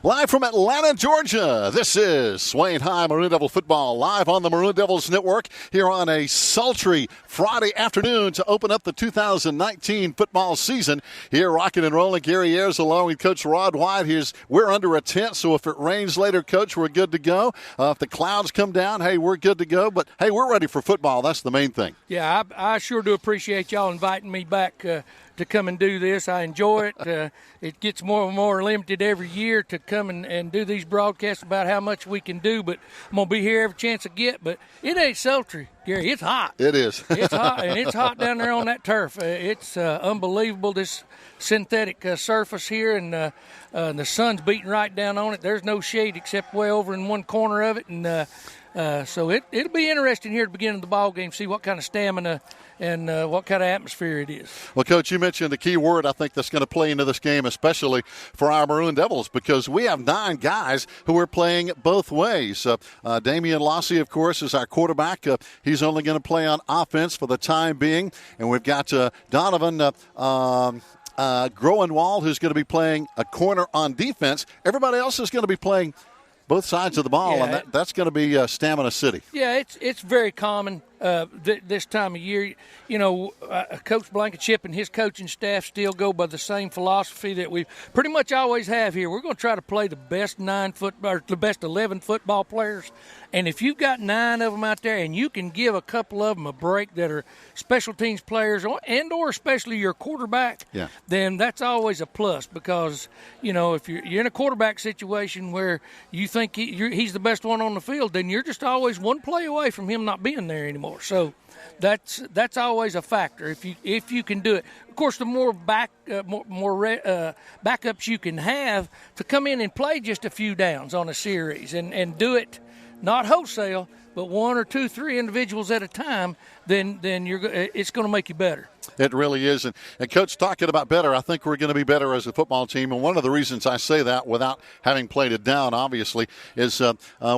Live from Atlanta, Georgia, this is Swain High Maroon Devil football, live on the Maroon Devils Network here on a sultry Friday afternoon to open up the 2019 football season. Here rocking and rolling, Gary Ayers along with Coach Rod White. We're under a tent, so if it rains later, Coach, we're good to go. If the clouds come down, hey, we're good to go. But, hey, we're ready for football. That's the main thing. Yeah, I sure do appreciate y'all inviting me back to come and do this. I enjoy it. It gets more and more limited every year to come and do these broadcasts about how much we can do, but I'm going to be here every chance I get. But it ain't sultry, Gary. It's hot. It is. It's hot, and it's hot down there on that turf. It's unbelievable, this synthetic surface here, and the sun's beating right down on it. There's no shade except way over in one corner of it, and so it'll be interesting here at the beginning of the ball game, see what kind of stamina and what kind of atmosphere it is. Well, Coach, you mentioned the key word I think that's going to play into this game, especially for our Maroon Devils, because we have 9 guys who are playing both ways. Damian Lossey, of course, is our quarterback. He's only going to play on offense for the time being. And we've got Donovan Groenwald, who's going to be playing a corner on defense. Everybody else is going to be playing both sides of the ball, and that's going to be Stamina City. Yeah, it's very common this time of year. You know, Coach Blankenship and his coaching staff still go by the same philosophy that we pretty much always have here. We're going to try to play the best 11 football players, and if you've got 9 of them out there and you can give a couple of them a break that are special teams players or especially your quarterback, then that's always a plus, because, you know, if you're in a quarterback situation where you think he's the best one on the field, then you're just always one play away from him not being there anymore. So that's always a factor if you can do it. Of course, the more backups you can have to come in and play just a few downs on a series and do it not wholesale, but 1 or 2, 3 individuals at a time, then it's going to make you better. It really is. And Coach, talking about better, I think we're going to be better as a football team. And one of the reasons I say that, without having played it down, obviously, is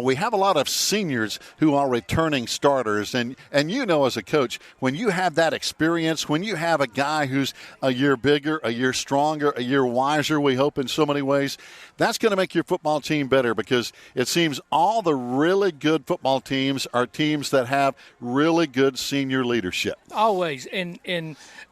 we have a lot of seniors who are returning starters. And you know, as a coach, when you have that experience, when you have a guy who's a year bigger, a year stronger, a year wiser, we hope in so many ways, that's going to make your football team better, because it seems all the really good football teams are teams that have really good senior leadership. Always. And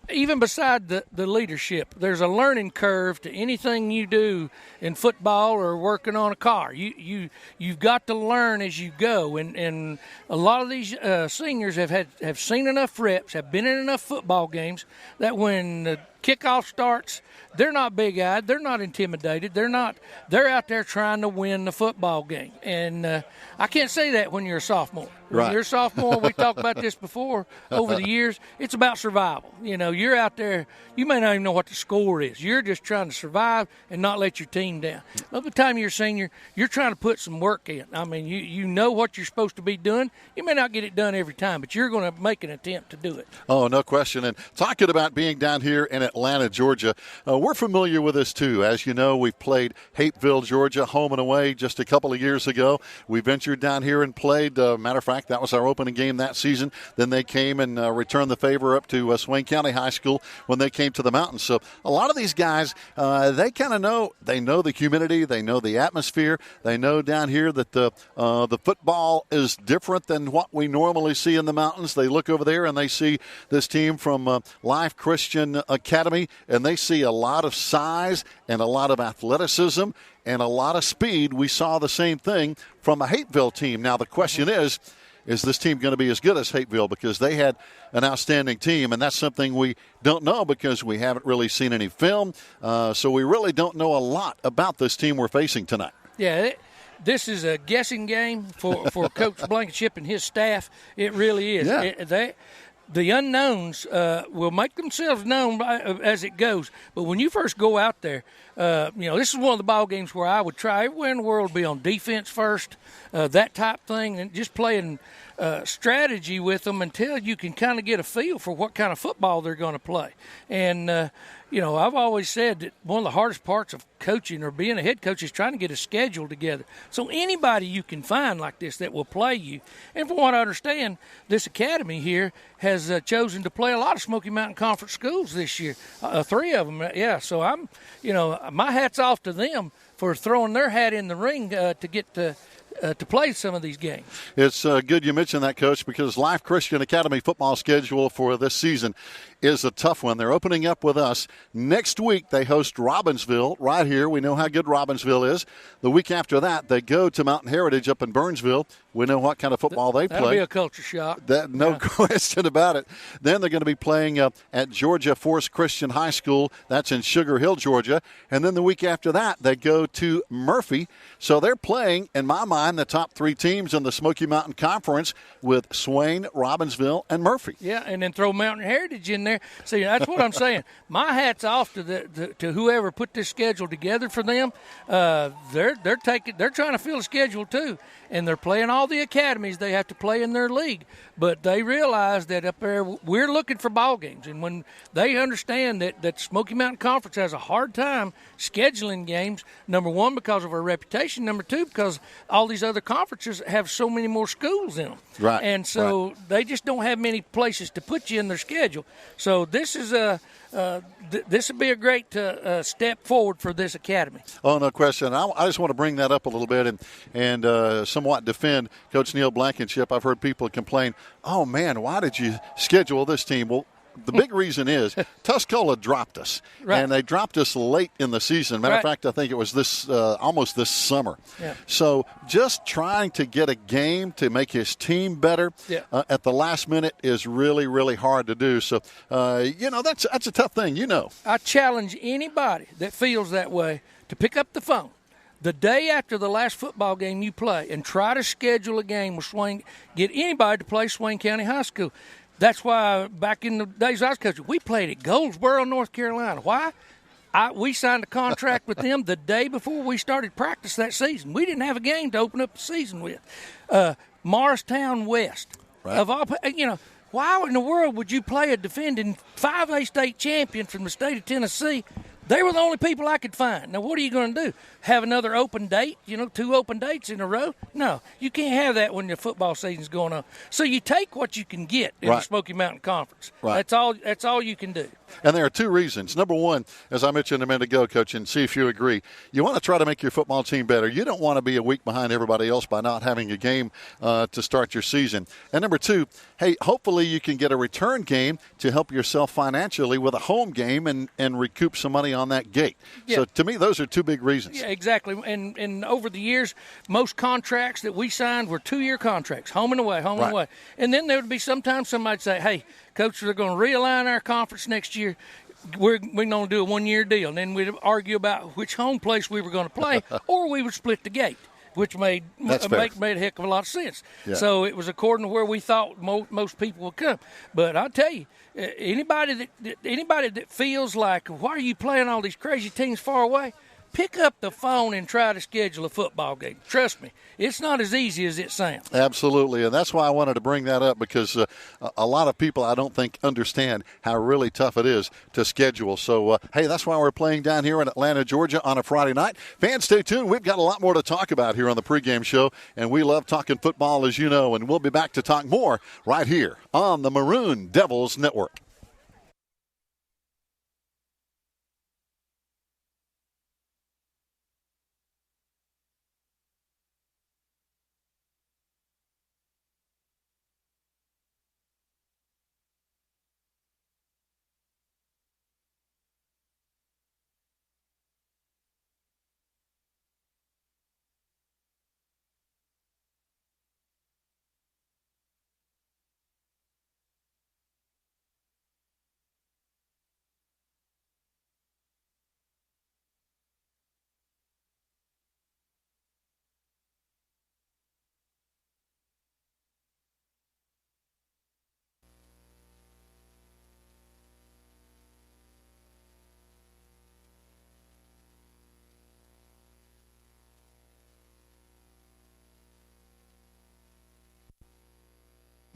even beside the leadership, there's a learning curve to anything you do in football or working on a car. You've got to learn as you go, and a lot of these seniors have seen enough reps, have been in enough football games that when the kickoff starts, they're not big-eyed, they're not intimidated, they're out there trying to win the football game. And I can't say that when you're a sophomore. When you're a sophomore, we talked about this before over the years, it's about survival. You know, you're out there, you may not even know what the score is. You're just trying to survive and not let your team down. By the time you're a senior, you're trying to put some work in. I mean, you know what you're supposed to be doing. You may not get it done every time, but you're going to make an attempt to do it. Oh, no question. And talking about being down here in Atlanta, Georgia, we're familiar with this too. As you know, we've played Hapeville, Georgia, home and away just a couple of years ago. We ventured down here and played. Matter of fact, that was our opening game that season. Then they came and returned the favor up to Swain County High School when they came to the mountains. So a lot of these guys, they kind of know. They know the humidity. They know the atmosphere. They know down here that the football is different than what we normally see in the mountains. They look over there and they see this team from Life Christian Academy, and they see a lot of size and a lot of athleticism and a lot of speed. We saw the same thing from a Hapeville team. Now the question is this team going to be as good as Hapeville? Because they had an outstanding team, and that's something we don't know because we haven't really seen any film. So we really don't know a lot about this team we're facing tonight. Yeah, this is a guessing game for Coach Blankenship and his staff. It really is. Yeah. The unknowns will make themselves known as it goes. But when you first go out there, this is one of the ball games where I would try everywhere in the world to be on defense first, that type thing, and just playing strategy with them until you can kind of get a feel for what kind of football they're going to play. And, I've always said that one of the hardest parts of coaching or being a head coach is trying to get a schedule together. So anybody you can find like this that will play you. And from what I understand, this academy here has chosen to play a lot of Smoky Mountain Conference schools this year, 3 of them. Yeah, so my hat's off to them for throwing their hat in the ring to get to play some of these games. It's good you mentioned that, Coach, because Life Christian Academy football schedule for this season is a tough one. They're opening up with us. Next week, they host Robbinsville right here. We know how good Robbinsville is. The week after that, they go to Mountain Heritage up in Burnsville. We know what kind of football they play. That'll be a culture shock. No question about it. Then they're going to be playing at Georgia Forest Christian High School. That's in Sugar Hill, Georgia. And then the week after that, they go to Murphy. So they're playing, in my mind, the top 3 teams in the Smoky Mountain Conference with Swain, Robbinsville, and Murphy. Yeah, and then throw Mountain Heritage in there. See, that's what I'm saying. My hat's off to whoever put this schedule together for them. They're trying to fill a schedule too, and they're playing all the academies they have to play in their league. But they realize that up there we're looking for ball games, and when they understand that Smoky Mountain Conference has a hard time scheduling games, number one because of our reputation, number two because all these other conferences have so many more schools in them. Right. And so they just don't have many places to put you in their schedule. So this is this would be a great step forward for this academy. Oh, no question. I just want to bring that up a little bit and somewhat defend Coach Neil Blankenship. I've heard people complain, oh, man, why did you schedule this team? Well, the big reason is Tuscola dropped us, and they dropped us late in the season. Matter of fact, I think it was this almost this summer. Yeah. So just trying to get a game to make his team better at the last minute is really, really hard to do. So, that's a tough thing, I challenge anybody that feels that way to pick up the phone the day after the last football game you play and try to schedule a game with Swain, get anybody to play Swain County High School. That's why back in the days I was coaching, we played at Goldsboro, North Carolina. Why? We signed a contract with them the day before we started practice that season. We didn't have a game to open up the season with. Morristown West. Right. Of all, why in the world would you play a defending 5A state champion from the state of Tennessee? They were the only people I could find. Now, what are you going to do? Have another open date? 2 open dates in a row? No, you can't have that when the football season's going on. So you take what you can get in the Smoky Mountain Conference. Right. That's all you can do. And there are 2 reasons. Number one, as I mentioned a minute ago, Coach, and see if you agree, you want to try to make your football team better. You don't want to be a week behind everybody else by not having a game to start your season. And number 2, hey, hopefully you can get a return game to help yourself financially with a home game and recoup some money on that gate. Yeah. So to me, those are 2 big reasons. Yeah, exactly. And over the years, most contracts that we signed were 2-year contracts, home and away, home and away. And then there would be sometimes somebody say, hey, Coach, they're going to realign our conference next year. We're going to do a 1-year deal. And then we'd argue about which home place we were going to play, or we would split the gate, which made a heck of a lot of sense. Yeah. So it was according to where we thought most people would come. But I'll tell you, anybody that feels like, why are you playing all these crazy teams far away? Pick up the phone and try to schedule a football game. Trust me, it's not as easy as it sounds. Absolutely, and that's why I wanted to bring that up because a lot of people I don't think understand how really tough it is to schedule. So, hey, that's why we're playing down here in Atlanta, Georgia on a Friday night. Fans, stay tuned. We've got a lot more to talk about here on the pregame show, and we love talking football, as you know, and we'll be back to talk more right here on the Maroon Devils Network.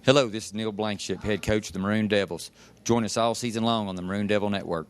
Hello, this is Neil Blankenship, head coach of the Maroon Devils. Join us all season long on the Maroon Devil Network.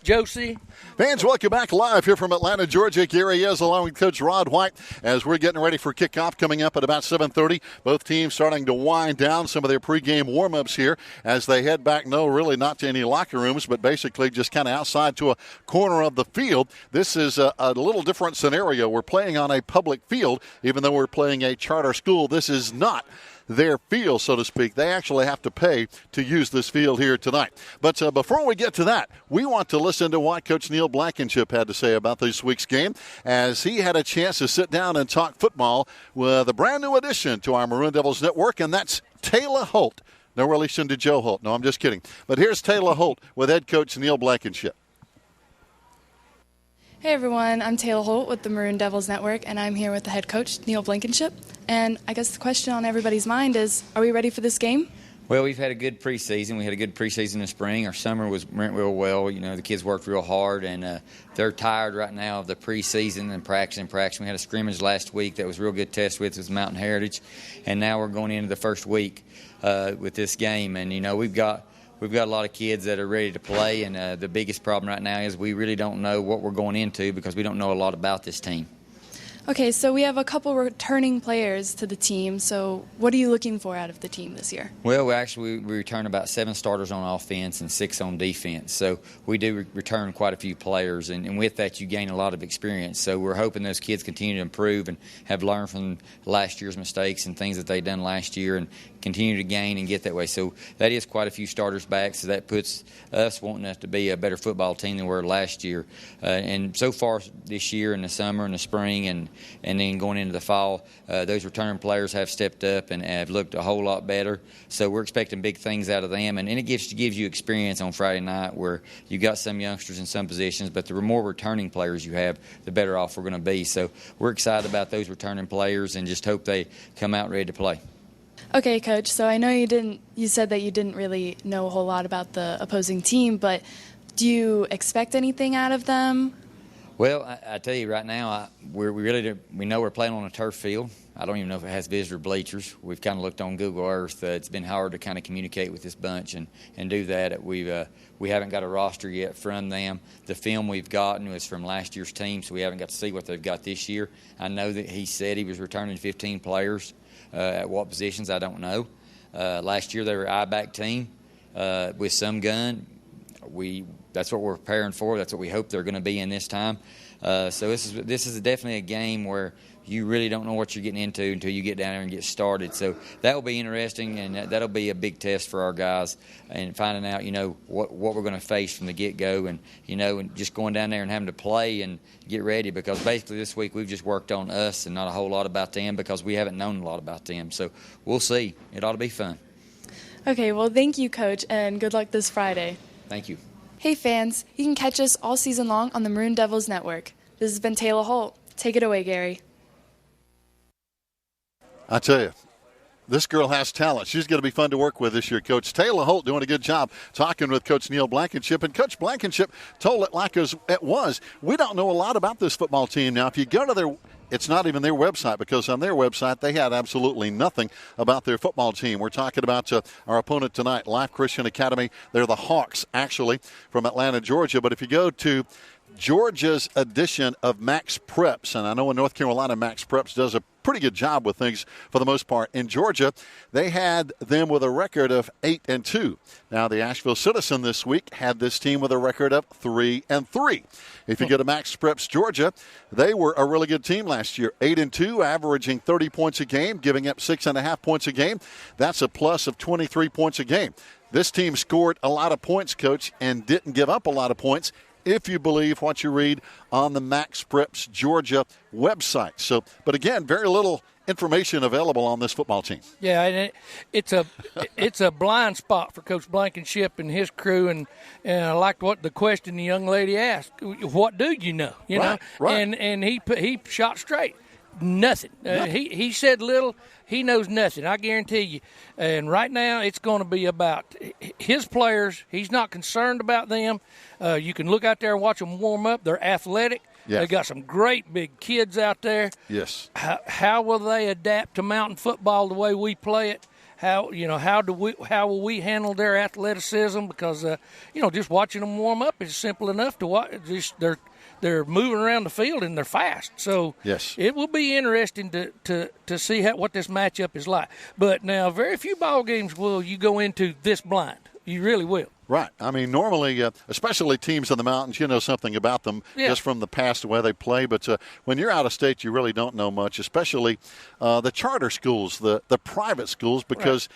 Josie. Fans, welcome back live here from Atlanta, Georgia. Gary is along with Coach Rod White as we're getting ready for kickoff coming up at about 7:30. Both teams starting to wind down some of their pregame warm-ups here as they head back, no, really not to any locker rooms, but basically just kind of outside to a corner of the field. This is a little different scenario. We're playing on a public field, even though we're playing a charter school. This is not their field, so to speak. They actually have to pay to use this field here tonight. But before we get to that, we want to listen to what Coach Neil Blankenship had to say about this week's game as he had a chance to sit down and talk football with a brand new addition to our Maroon Devils network, and that's Taylor Holt. No relation to Joe Holt. No, I'm just kidding. But here's Taylor Holt with head coach Neil Blankenship. Hey everyone, I'm Taylor Holt with the Maroon Devils Network, and I'm here with the head coach, Neil Blankenship. And I guess the question on everybody's mind is, are we ready for this game? Well, we've had a good preseason. We had a good preseason in the spring. Our summer went real well. You know, the kids worked real hard, and they're tired right now of the preseason and practicing. We had a scrimmage last week that was a real good test with Mountain Heritage, and now we're going into the first week with this game. And, you know, we've got a lot of kids that are ready to play, and the biggest problem right now is we really don't know what we're going into because we don't know a lot about this team. Okay, so we have a couple returning players to the team. So what are you looking for out of the team this year? Well, we return about 7 starters on offense and 6 on defense. So we do return quite a few players, and with that you gain a lot of experience. So we're hoping those kids continue to improve and have learned from last year's mistakes and things that they've done last year and continue to gain and get that way. So that is quite a few starters back, so that puts us wanting us to be a better football team than we were last year. And so far this year in the summer and the spring and then going into the fall, those return players have stepped up and have looked a whole lot better. So we're expecting big things out of them. And it gives you experience on Friday night where you got some youngsters in some positions, but the more returning players you have, the better off we're going to be. So we're excited about those returning players and just hope they come out ready to play. Okay, Coach, so I know you said that you didn't really know a whole lot about the opposing team, but do you expect anything out of them? Well, I tell you right now, we know we're playing on a turf field. I don't even know if it has visitor bleachers. We've kind of looked on Google Earth. It's been hard to kind of communicate with this bunch and do that. We haven't got a roster yet from them. The film we've gotten was from last year's team, so we haven't got to see what they've got this year. I know that he said he was returning 15 players. At what positions, I don't know. Last year they were I-back team with some gun. That's what we're preparing for. That's what we hope they're going to be in this time. So this is definitely a game where you really don't know what you're getting into until you get down there and get started. So that will be interesting, and that'll be a big test for our guys and finding out, what we're going to face from the get-go and, and just going down there and having to play and get ready because basically this week we've just worked on us and not a whole lot about them because we haven't known a lot about them. So we'll see. It ought to be fun. Okay, well, thank you, Coach, and good luck this Friday. Thank you. Hey, fans, you can catch us all season long on the Maroon Devils Network. This has been Taylor Holt. Take it away, Gary. I tell you, this girl has talent. She's going to be fun to work with this year, Coach. Taylor Holt doing a good job talking with Coach Neil Blankenship. And Coach Blankenship told it like it was. We don't know a lot about this football team. Now, if you go to it's not even their website, because on their website they had absolutely nothing about their football team. We're talking about our opponent tonight, Life Christian Academy. They're the Hawks, actually, from Atlanta, Georgia. But if you go to Georgia's edition of Max Preps, and I know in North Carolina Max Preps does a pretty good job with things for the most part. In Georgia, they had them with a record of 8-2. Now, the Asheville Citizen this week had this team with a record of 3-3. If you go to Max Preps Georgia, they were a really good team last year, 8-2, averaging 30 points a game, giving up 6.5 points a game. That's a plus of 23 points a game. This team scored a lot of points, Coach, and didn't give up a lot of points, if you believe what you read on the Max Preps Georgia website. So, but again, very little information available on this football team. Yeah, and it's a blind spot for Coach Blankenship and his crew, and I liked what the question the young lady asked. What do you know? You know, right. And he shot straight. Nothing. He said little. He knows nothing, I guarantee you. And right now it's going to be about his players. He's not concerned about them. You can look out there and watch them warm up. They're athletic. Yes. They got some great big kids out there. Yes. How will they adapt to mountain football the way we play it? How will we handle their athleticism? Because just watching them warm up is simple enough to watch. They're moving around the field and they're fast. So yes, it will be interesting to see what this matchup is like. But now, very few ball games will you go into this blind. You really will. Right. I mean, normally, especially teams in the mountains, you know something about them just from the past, the way they play. But when you're out of state, you really don't know much, especially the charter schools, the private schools, because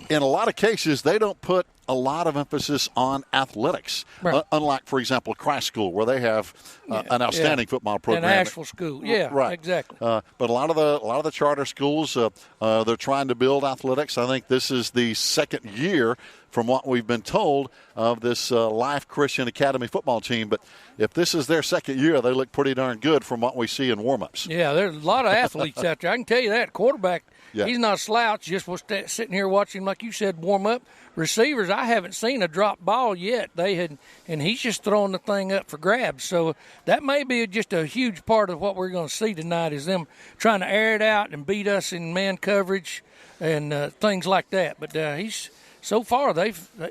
in a lot of cases, they don't put a lot of emphasis on athletics, unlike, for example, Christ School, where they have an outstanding football program. An Asheville school, right, exactly. But a lot of the charter schools, they're trying to build athletics. I think this is the second year, from what we've been told, of this Life Christian Academy football team. But if this is their second year, they look pretty darn good from what we see in warm-ups. Yeah, there's a lot of athletes out there. I can tell you that. Quarterback, he's not a slouch. Just was sitting here watching him, like you said, warm up. Receivers, I haven't seen a drop ball yet. And he's just throwing the thing up for grabs. So that may be just a huge part of what we're going to see tonight, is them trying to air it out and beat us in man coverage and things like that. But so far,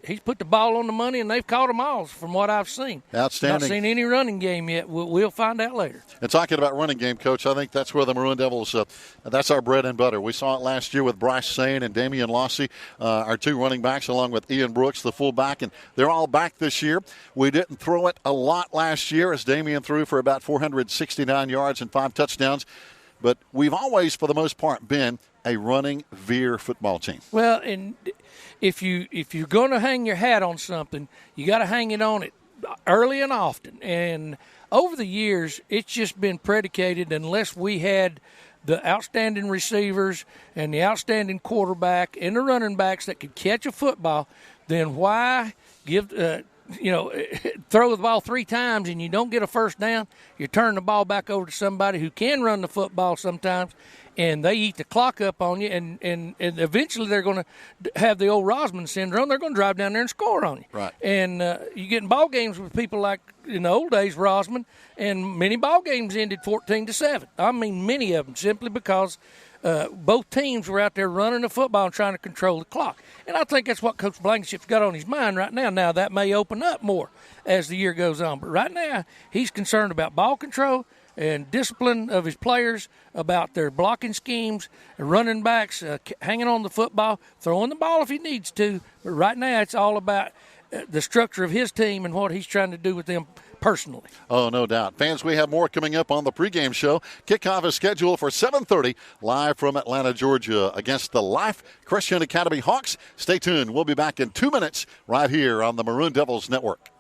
he's put the ball on the money, and they've caught them all from what I've seen. Outstanding. Not seen any running game yet. We'll find out later. And talking about running game, Coach, I think that's where the Maroon Devils, that's our bread and butter. We saw it last year with Bryce Sane and Damian Lossey, our two running backs, along with Ian Brooks, the fullback, and they're all back this year. We didn't throw it a lot last year, as Damian threw for about 469 yards and 5 touchdowns. But we've always, for the most part, been a running veer football team. Well, and if you're going to hang your hat on something, you got to hang it on it early and often. And over the years, it's just been predicated, unless we had the outstanding receivers and the outstanding quarterback and the running backs that could catch a football, then why give throw the ball 3 times and you don't get a first down? You turn the ball back over to somebody who can run the football sometimes, and they eat the clock up on you, and eventually they're going to have the old Rosman syndrome. They're going to drive down there and score on you. Right. And you get in ball games with people like in the old days, Rosman, and many ball games ended 14-7. I mean, many of them, simply because both teams were out there running the football and trying to control the clock. And I think that's what Coach Blankenship's got on his mind right now. Now, that may open up more as the year goes on. But right now, he's concerned about ball control and discipline of his players, about their blocking schemes, running backs, hanging on the football, throwing the ball if he needs to. But right now, it's all about the structure of his team and what he's trying to do with them personally. Oh, no doubt. Fans, we have more coming up on the pregame show. Kickoff is scheduled for 7:30, live from Atlanta, Georgia, against the Life Christian Academy Hawks. Stay tuned. We'll be back in 2 minutes right here on the Maroon Devils Network.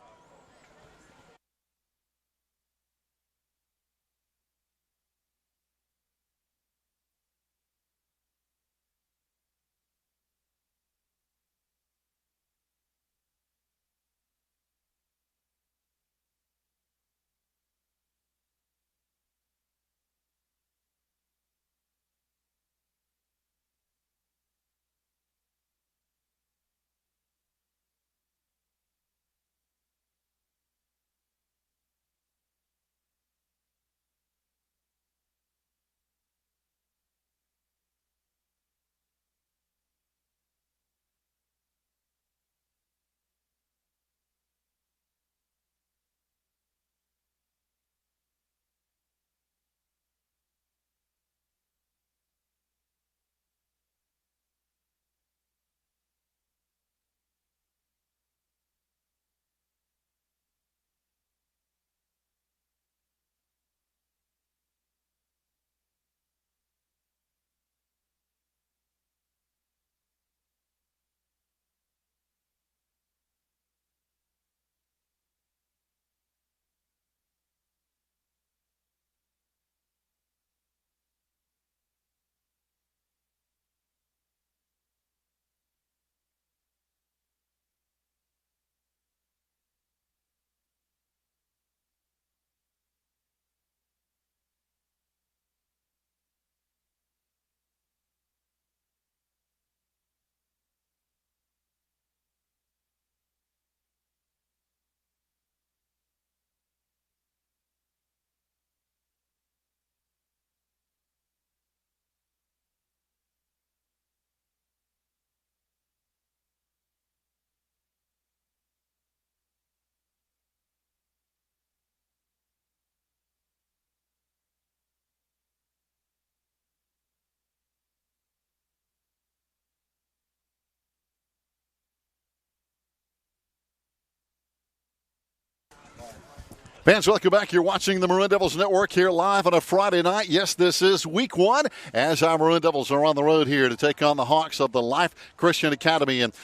Fans, welcome back. You're watching the Maroon Devils Network here live on a Friday night. Yes, this is week one as our Maroon Devils are on the road here to take on the Hawks of the Life Christian Academy. And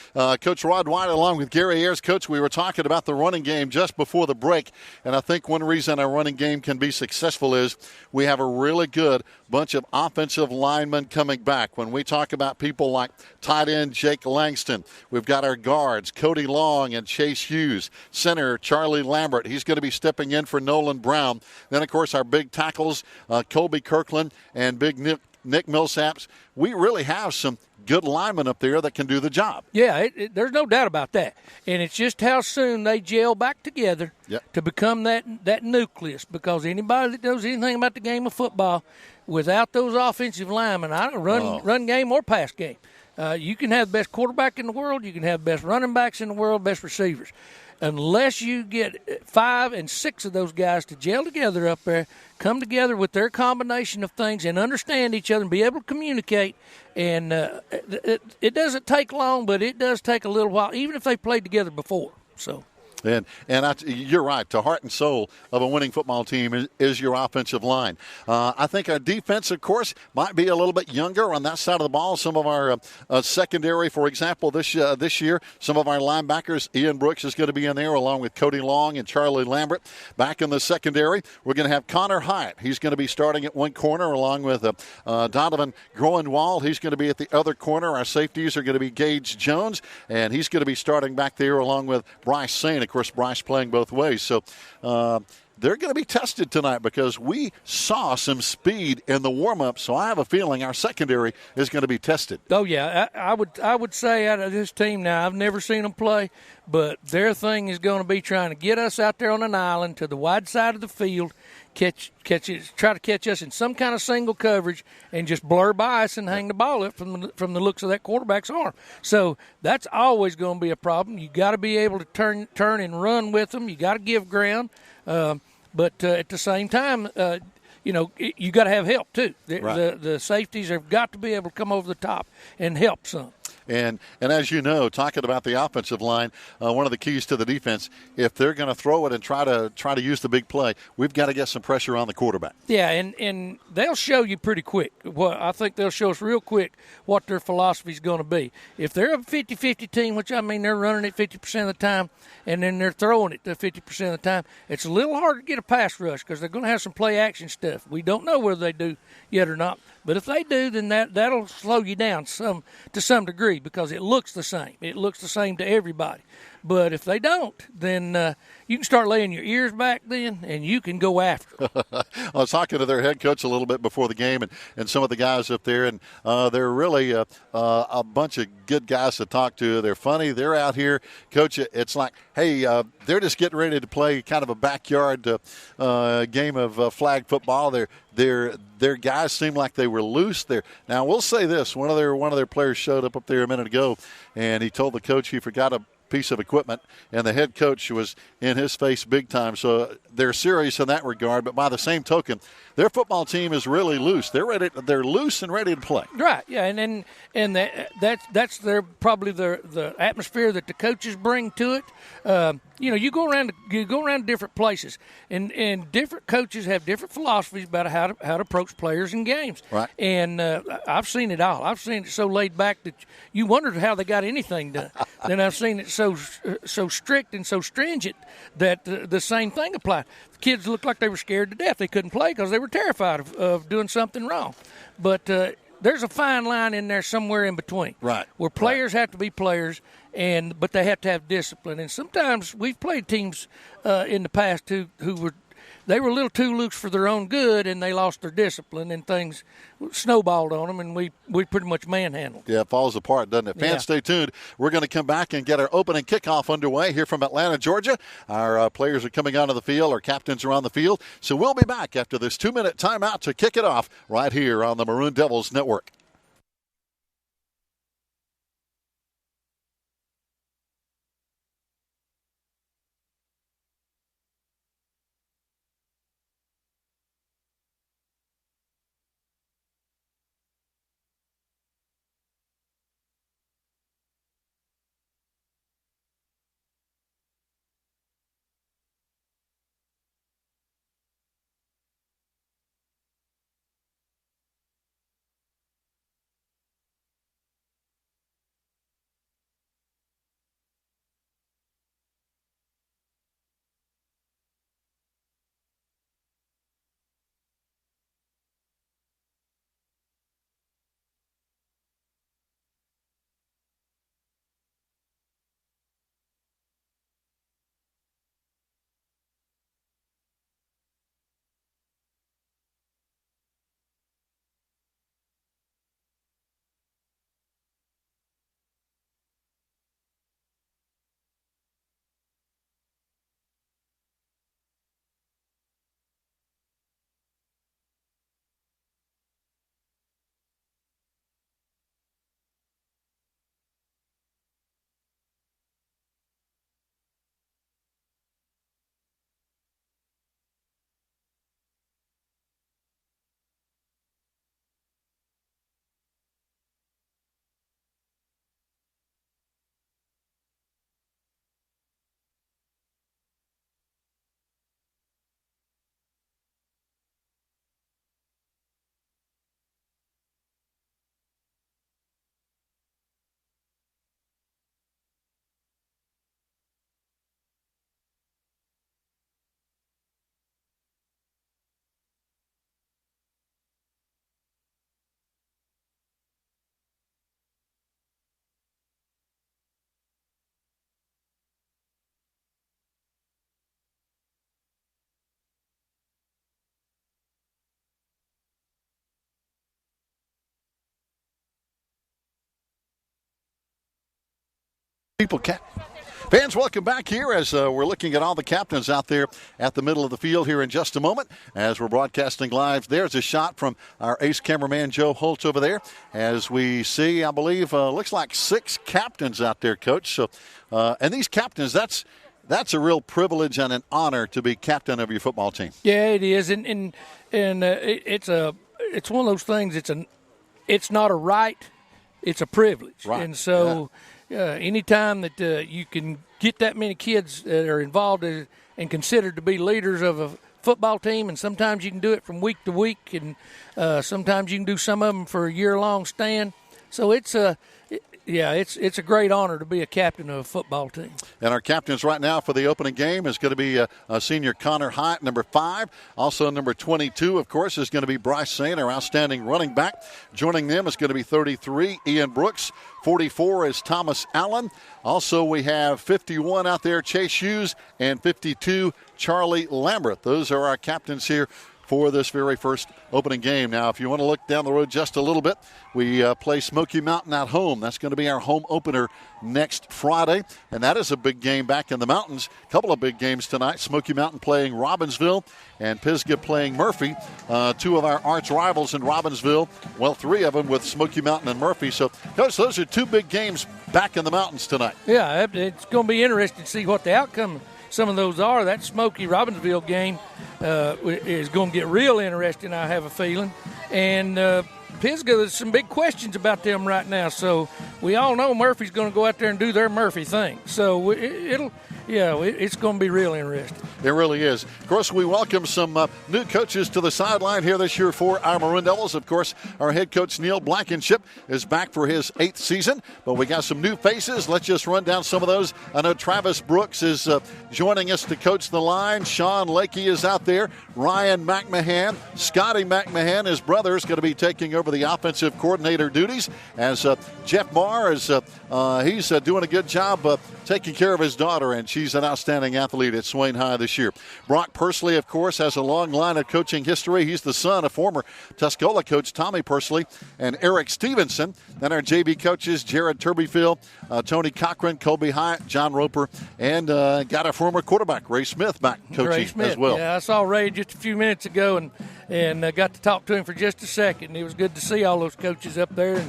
Coach Rod White along with Gary Ayers. Coach, we were talking about the running game just before the break, and I think one reason our running game can be successful is we have a really good bunch of offensive linemen coming back. When we talk about people like tight end Jake Langston, we've got our guards, Cody Long and Chase Hughes. Center, Charlie Lambert. He's going to be stepping in for Nolan Brown. Then, of course, our big tackles, Colby Kirkland and big Nick Millsaps. We really have some good linemen up there that can do the job. Yeah, there's no doubt about that. And it's just how soon they gel back together to become that nucleus, because anybody that knows anything about the game of football, without those offensive linemen, I don't run game or pass game. You can have the best quarterback in the world, you can have the best running backs in the world, best receivers. Unless you get 5 and 6 of those guys to gel together up there, come together with their combination of things and understand each other and be able to communicate, and it doesn't take long, but it does take a little while, even if they played together before. So. And you're right. The heart and soul of a winning football team is your offensive line. I think our defense, of course, might be a little bit younger on that side of the ball. Some of our secondary, for example, this year, some of our linebackers, Ian Brooks is going to be in there along with Cody Long and Charlie Lambert. Back in the secondary, we're going to have Connor Hyatt. He's going to be starting at one corner along with Donovan Groenwald. He's going to be at the other corner. Our safeties are going to be Gage Jones, and he's going to be starting back there along with Bryce Sain. Of course, Bryce playing both ways. So they're going to be tested tonight because we saw some speed in the warm-up. So I have a feeling our secondary is going to be tested. Oh, yeah. I would say out of this team now, I've never seen them play, but their thing is going to be trying to get us out there on an island to the wide side of the field, try to catch us in some kind of single coverage and just blur by us and hang the ball up from the looks of that quarterback's arm. So that's always going to be a problem. You got to be able to turn and run with them. You got to give ground, but at the same time, you got to have help too. The safeties have got to be able to come over the top and help some. And as you know, talking about the offensive line, one of the keys to the defense, if they're going to throw it and try to use the big play, we've got to get some pressure on the quarterback. Yeah, and they'll show you pretty quick. I think they'll show us real quick what their philosophy is going to be. If they're a 50-50 team, which I mean they're running it 50% of the time, and then they're throwing it to 50% of the time, it's a little hard to get a pass rush because they're going to have some play action stuff. We don't know whether they do yet or not. But if they do, then that'll slow you down to some degree because it looks the same. It looks the same to everybody. But if they don't, then you can start laying your ears back then, and you can go after them. I was talking to their head coach a little bit before the game and some of the guys up there, and they're really a bunch of good guys to talk to. They're funny. They're out here. Coach, it's like, hey, they're just getting ready to play kind of a backyard game of flag football. Their guys seem like they were loose there. Now, we'll say this. One of their players showed up there a minute ago, and he told the coach he forgot a piece of equipment, and the head coach was in his face big time. So they're serious in that regard. But by the same token, their football team is really loose. They're loose and ready to play. Right. Yeah. And that's probably the atmosphere that the coaches bring to it. You go around different places, and different coaches have different philosophies about how to approach players in games. Right. And I've seen it all. I've seen it so laid back that you wondered how they got anything done. Then I've seen it so strict and so stringent that the same thing applied. The kids looked like they were scared to death. They couldn't play because they were terrified of doing something wrong. But there's a fine line in there somewhere in between. Right. Where players have to be players, but they have to have discipline. And sometimes we've played teams in the past who were a little too loose for their own good, and they lost their discipline, and things snowballed on them, and we pretty much manhandled. Yeah, it falls apart, doesn't it? Fans, Stay tuned. We're going to come back and get our opening kickoff underway here from Atlanta, Georgia. Our players are coming onto the field. Our captains are on the field. So we'll be back after this 2-minute timeout to kick it off right here on the Maroon Devils Network. Fans, welcome back here as we're looking at all the captains out there at the middle of the field here in just a moment as we're broadcasting live. There's a shot from our ace cameraman, Joe Holtz, over there. As we see, I believe, looks like 6 captains out there, Coach. So, and these captains, that's a real privilege and an honor to be captain of your football team. Yeah, it is, and it's one of those things. It's not a right, it's a privilege, right. And so. Anytime that you can get that many kids that are involved and considered to be leaders of a football team, and sometimes you can do it from week to week, and sometimes you can do some of them for a year-long span. So it's a great honor to be a captain of a football team. And our captains right now for the opening game is going to be senior Connor Hyatt, number 5. Also number 22, of course, is going to be Bryce Saint, our outstanding running back. Joining them is going to be 33, Ian Brooks. 44 is Thomas Allen. Also, we have 51 out there, Chase Hughes, and 52, Charlie Lambert. Those are our captains here for this very first opening game. Now, if you want to look down the road just a little bit, we play Smoky Mountain at home. That's going to be our home opener next Friday, and that is a big game back in the mountains. A couple of big games tonight. Smoky Mountain playing Robbinsville and Pisgah playing Murphy, 2 of our arch rivals in Robbinsville. Well, 3 of them with Smoky Mountain and Murphy. So, Coach, those are 2 big games back in the mountains tonight. Yeah, it's going to be interesting to see what the outcome some of those are. That Smoky Robbinsville game is going to get real interesting, I have a feeling. And Pisgah, there's some big questions about them right now. So we all know Murphy's going to go out there and do their Murphy thing. So it's going to be real interesting. It really is. Of course, we welcome some new coaches to the sideline here this year for our Maroon Devils. Of course, our head coach, Neil Blankenship, is back for his 8th season. But we got some new faces. Let's just run down some of those. I know Travis Brooks is joining us to coach the line. Sean Lakey is out there. Ryan McMahon. Scotty McMahon, his brother, is going to be taking over the offensive coordinator duties. As Jeff Marr is he's doing a good job taking care of his daughter, and she's an outstanding athlete at Swain High this year. Brock Pursley, of course, has a long line of coaching history. He's the son of former Tuscola coach Tommy Pursley and Eric Stevenson. Then our JV coaches, Jared Turbyfield, Tony Cochran, Colby Hyatt, John Roper, and got a former quarterback, Ray Smith, back coaching as well. Yeah, I saw Ray just a few minutes ago and got to talk to him for just a second. It was good to see all those coaches up there,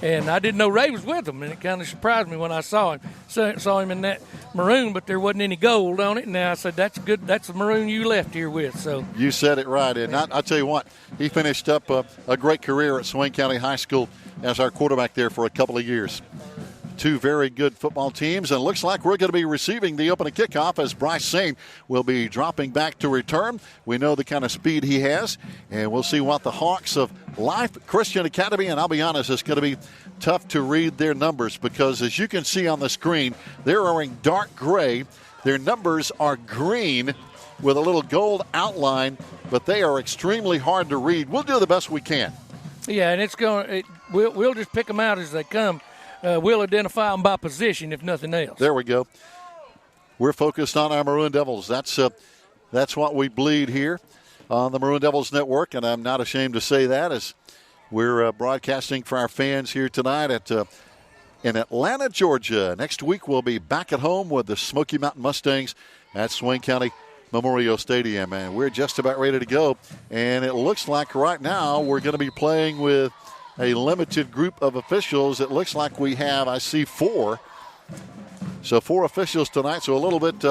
and I didn't know Ray was with them, and it kind of surprised me when I saw him. Saw him in that maroon, but there wasn't any gold on it. And I said, that's good. That's the maroon you left here with. So you said it right, and I'll tell you what, he finished up a great career at Swain County High School as our quarterback there for a couple of years. 2 very good football teams, and it looks like we're going to be receiving the opening kickoff as Bryce Saint will be dropping back to return. We know the kind of speed he has, and we'll see what the Hawks of Life Christian Academy, and I'll be honest, it's going to be tough to read their numbers because, as you can see on the screen, they're wearing dark gray. Their numbers are green with a little gold outline, but they are extremely hard to read. We'll do the best we can. Yeah, and we'll just pick them out as they come. We'll identify them by position, if nothing else. There we go. We're focused on our Maroon Devils. That's what we bleed here on the Maroon Devils Network, and I'm not ashamed to say that as we're broadcasting for our fans here tonight in Atlanta, Georgia. Next week we'll be back at home with the Smoky Mountain Mustangs at Swain County Memorial Stadium, and we're just about ready to go. And it looks like right now we're going to be playing with a limited group of officials. It looks like we have, I see 4. So 4 officials tonight, so a little bit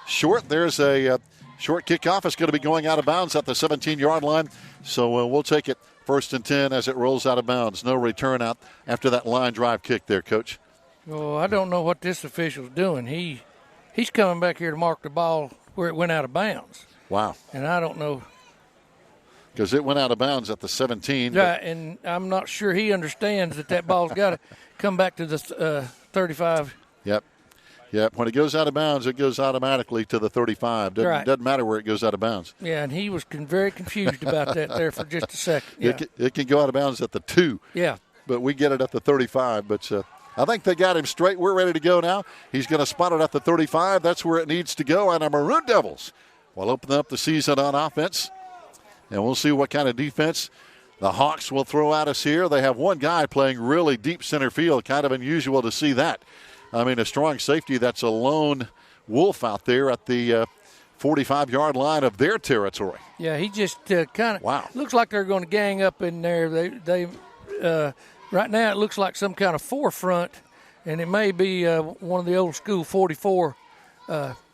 short. There's a short kickoff. It's going to be going out of bounds at the 17-yard line. So we'll take it 1st and 10 as it rolls out of bounds. No return out after that line drive kick there, Coach. Oh, I don't know what this official's doing. He's coming back here to mark the ball where it went out of bounds. Wow. And I don't know. Because it went out of bounds at the 17. Right, and I'm not sure he understands that ball's got to come back to the 35. Yep. When it goes out of bounds, it goes automatically to the 35. Doesn't matter where it goes out of bounds. Yeah, and he was very confused about that there for just a second. Yeah. It can go out of bounds at the 2. Yeah. But we get it at the 35. But I think they got him straight. We're ready to go now. He's going to spot it at the 35. That's where it needs to go. And our Maroon Devils will open up the season on offense. And we'll see what kind of defense the Hawks will throw at us here. They have one guy playing really deep center field. Kind of unusual to see that. I mean, a strong safety that's a lone wolf out there at the 45-yard line of their territory. Yeah, he just kind of looks like they're going to gang up in there. They right now it looks like some kind of forefront, and it may be one of the old school 44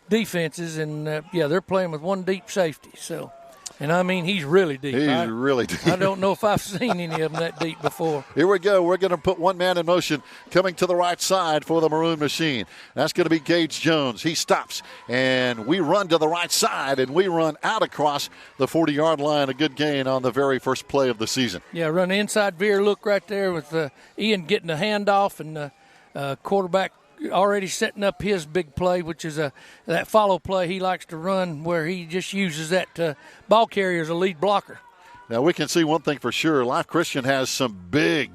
defenses. And they're playing with one deep safety. So, and I mean he's really deep. He's really deep. I don't know if I've seen any of them that deep before. Here we go. We're going to put one man in motion coming to the right side for the Maroon machine. That's going to be Gage Jones. He stops, and we run to the right side, and we run out across the 40-yard line. A good gain on the very first play of the season. Yeah, run the inside veer look right there with Ian getting the handoff, and quarterback already setting up his big play, which is that follow play he likes to run where he just uses that ball carrier as a lead blocker. Now, we can see one thing for sure. Life Christian has some big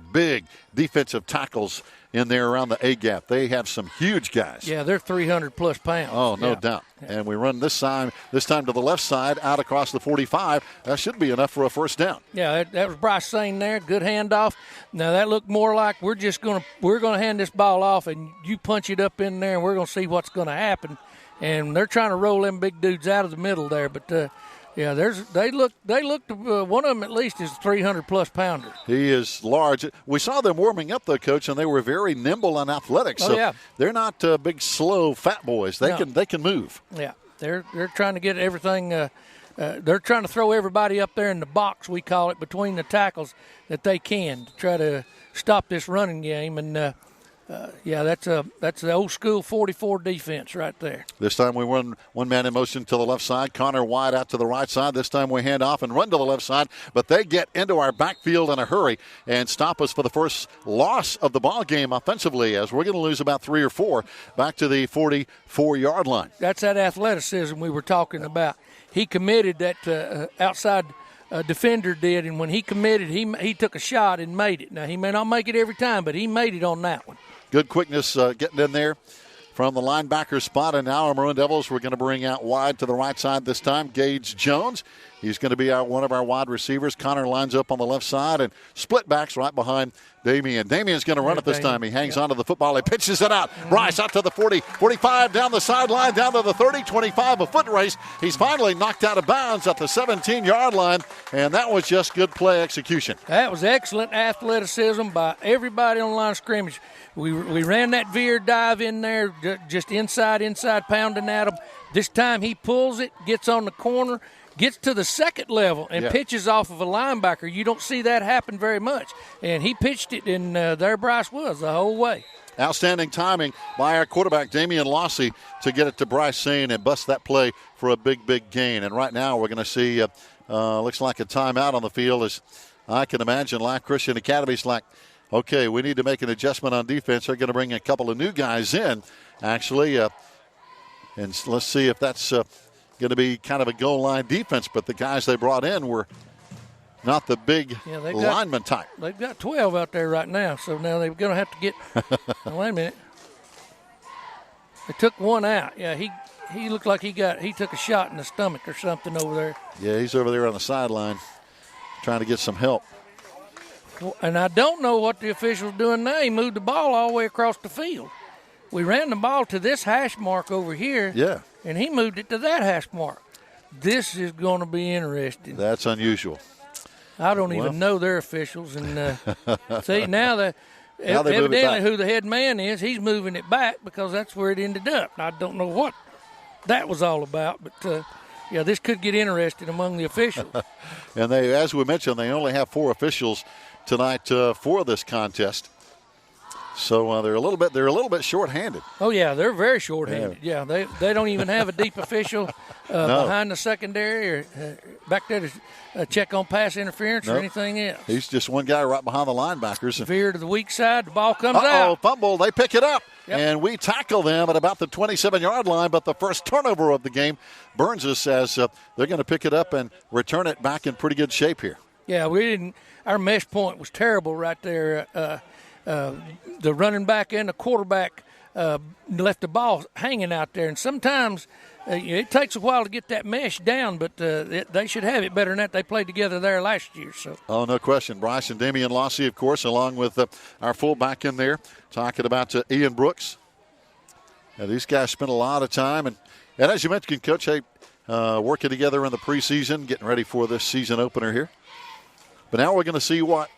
defensive tackles in there around the A-gap. They have some huge guys. Yeah, they're 300-plus pounds. Oh, no doubt. Yeah. And we run this time to the left side, out across the 45. That should be enough for a first down. Yeah, that was Bryce Sane there. Good handoff. Now, that looked more like we're going to hand this ball off, and you punch it up in there, and we're going to see what's going to happen. And they're trying to roll them big dudes out of the middle there, but yeah, they look. One of them at least is a 300-plus pounder. He is large. We saw them warming up, though, Coach, and they were very nimble and athletic. So they're not big, slow, fat boys. They can move. Yeah, they're trying to get everything. They're trying to throw everybody up there in the box, we call it, between the tackles that they can to try to stop this running game. And that's the old school 44 defense right there. This time we run one man in motion to the left side. Connor wide out to the right side. This time we hand off and run to the left side, but they get into our backfield in a hurry and stop us for the first loss of the ball game offensively, as we're going to lose about 3 or 4 back to the 44-yard line. That's that athleticism we were talking about. He committed that outside defender did, and when he committed, he took a shot and made it. Now, he may not make it every time, but he made it on that one. Good quickness getting in there from the linebacker spot. And now our Maroon Devils, we're going to bring out wide to the right side this time. Gage Jones. He's going to be one of our wide receivers. Connor lines up on the left side and split backs right behind Damian. Damian's going to run it this time. He hangs onto the football. He pitches it out. Bryce out to the 40, 45, down the sideline, down to the 30, 25, a foot race. He's finally knocked out of bounds at the 17-yard line, and that was just good play execution. That was excellent athleticism by everybody on the line of scrimmage. We ran that veer dive in there, just inside, pounding at him. This time he pulls it, gets on the corner, gets to the second level, and pitches off of a linebacker. You don't see that happen very much. And he pitched it, and there Bryce was the whole way. Outstanding timing by our quarterback, Damian Lossey, to get it to Bryce Sane and bust that play for a big gain. And right now we're going to see, looks like a timeout on the field. As I can imagine, Life Christian Academy's like, okay, we need to make an adjustment on defense. They're going to bring a couple of new guys in, actually. And let's see if that's going to be kind of a goal line defense. But the guys they brought in were not the big lineman type. They've got 12 out there right now, so now they're going to have to get – wait a minute. They took one out. Yeah, he looked like he took a shot in the stomach or something over there. Yeah, he's over there on the sideline trying to get some help. Well, and I don't know what the official's doing now. He moved the ball all the way across the field. We ran the ball to this hash mark over here. Yeah. And he moved it to that hash mark. This is going to be interesting. That's unusual. I don't even know their officials. And see, now evidently who the head man is, he's moving it back because that's where it ended up. I don't know what that was all about, but this could get interesting among the officials. And they, as we mentioned, they only have 4 officials tonight for this contest. So they're a little bit short-handed. Oh yeah, they're very short-handed. Yeah, they don't even have a deep official behind the secondary or back there to check on pass interference or anything else. He's just one guy right behind the linebackers. Veer to the weak side, the ball comes out. Fumble! They pick it up, and we tackle them at about the 27-yard line. But the first turnover of the game burns us as they're going to pick it up and return it back in pretty good shape here. Yeah, we didn't. Our mesh point was terrible right there. The running back and the quarterback left the ball hanging out there. And sometimes it takes a while to get that mesh down, but they should have it better than that. They played together there last year. So. Oh, no question. Bryce and Damian Lossey, of course, along with our fullback in there, talking about Ian Brooks. These guys spent a lot of time. And as you mentioned, Coach, working together in the preseason, getting ready for this season opener here. But now we're going to see what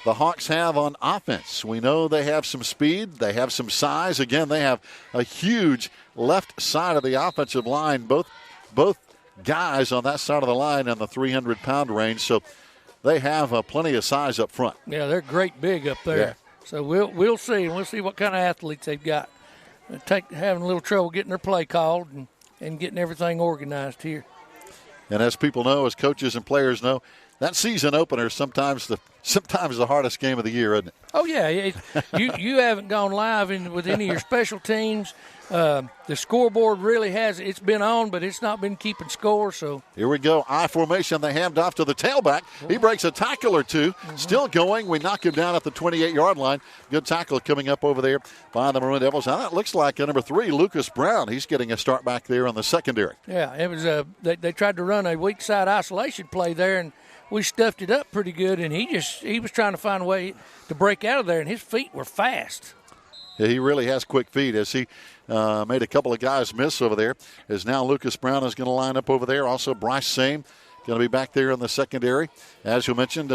the Hawks have on offense. We know they have some speed. They have some size. Again, they have a huge left side of the offensive line. Both guys on that side of the line in the 300-pound range. So they have plenty of size up front. Yeah, they're great big up there. Yeah. So we'll see. We'll see what kind of athletes they've got. Having a little trouble getting their play called and getting everything organized here. And as people know, as coaches and players know, that season opener is sometimes the hardest game of the year, isn't it? Oh, yeah. You haven't gone live with any of your special teams. The scoreboard really has. It's been on, but it's not been keeping score. So here we go. I formation. They hand off to the tailback. He breaks a tackle or two. Still going. We knock him down at the 28-yard line. Good tackle coming up over there by the Maroon Devils. Now that looks like number 3, Lucas Brown. He's getting a start back there on the secondary. Yeah, it was. They tried to run a weak side isolation play there, and we stuffed it up pretty good. And he was trying to find a way to break out of there, and his feet were fast. Yeah, he really has quick feet as he made a couple of guys miss over there. As now Lucas Brown is going to line up over there. Also Bryce Same going to be back there in the secondary. As you mentioned,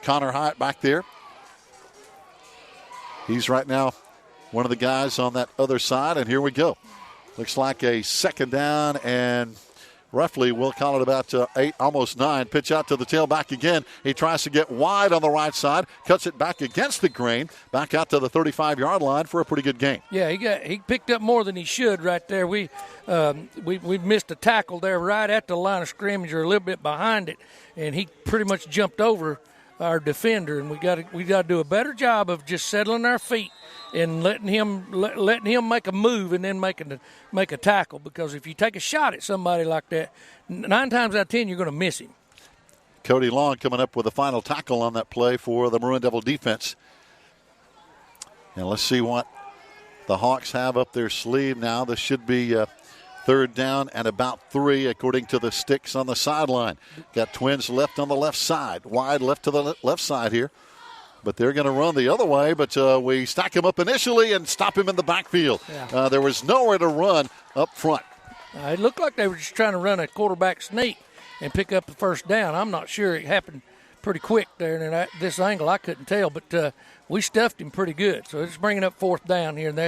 Connor Hyatt back there. He's right now one of the guys on that other side. And here we go. Looks like a second down and roughly, we'll call it about 8, almost 9. Pitch out to the tailback again. He tries to get wide on the right side, cuts it back against the grain, back out to the 35-yard line for a pretty good gain. Yeah, he picked up more than he should right there. We missed a tackle there right at the line of scrimmage or a little bit behind it, and he pretty much jumped over our defender. And we got to do a better job of just settling our feet and letting him make a move and then make a tackle, because if you take a shot at somebody like that, 9 times out of 10 you're going to miss him. Cody Long coming up with a final tackle on that play for the Maroon Devil defense. And let's see what the Hawks have up their sleeve now. This should be third down and about 3 according to the sticks on the sideline. Got Twins left on the left side, wide left to the left side here. But they're going to run the other way, but we stack him up initially and stop him in the backfield. Yeah. There was nowhere to run up front. It looked like they were just trying to run a quarterback sneak and pick up the first down. I'm not sure. It happened pretty quick there, and at this angle I couldn't tell, but we stuffed him pretty good. So it's bringing up 4th down here, and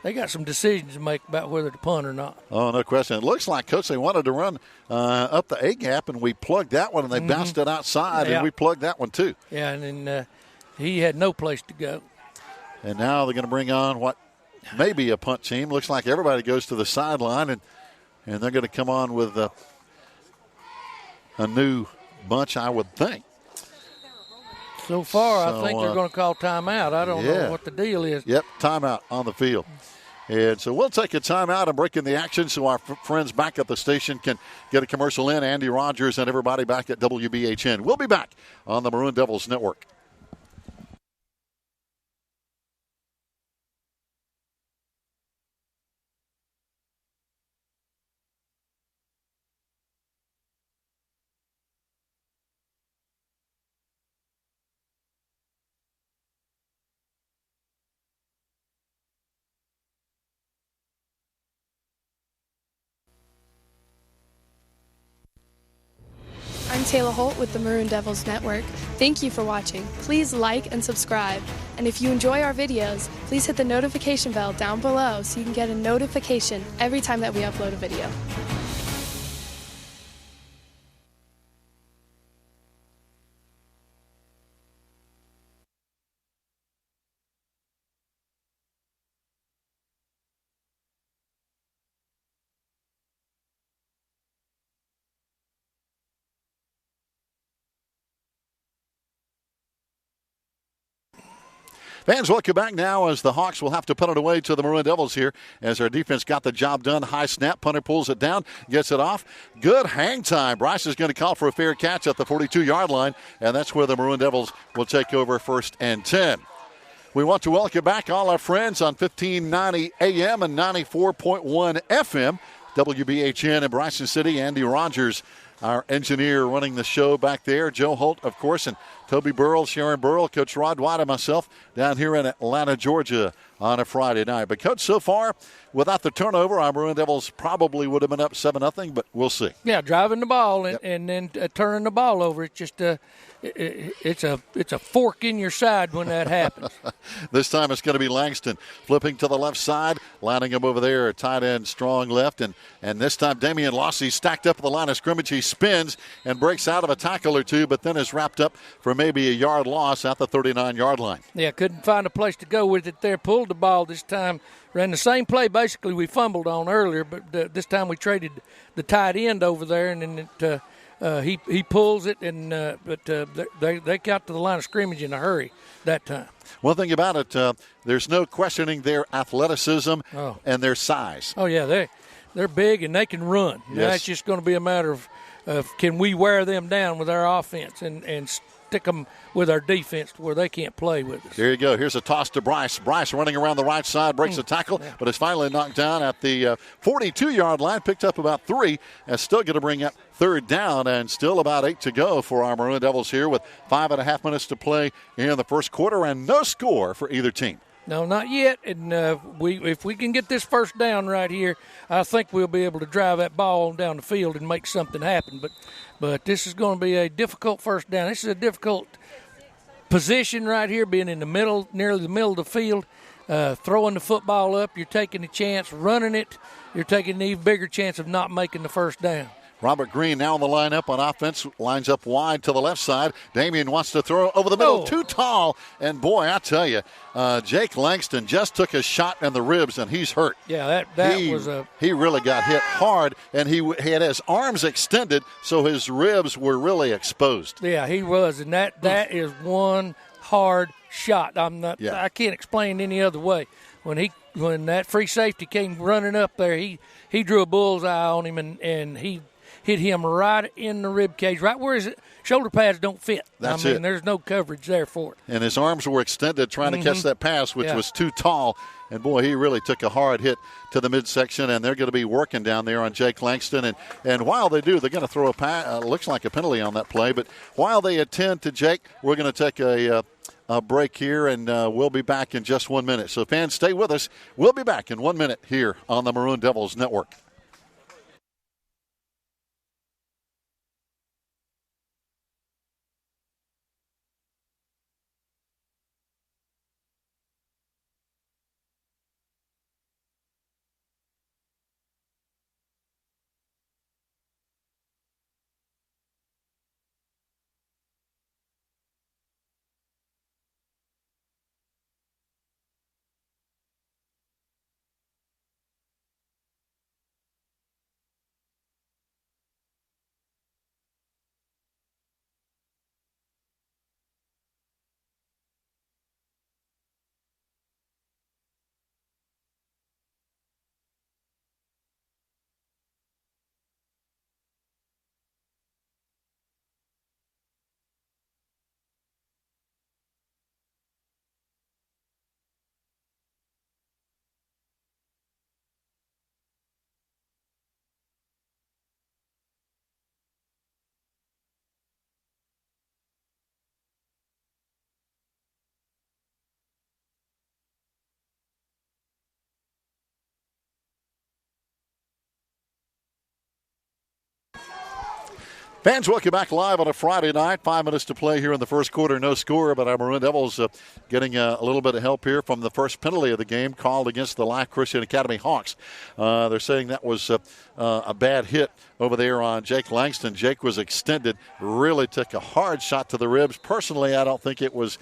they got some decisions to make about whether to punt or not. Oh, no question. It looks like, Coach, they wanted to run up the A-gap, and we plugged that one, and they bounced it outside, and we plugged that one too. Yeah, and then he had no place to go. And now they're going to bring on what may be a punt team. Looks like everybody goes to the sideline, and they're going to come on with a new bunch, I would think. So far, I think they're going to call timeout. I don't know what the deal is. Yep, timeout on the field. And so we'll take a timeout and break in the action so our friends back at the station can get a commercial in. Andy Rogers and everybody back at WBHN. We'll be back on the Maroon Devils Network. I'm Taylor Holt with the Maroon Devils Network. Thank you for watching. Please like and subscribe. And if you enjoy our videos, please hit the notification bell down below so you can get a notification every time that we upload a video. Fans, welcome back now as the Hawks will have to punt it away to the Maroon Devils here as our defense got the job done. High snap, punter pulls it down, gets it off. Good hang time. Bryce is going to call for a fair catch at the 42-yard line, and that's where the Maroon Devils will take over 1st and 10. We want to welcome back all our friends on 1590 AM and 94.1 FM. WBHN in Bryson City. Andy Rogers, our engineer, running the show back there. Joe Holt, of course, and Toby Burrell, Sharon Burrell, Coach Rod White, and myself down here in Atlanta, Georgia on a Friday night. But, Coach, so far, without the turnover, our Maroon Devils probably would have been up 7-0, but we'll see. Yeah, driving the ball and then turning the ball over. It's just it's a fork in your side when that happens. This time it's going to be Langston flipping to the left side, lining him over there, tight end, strong left. And this time Damian Lossy stacked up at the line of scrimmage. He spins and breaks out of a tackle or two, but then is wrapped up for maybe a yard loss at the 39-yard line. Yeah, couldn't find a place to go with it there. Pulled the ball this time. Ran the same play basically we fumbled on earlier, but this time we traded the tight end over there, and then he pulls it, and but they got to the line of scrimmage in a hurry that time. One thing about it, there's no questioning their athleticism and their size. Oh yeah, they're big and they can run. Yes. That's just going to be a matter of can we wear them down with our offense and stick them with our defense to where they can't play with us. There you go. Here's a toss to Bryce. Bryce running around the right side, breaks a tackle, but is finally knocked down at the 42-yard line, picked up about 3, and still going to bring up third down, and still about 8 to go for our Maroon Devils here with 5.5 minutes to play in the first quarter and no score for either team. No, not yet. And if we can get this first down right here, I think we'll be able to drive that ball down the field and make something happen. But this is going to be a difficult first down. This is a difficult position right here, being in the middle, nearly the middle of the field, throwing the football up. You're taking a chance, running it. You're taking an even bigger chance of not making the first down. Robert Green now in the lineup on offense, lines up wide to the left side. Damian wants to throw over the middle, too tall. And, boy, I tell you, Jake Langston just took a shot in the ribs, and he's hurt. Yeah, He really got hit hard, and he had his arms extended, so his ribs were really exposed. Yeah, he was, and that is one hard shot. I can't explain any other way. When that free safety came running up there, he drew a bullseye on him, and he hit him right in the rib cage, right where his shoulder pads don't fit. That's it. There's no coverage there for it. And his arms were extended trying to catch that pass, which was too tall. And, boy, he really took a hard hit to the midsection, and they're going to be working down there on Jake Langston. And while they do, they're going to throw looks like a penalty on that play. But while they attend to Jake, we're going to take a break here, and we'll be back in just 1 minute. So, fans, stay with us. We'll be back in 1 minute here on the Maroon Devils Network. Fans, welcome back live on a Friday night. 5 minutes to play here in the first quarter. No score, but our Maroon Devils getting a little bit of help here from the first penalty of the game called against the Life Christian Academy Hawks. They're saying that was a bad hit over there on Jake Langston. Jake was extended, really took a hard shot to the ribs. Personally, I don't think it was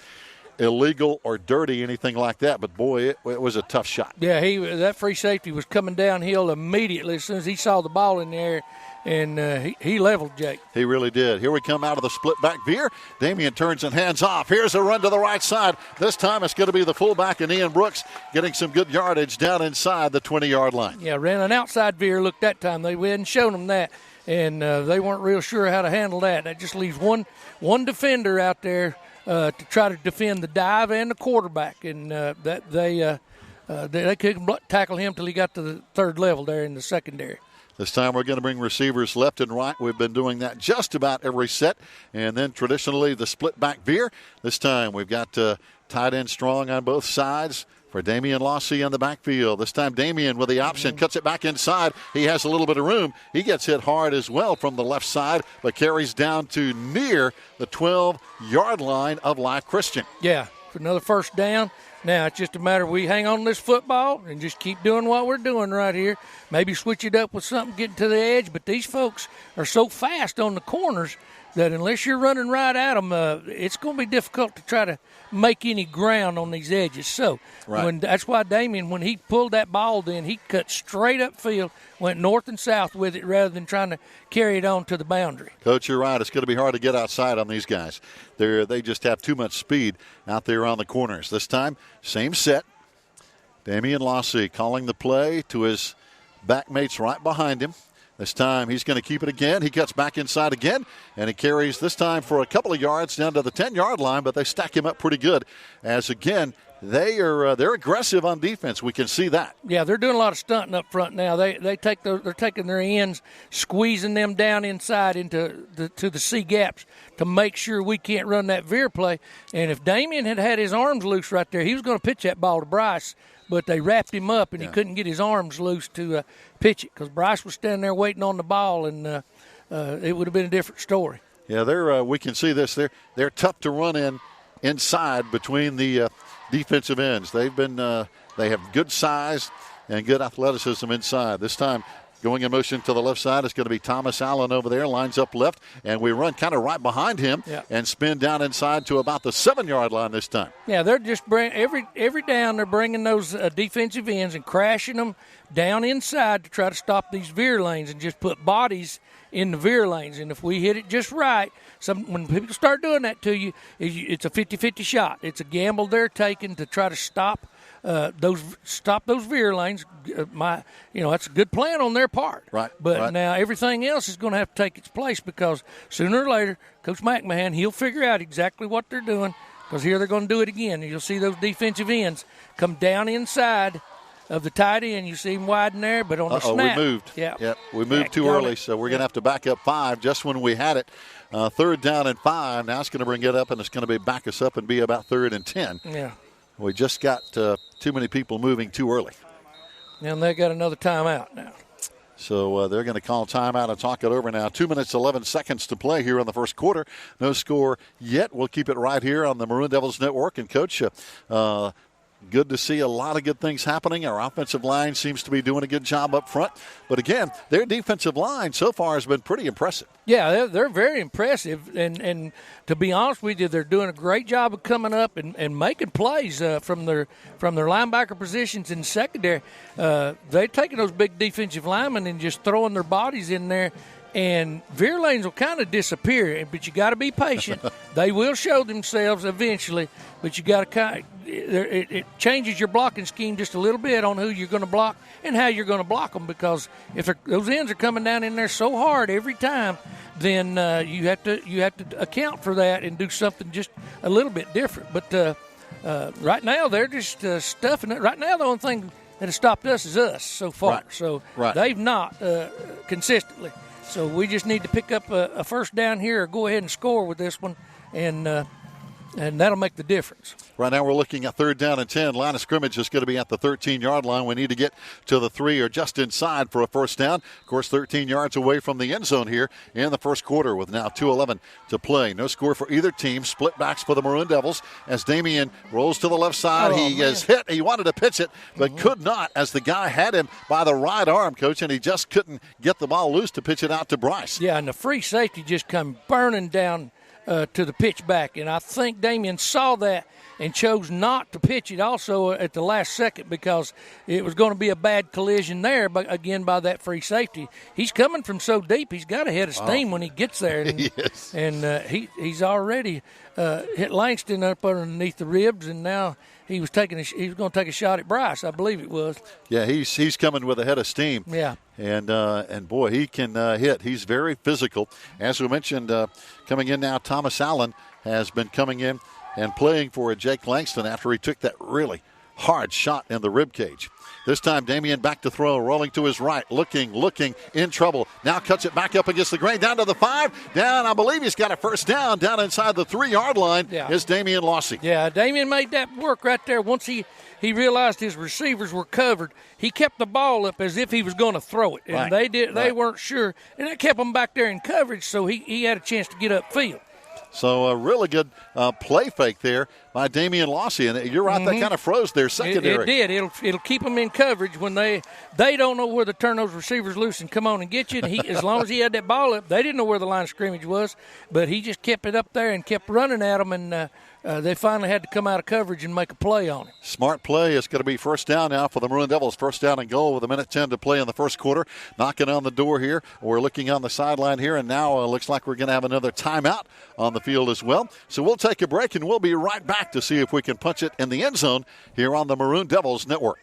illegal or dirty, anything like that, but boy, it was a tough shot. Yeah, that free safety was coming downhill immediately as soon as he saw the ball in the air, and he leveled Jake. He really did. Here we come out of the split back veer. Damian turns and hands off. Here's a run to the right side. This time it's going to be the fullback and Ian Brooks getting some good yardage down inside the 20-yard line. Yeah, ran an outside veer look that time. We hadn't shown them that, and they weren't real sure how to handle that. That just leaves one defender out there to try to defend the dive and the quarterback, and they couldn't tackle him till he got to the third level there in the secondary. This time we're going to bring receivers left and right. We've been doing that just about every set. And then traditionally the split back veer. This time we've got tight end strong on both sides for Damian Lossy on the backfield. This time Damian with the option, cuts it back inside. He has a little bit of room. He gets hit hard as well from the left side, but carries down to near the 12-yard line of Life Christian. Yeah, for another first down. Now, it's just a matter of we hang on to this football and just keep doing what we're doing right here. Maybe switch it up with something, getting to the edge. But these folks are so fast on the corners that unless you're running right at them, it's going to be difficult to try to make any ground on these edges. So that's why Damian, when he pulled that ball in, he cut straight upfield, went north and south with it rather than trying to carry it on to the boundary. Coach, you're right. It's going to be hard to get outside on these guys. They just have too much speed out there on the corners. This time, same set. Damian Lossy calling the play to his backmates right behind him. This time he's going to keep it again. He cuts back inside again, and he carries this time for a couple of yards down to the 10-yard line, but they stack him up pretty good as, again, they're aggressive on defense. We can see that. Yeah, they're doing a lot of stunting up front now. They're taking their ends, squeezing them down inside into the C gaps to make sure we can't run that veer play. And if Damian had his arms loose right there, he was going to pitch that ball to Bryce. But they wrapped him up, and he couldn't get his arms loose to pitch it because Bryce was standing there waiting on the ball, and it would have been a different story. Yeah, we can see this. They're tough to run inside between the defensive ends. They have good size and good athleticism inside. This time, going in motion to the left side is going to be Thomas Allen over there, lines up left, and we run kind of right behind him and spin down inside to about the 7-yard line this time. Yeah, they're just every down they're bringing those defensive ends and crashing them down inside to try to stop these veer lanes and just put bodies in the veer lanes. And if we hit it just right, when people start doing that to you, it's a 50-50 shot. It's a gamble they're taking to try to stop those veer lanes. That's a good plan on their part. Right. But now everything else is going to have to take its place because sooner or later, Coach McMahon, he'll figure out exactly what they're doing because here they're going to do it again. You'll see those defensive ends come down inside of the tight end. You see him widen there, but on the snap. We moved. Yeah. We moved too early, so we're going to have to back up 5 just when we had it. 3rd down and 5. Now it's going to bring it up, and it's going to be back us up and be about 3rd and 10. Yeah. We just got too many people moving too early. And they got another timeout now. So they're going to call timeout and talk it over now. 2 minutes, 11 seconds to play here in the first quarter. No score yet. We'll keep it right here on the Maroon Devils Network. And, Coach, good to see a lot of good things happening. Our offensive line seems to be doing a good job up front. But, again, their defensive line so far has been pretty impressive. Yeah, they're very impressive. And to be honest with you, they're doing a great job of coming up and making plays from their linebacker positions in secondary. They're taking those big defensive linemen and just throwing their bodies in there. And veer lanes will kind of disappear, but you got to be patient. They will show themselves eventually, but you got to it changes your blocking scheme just a little bit on who you're going to block and how you're going to block them. Because if those ends are coming down in there so hard every time, then you have to account for that and do something just a little bit different. But right now they're just stuffing it. Right now the only thing that has stopped us is us so far. Right. So right. They've not consistently. So we just need to pick up a first down here or go ahead and score with this one, and that'll make the difference. Right now we're looking at 3rd down and 10. Line of scrimmage is going to be at the 13-yard line. We need to get to the 3 or just inside for a first down. Of course, 13 yards away from the end zone here in the first quarter with now 2:11 to play. No score for either team. Split backs for the Maroon Devils as Damian rolls to the left side. He is hit. He wanted to pitch it, but could not as the guy had him by the right arm, Coach, and he just couldn't get the ball loose to pitch it out to Bryce. Yeah, and the free safety just come burning down to the pitch back, and I think Damian saw that and chose not to pitch it also at the last second because it was going to be a bad collision there, but again by that free safety. He's coming from so deep, he's got a head of steam when he gets there. And, yes. And he's already hit Langston up underneath the ribs, and now he was going to take a shot at Bryce, I believe it was. Yeah, he's coming with a head of steam. Yeah. And boy, he can hit. He's very physical. As we mentioned, coming in now, Thomas Allen has been coming in and playing for Jake Langston after he took that really, hard shot in the rib cage. This time, Damian back to throw, rolling to his right, looking, in trouble. Now cuts it back up against the grain, down to the 5. Down, I believe he's got a first down. Down inside the 3-yard line is Damian Lossy. Yeah, Damian made that work right there. Once he realized his receivers were covered, he kept the ball up as if he was going to throw it. And they weren't sure. And that kept him back there in coverage, so he had a chance to get upfield. So a really good play fake there by Damian Lossy. And you're right, that kind of froze their secondary. It did. It'll keep them in coverage when they don't know where to turn those receivers loose and come on and get you. And as long as he had that ball up, they didn't know where the line of scrimmage was. But he just kept it up there and kept running at them, and they finally had to come out of coverage and make a play on it. Smart play. It's going to be first down now for the Maroon Devils. First down and goal with 1:10 to play in the first quarter. Knocking on the door here. We're looking on the sideline here, and now looks like we're going to have another timeout on the field as well. So we'll take a break, and we'll be right back to see if we can punch it in the end zone here on the Maroon Devils Network.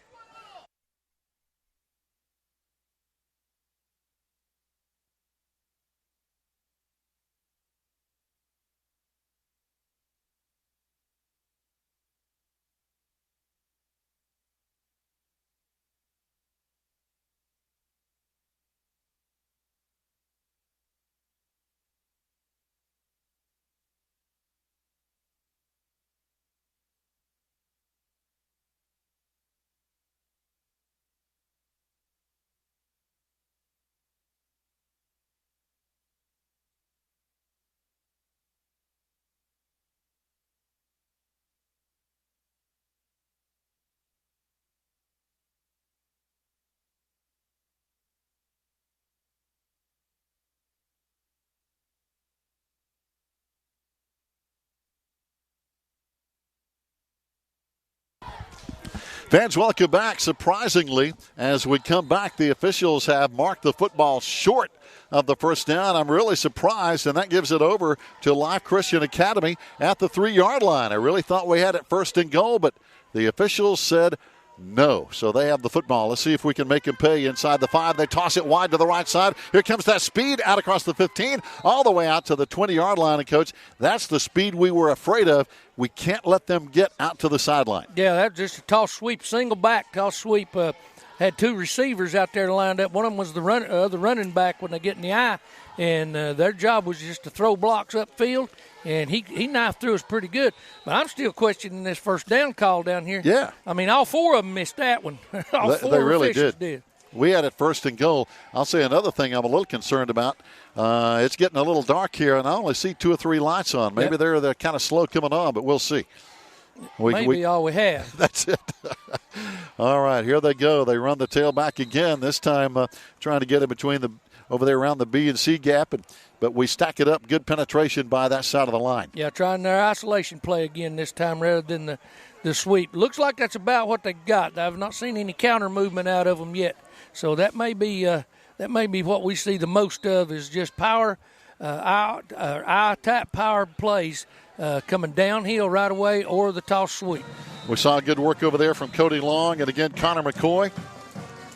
Fans, welcome back. Surprisingly, as we come back, the officials have marked the football short of the first down. I'm really surprised, and that gives it over to Life Christian Academy at the 3-yard line. I really thought we had it first and goal, but the officials said no. So they have the football. Let's see if we can make them pay inside the 5. They toss it wide to the right side. Here comes that speed out across the 15, all the way out to the 20-yard line. And, Coach, that's the speed we were afraid of. We can't let them get out to the sideline. Yeah, that's just a toss sweep, single back toss sweep. Had 2 receivers out there lined up. One of them was the running back when they get in the eye, and their job was just to throw blocks upfield, and he knifed through us pretty good. But I'm still questioning this first down call down here. Yeah. I mean, all 4 of them missed that one. They really did. We had it first and goal. I'll say another thing I'm a little concerned about. It's getting a little dark here, and I only see 2 or 3 lights on. Maybe they're kind of slow coming on, but we'll see. Maybe all we have. That's it. All right, here they go. They run the tailback again, this time trying to get it between over there around the B and C gap, but we stack it up. Good penetration by that side of the line. Yeah, trying their isolation play again this time rather than the sweep. Looks like that's about what they got. I've not seen any counter movement out of them yet. So that may be what we see the most of is just power, eye-type power plays coming downhill right away or the toss sweep. We saw good work over there from Cody Long, and again Connor McCoy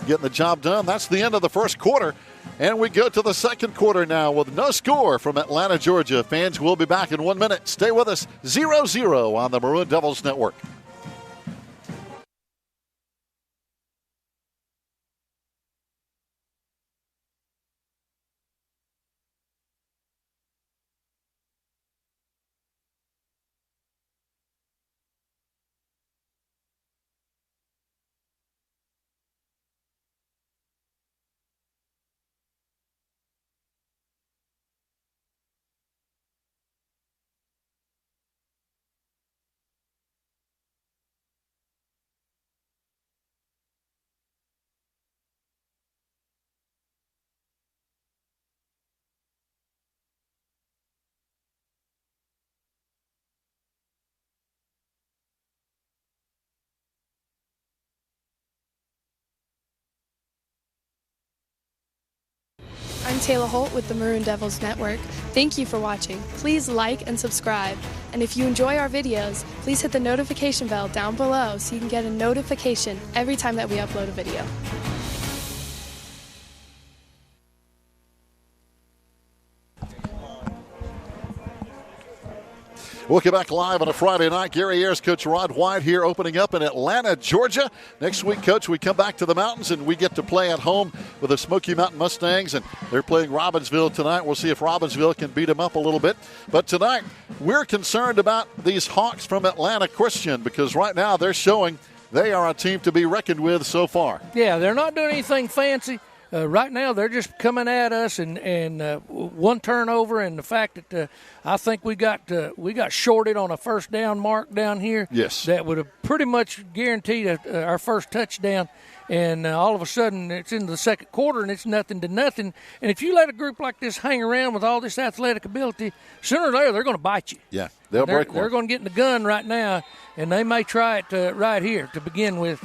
getting the job done. That's the end of the first quarter, and we go to the second quarter now with no score from Atlanta, Georgia. Fans, we'll be back in 1 minute. Stay with us, 0-0 on the Maroon Devils Network. I'm Taylor Holt with the Maroon Devils Network. Thank you for watching. Please like and subscribe. And if you enjoy our videos, please hit the notification bell down below so you can get a notification every time that we upload a video. We'll get back live on a Friday night. Gary Ayers, Coach Rod White here opening up in Atlanta, Georgia. Next week, Coach, we come back to the mountains and we get to play at home with the Smoky Mountain Mustangs, and they're playing Robbinsville tonight. We'll see if Robbinsville can beat them up a little bit. But tonight, we're concerned about these Hawks from Atlanta Christian because right now they're showing they are a team to be reckoned with so far. Yeah, they're not doing anything fancy. Right now, they're just coming at us, and one turnover, and the fact that I think we got shorted on a first down mark down here. Yes, that would have pretty much guaranteed our first touchdown. And all of a sudden, it's into the second quarter, and it's 0-0. And if you let a group like this hang around with all this athletic ability, sooner or later they're going to bite you. Yeah, they'll break one. They're going to get in the gun right now, and they may try it right here to begin with,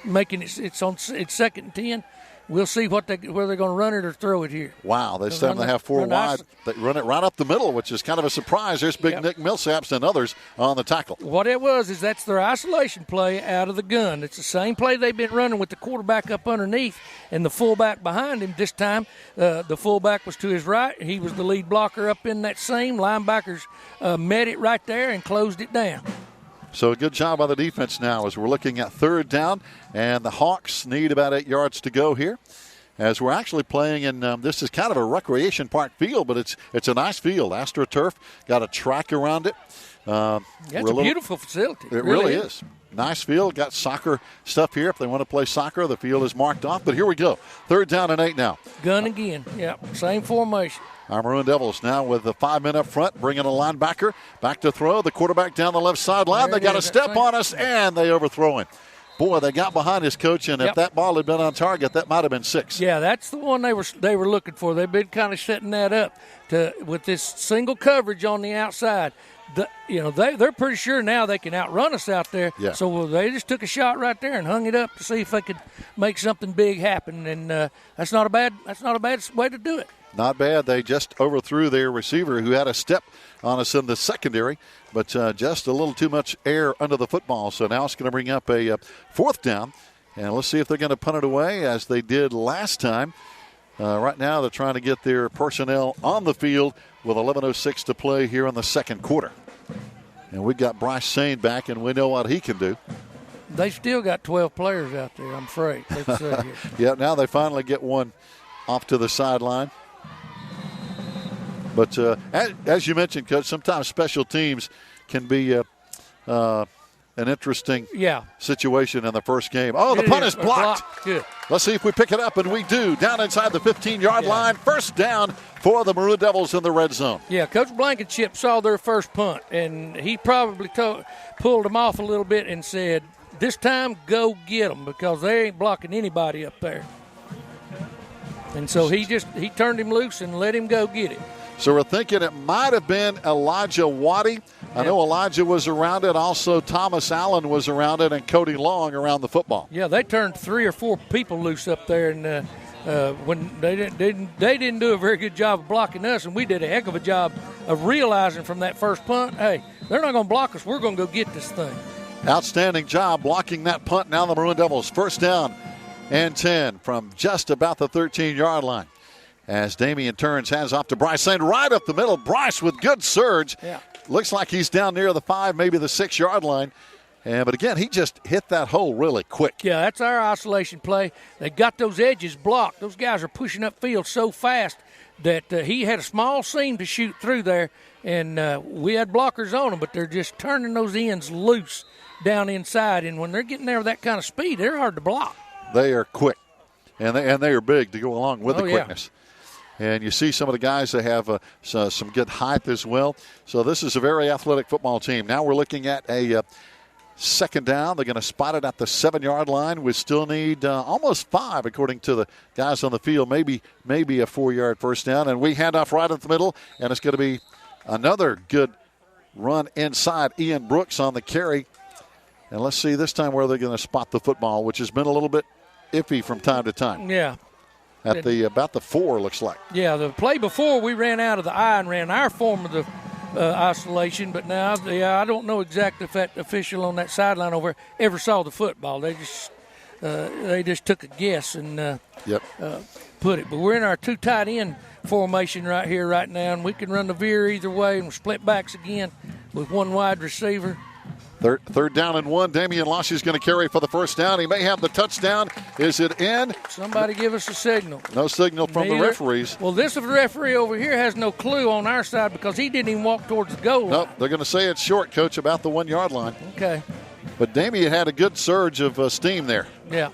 making it's 2nd and 10. We'll see whether they're going to run it or throw it here. Wow, this time they have four wide. They run it right up the middle, which is kind of a surprise. There's big Nick Millsaps and others on the tackle. What it was is that's their isolation play out of the gun. It's the same play they've been running with the quarterback up underneath and the fullback behind him. This time the fullback was to his right. He was the lead blocker up in that seam. Linebackers met it right there and closed it down. So a good job by the defense now as we're looking at 3rd down, and the Hawks need about 8 yards to go here. As we're actually playing in, this is kind of a recreation park field, but it's a nice field. AstroTurf, got a track around it. It's a beautiful facility. It really is. Nice field. Got soccer stuff here. If they want to play soccer, the field is marked off. But here we go. 3rd down and 8 now. Gun again. Yep, same formation. Our Maroon Devils now with the 5 men up front, bringing a linebacker back to throw. The quarterback down the left sideline. They got a step on us, and they overthrow him. Boy, they got behind his coach, and if that ball had been on target, that might have been 6. Yeah, that's the one they were looking for. They've been kind of setting that up with this single coverage on the outside. They're pretty sure now they can outrun us out there. Yeah. So they just took a shot right there and hung it up to see if they could make something big happen. And that's not a bad way to do it. Not bad. They just overthrew their receiver who had a step on us in the secondary, but just a little too much air under the football. So now it's going to bring up a 4th down, and let's see if they're going to punt it away as they did last time. Right now they're trying to get their personnel on the field with 11:06 to play here in the second quarter. And we got Bryce Sane back, and we know what he can do. They still got 12 players out there, I'm afraid. Yeah, now they finally get one off to the sideline. But as you mentioned, Coach, sometimes special teams can be an interesting situation in the first game. Oh, the punt is blocked. Good. Let's see if we pick it up, and we do. Down inside the 15-yard line. 1st down for the Maroon Devils in the red zone. Yeah, Coach Blankenship saw their first punt, and he probably pulled them off a little bit and said, this time go get them because they ain't blocking anybody up there. And so he turned him loose and let him go get it. So we're thinking it might have been Elijah Waddy. I know Elijah was around it. Also, Thomas Allen was around it, and Cody Long around the football. Yeah, they turned 3 or 4 people loose up there, and when they didn't do a very good job of blocking us, and we did a heck of a job of realizing from that first punt, hey, they're not going to block us. We're going to go get this thing. Outstanding job blocking that punt. Now the Maroon Devils 1st down and 10 from just about the 13-yard line. As Damian turns, hands off to Bryce Sane right up the middle. Bryce with good surge. Yeah. Looks like he's down near the 5, maybe the 6-yard line. But again, he just hit that hole really quick. Yeah, that's our isolation play. They got those edges blocked. Those guys are pushing upfield so fast that he had a small seam to shoot through there, and we had blockers on them, but they're just turning those ends loose down inside. And when they're getting there with that kind of speed, they're hard to block. They are quick, and they are big to go along with the quickness. Yeah. And you see some of the guys that have some good height as well. So this is a very athletic football team. Now we're looking at a 2nd down. They're going to spot it at the 7-yard line. We still need almost 5, according to the guys on the field. Maybe a 4-yard first down. And we hand off right at the middle, and it's going to be another good run inside. Ian Brooks on the carry. And let's see this time where they're going to spot the football, which has been a little bit iffy from time to time. Yeah. At about the 4, looks like. Yeah, the play before we ran out of the I and ran our form of the isolation, but now I don't know exactly if that official on that sideline over ever saw the football. They just took a guess and put it. But we're in our 2 tight end formation right here, right now, and we can run the veer either way and split backs again with one wide receiver. Third down and 1. Damian Losh is going to carry for the first down. He may have the touchdown. Is it in? Somebody give us a signal. No signal from the referees. Well, this referee over here has no clue on our side because he didn't even walk towards the goal line. Nope, they're going to say it's short, Coach, about the 1 yard line. Okay. But Damian had a good surge of steam there. Yeah.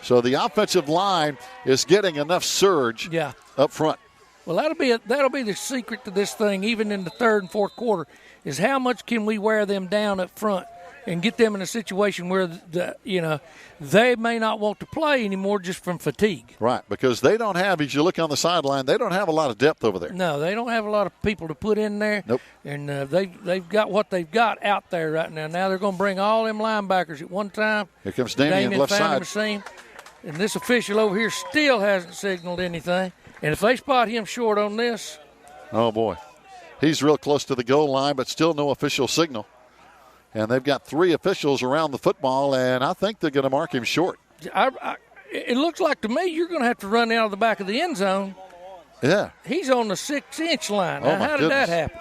So the offensive line is getting enough surge up front. Well, that'll be the secret to this thing, even in the third and fourth quarter, is how much can we wear them down up front and get them in a situation where they may not want to play anymore just from fatigue. Right, because they don't have, as you look on the sideline, they don't have a lot of depth over there. No, they don't have a lot of people to put in there. Nope. And they've got what they've got out there right now. Now they're going to bring all them linebackers at one time. Here comes Damian left side. Machine. And this official over here still hasn't signaled anything. And if they spot him short on this. Oh, boy. He's real close to the goal line, but still no official signal. And they've got 3 officials around the football, and I think they're going to mark him short. It looks like to me you're going to have to run out of the back of the end zone. Yeah. He's on the 6-inch line. Oh, now, how did that happen?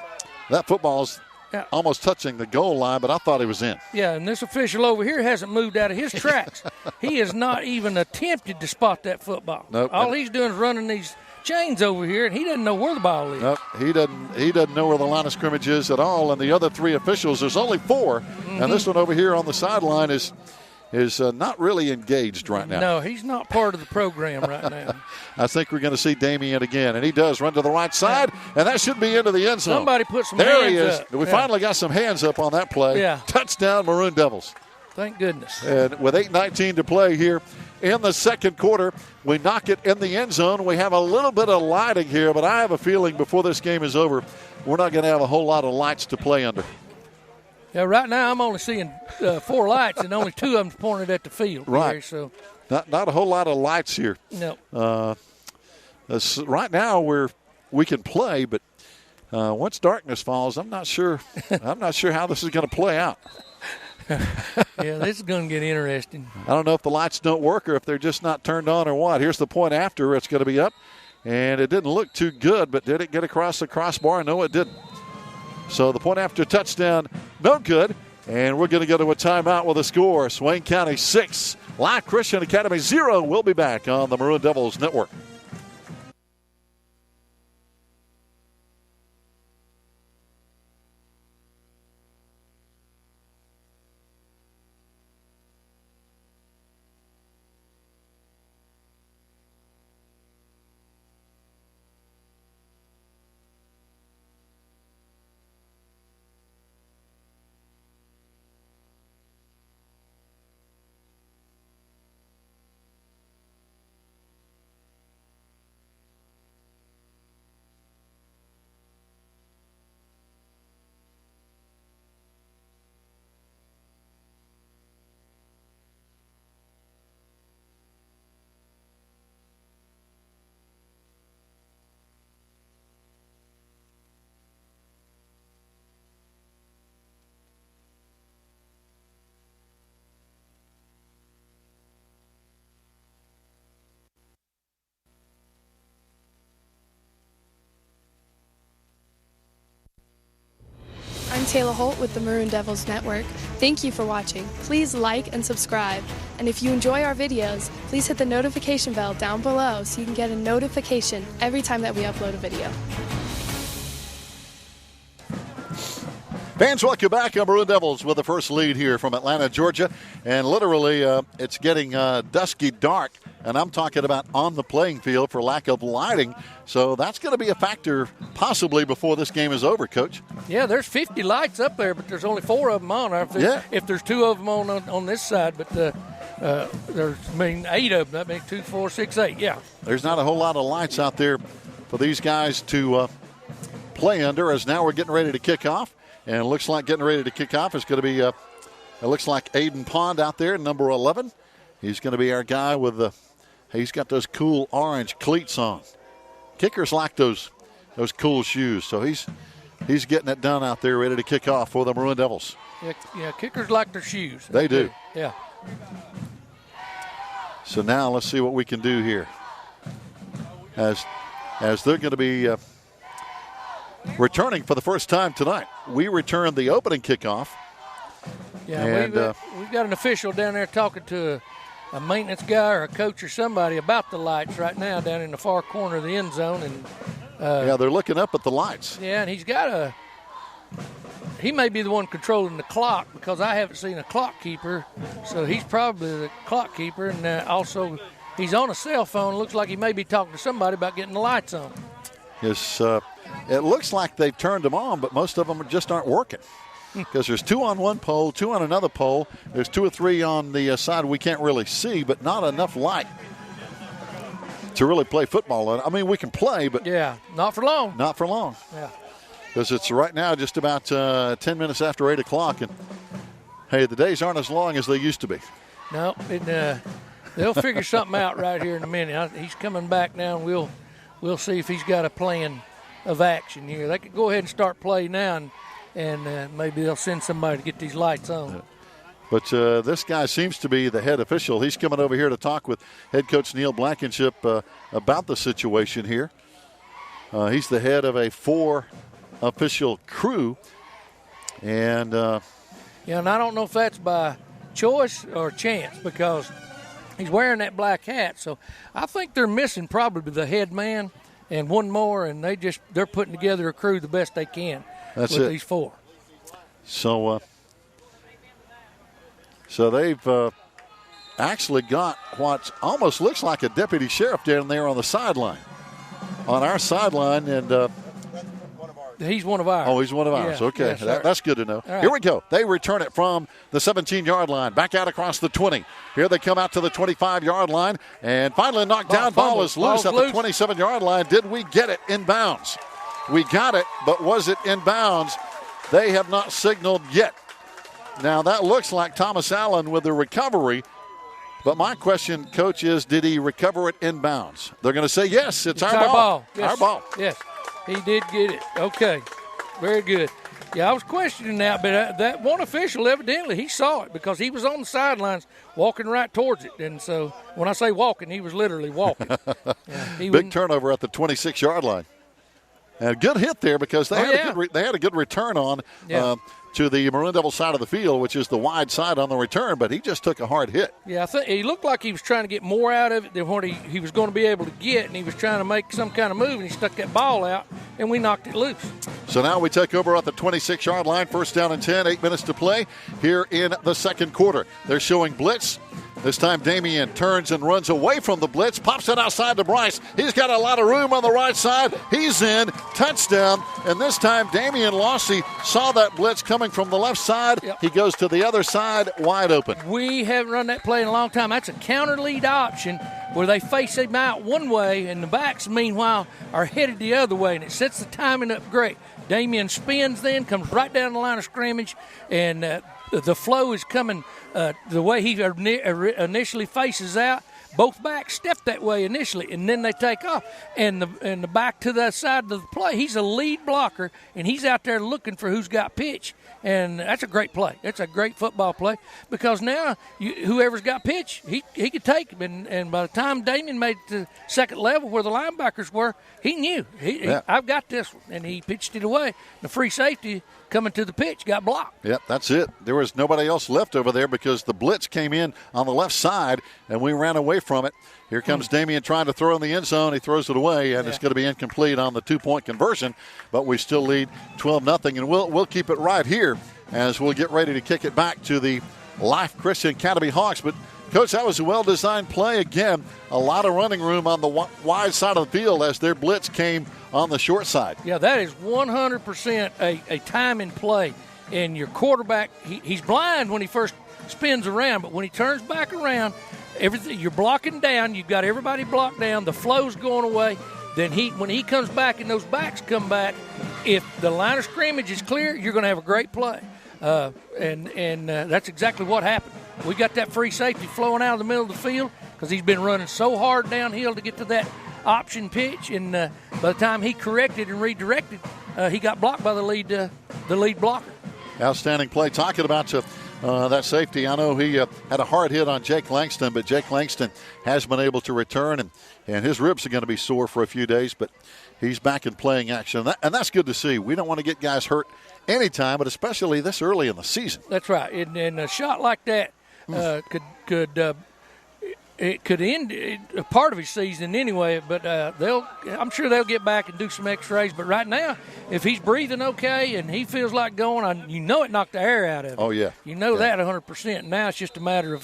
That football's almost touching the goal line, but I thought he was in. Yeah, and this official over here hasn't moved out of his tracks. He has not even attempted to spot that football. Nope. All he's doing is running these chains over here, and he doesn't know where the ball is. Nope, he doesn't know where the line of scrimmage is at all. And the other 3 officials, there's only 4, and this one over here on the sideline is not really engaged right now. No, he's not part of the program right now. I think we're going to see Damian again, and he does run to the right side, and that should be into the end zone. Somebody put some there hands he is. up. We finally got some hands up on that play. Yeah. Touchdown, Maroon Devils. Thank goodness. And with 8:19 to play here in the second quarter, we knock it in the end zone. We have a little bit of lighting here, but I have a feeling before this game is over, we're not going to have a whole lot of lights to play under. Yeah, right now I'm only seeing 4 lights, and only 2 of them pointed at the field. Right. Here, so not a whole lot of lights here. No. Right now we can play, but once darkness falls, I'm not sure. I'm not sure how this is going to play out. Yeah, this is going to get interesting. I don't know if the lights don't work or if they're just not turned on or what. Here's the point after. It's going to be up, and it didn't look too good, but did it get across the crossbar? No, it didn't. So the point after touchdown, no good, and we're going to go to a timeout with a score. Swain County 6, Live Christian Academy 0. We'll be back on the Maroon Devils Network. I'm Taylor Holt with the Maroon Devils Network. Thank you for watching. Please like and subscribe. And if you enjoy our videos, please hit the notification bell down below so you can get a notification every time that we upload a video. Fans, welcome back. I'm Maroon Devils with the first lead here from Atlanta, Georgia. And literally, it's getting dusky dark. And I'm talking about on the playing field for lack of lighting. So that's going to be a factor possibly before this game is over, Coach. Yeah, there's 50 lights up there, but there's only 4 of them on. If there's 2 of them on this side, but there's 8 of them. That means 2, 4, 6, 8. Yeah. There's not a whole lot of lights out there for these guys to play under, as now we're getting ready to kick off. And it looks like getting ready to kick off is going to be, it looks like Aiden Pond out there, number 11. He's going to be our guy with he's got those cool orange cleats on. Kickers like those cool shoes. So he's getting it done out there, ready to kick off for the Maroon Devils. Yeah, kickers like their shoes. They do. Yeah. So now let's see what we can do here. As as they're going to be returning for the first time tonight. We returned the opening kickoff. Yeah, and, we've got an official down there talking to a maintenance guy or a coach or somebody about the lights right now down in the far corner of the end zone. And they're looking up at the lights. Yeah, and he may be the one controlling the clock because I haven't seen a clock keeper. So he's probably the clock keeper. And also he's on a cell phone. Looks like he may be talking to somebody about getting the lights on. It looks like they've turned them on, but most of them just aren't working. Because there's 2 on one pole, 2 on another pole. There's 2 or 3 on the side we can't really see, but not enough light to really play football on. I mean, we can play, but yeah, not for long. Not for long. Yeah, because it's right now just about 10 minutes after 8 o'clock, and hey, the days aren't as long as they used to be. No, they'll figure something out right here in a minute. He's coming back now, and we'll see if he's got a plan of action here. They could go ahead and start play now, and maybe they'll send somebody to get these lights on. But this guy seems to be the head official. He's coming over here to talk with head coach Neil Blankenship about the situation here. He's the head of a 4-official crew. And and I don't know if that's by choice or chance because he's wearing that black hat. So I think they're missing probably the head man and one more, and they're putting together a crew the best they can. That's with it. These 4. So they've actually got what almost looks like a deputy sheriff down there on the sideline, on our sideline, and he's one of ours. Oh, he's one of ours. Yeah, okay, yes, that's good to know. Right. Here we go. They return it from the 17-yard line, back out across the 20. Here they come out to the 25-yard line, and finally knocked down. Ball is loose at the 27-yard line. Did we get it in bounds? We got it, but was it in bounds? They have not signaled yet. Now, that looks like Thomas Allen with the recovery. But my question, Coach, is did he recover it in bounds? They're going to say, yes, it's our ball. Yes. Our ball. Yes, he did get it. Okay, very good. Yeah, I was questioning that, but that one official, evidently, he saw it because he was on the sidelines walking right towards it. And so when I say walking, he was literally walking. Big turnover at the 26-yard line. And a good hit there because they had a good return on to the Maroon Devil side of the field, which is the wide side on the return, but he just took a hard hit. Yeah, I think he looked like he was trying to get more out of it than what he was going to be able to get, and he was trying to make some kind of move, and he stuck that ball out, and we knocked it loose. So now we take over at the 26-yard line, first down and 10, 8 minutes to play here in the second quarter. They're showing blitz. This time Damian turns and runs away from the blitz, pops it outside to Bryce. He's got a lot of room on the right side. He's in, touchdown. And this time Damian Lossy saw that blitz coming from the left side. Yep. He goes to the other side, wide open. We haven't run that play in a long time. That's a counter lead option where they face him out one way and the backs, meanwhile, are headed the other way. And it sets the timing up great. Damian spins then, comes right down the line of scrimmage, and the flow is coming the way he initially faces out. Both backs step that way initially, and then they take off. And the back to the side of the play, he's a lead blocker, and he's out there looking for who's got pitch. And that's a great play. That's a great football play because now whoever's got pitch, he could take him. And by the time Damian made it to second level where the linebackers were, he knew. I've got this one. And he pitched it away. The free safety coming to the pitch got blocked. Yep, that's it. There was nobody else left over there because the blitz came in on the left side, and we ran away from it. Here comes Damian trying to throw in the end zone. He throws it away, and it's going to be incomplete on the 2-point conversion. But we still lead 12-0, and we'll keep it right here as we'll get ready to kick it back to the Life Christian Academy Hawks. But, Coach, that was a well-designed play. Again, a lot of running room on the wide side of the field as their blitz came on the short side. Yeah, that is 100% a timing play. And your quarterback, he's blind when he first spins around, but when he turns back around, everything you're blocking down, you've got everybody blocked down, the flow's going away. Then when he comes back and those backs come back, if the line of scrimmage is clear, you're going to have a great play. And that's exactly what happened. We got that free safety flowing out of the middle of the field because he's been running so hard downhill to get to that option pitch. And by the time he corrected and redirected, he got blocked by the lead blocker. Outstanding play. Talking about that safety. I know he had a hard hit on Jake Langston, but Jake Langston has been able to return, and his ribs are going to be sore for a few days, but he's back in playing action. And that's good to see. We don't want to get guys hurt anytime, but especially this early in the season. That's right. And a shot like that could end a part of his season anyway, but I'm sure they'll get back and do some x-rays. But right now, if he's breathing okay and he feels like going, it knocked the air out of him. Oh, yeah. You know that 100%. Now it's just a matter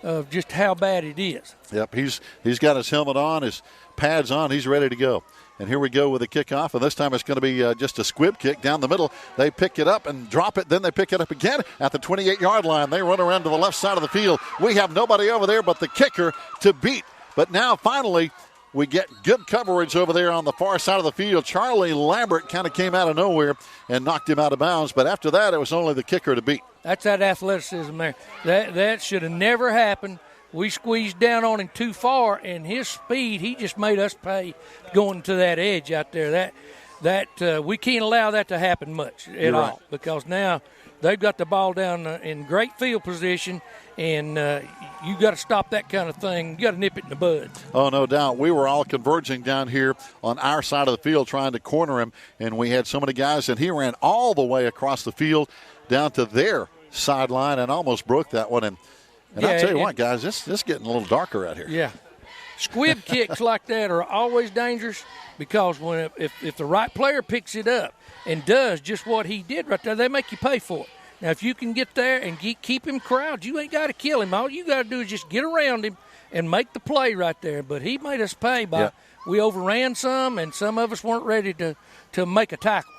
of just how bad it is. Yep, he's got his helmet on, his pads on, he's ready to go. And here we go with the kickoff, and this time it's going to be just a squib kick down the middle. They pick it up and drop it, then they pick it up again at the 28-yard line. They run around to the left side of the field. We have nobody over there but the kicker to beat. But now finally we get good coverage over there on the far side of the field. Charlie Lambert kind of came out of nowhere and knocked him out of bounds. But after that, it was only the kicker to beat. That's that athleticism there. That should have never happened. We squeezed down on him too far, and his speed, he just made us pay going to that edge out there. That we can't allow that to happen much at all, because now they've got the ball down in great field position, and you got to stop that kind of thing. You got to nip it in the bud. Oh, no doubt. We were all converging down here on our side of the field trying to corner him, and we had so many guys, and he ran all the way across the field down to their sideline and almost broke that one. And I'll tell you what, guys, this is getting a little darker out here. Yeah. Squib kicks like that are always dangerous, because if the right player picks it up and does just what he did right there, they make you pay for it. Now, if you can get there and keep him corralled, you ain't got to kill him. All you got to do is just get around him and make the play right there. But he made us pay we overran some, and some of us weren't ready to make a tackle.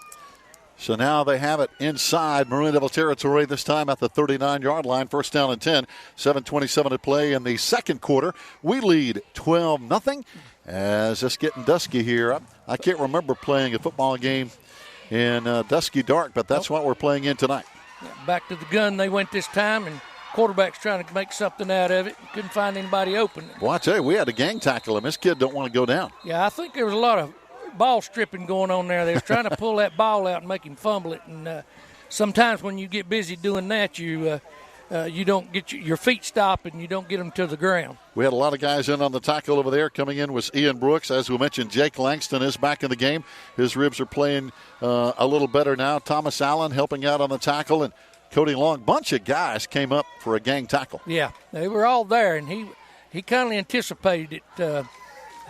So now they have it inside Maroon Devil territory, this time at the 39-yard line. First down and 10. 7:27 to play in the second quarter. We lead 12-0 as it's getting dusky here. I can't remember playing a football game in dusky dark, but that's what we're playing in tonight. Back to the gun they went this time, and quarterback's trying to make something out of it. Couldn't find anybody open. Well, I tell you, we had to gang tackle him. This kid don't want to go down. Yeah, I think there was a lot of ball stripping going on there. They was trying to pull that ball out and make him fumble it, and sometimes when you get busy doing that, you don't get your feet stop and you don't get them to the ground. We had a lot of guys in on the tackle over there. Coming in was Ian Brooks. As we mentioned, Jake Langston is back in the game. His ribs are playing a little better now. Thomas Allen helping out on the tackle, and Cody Long. Bunch of guys came up for a gang tackle. Yeah, they were all there, and he kind of anticipated it.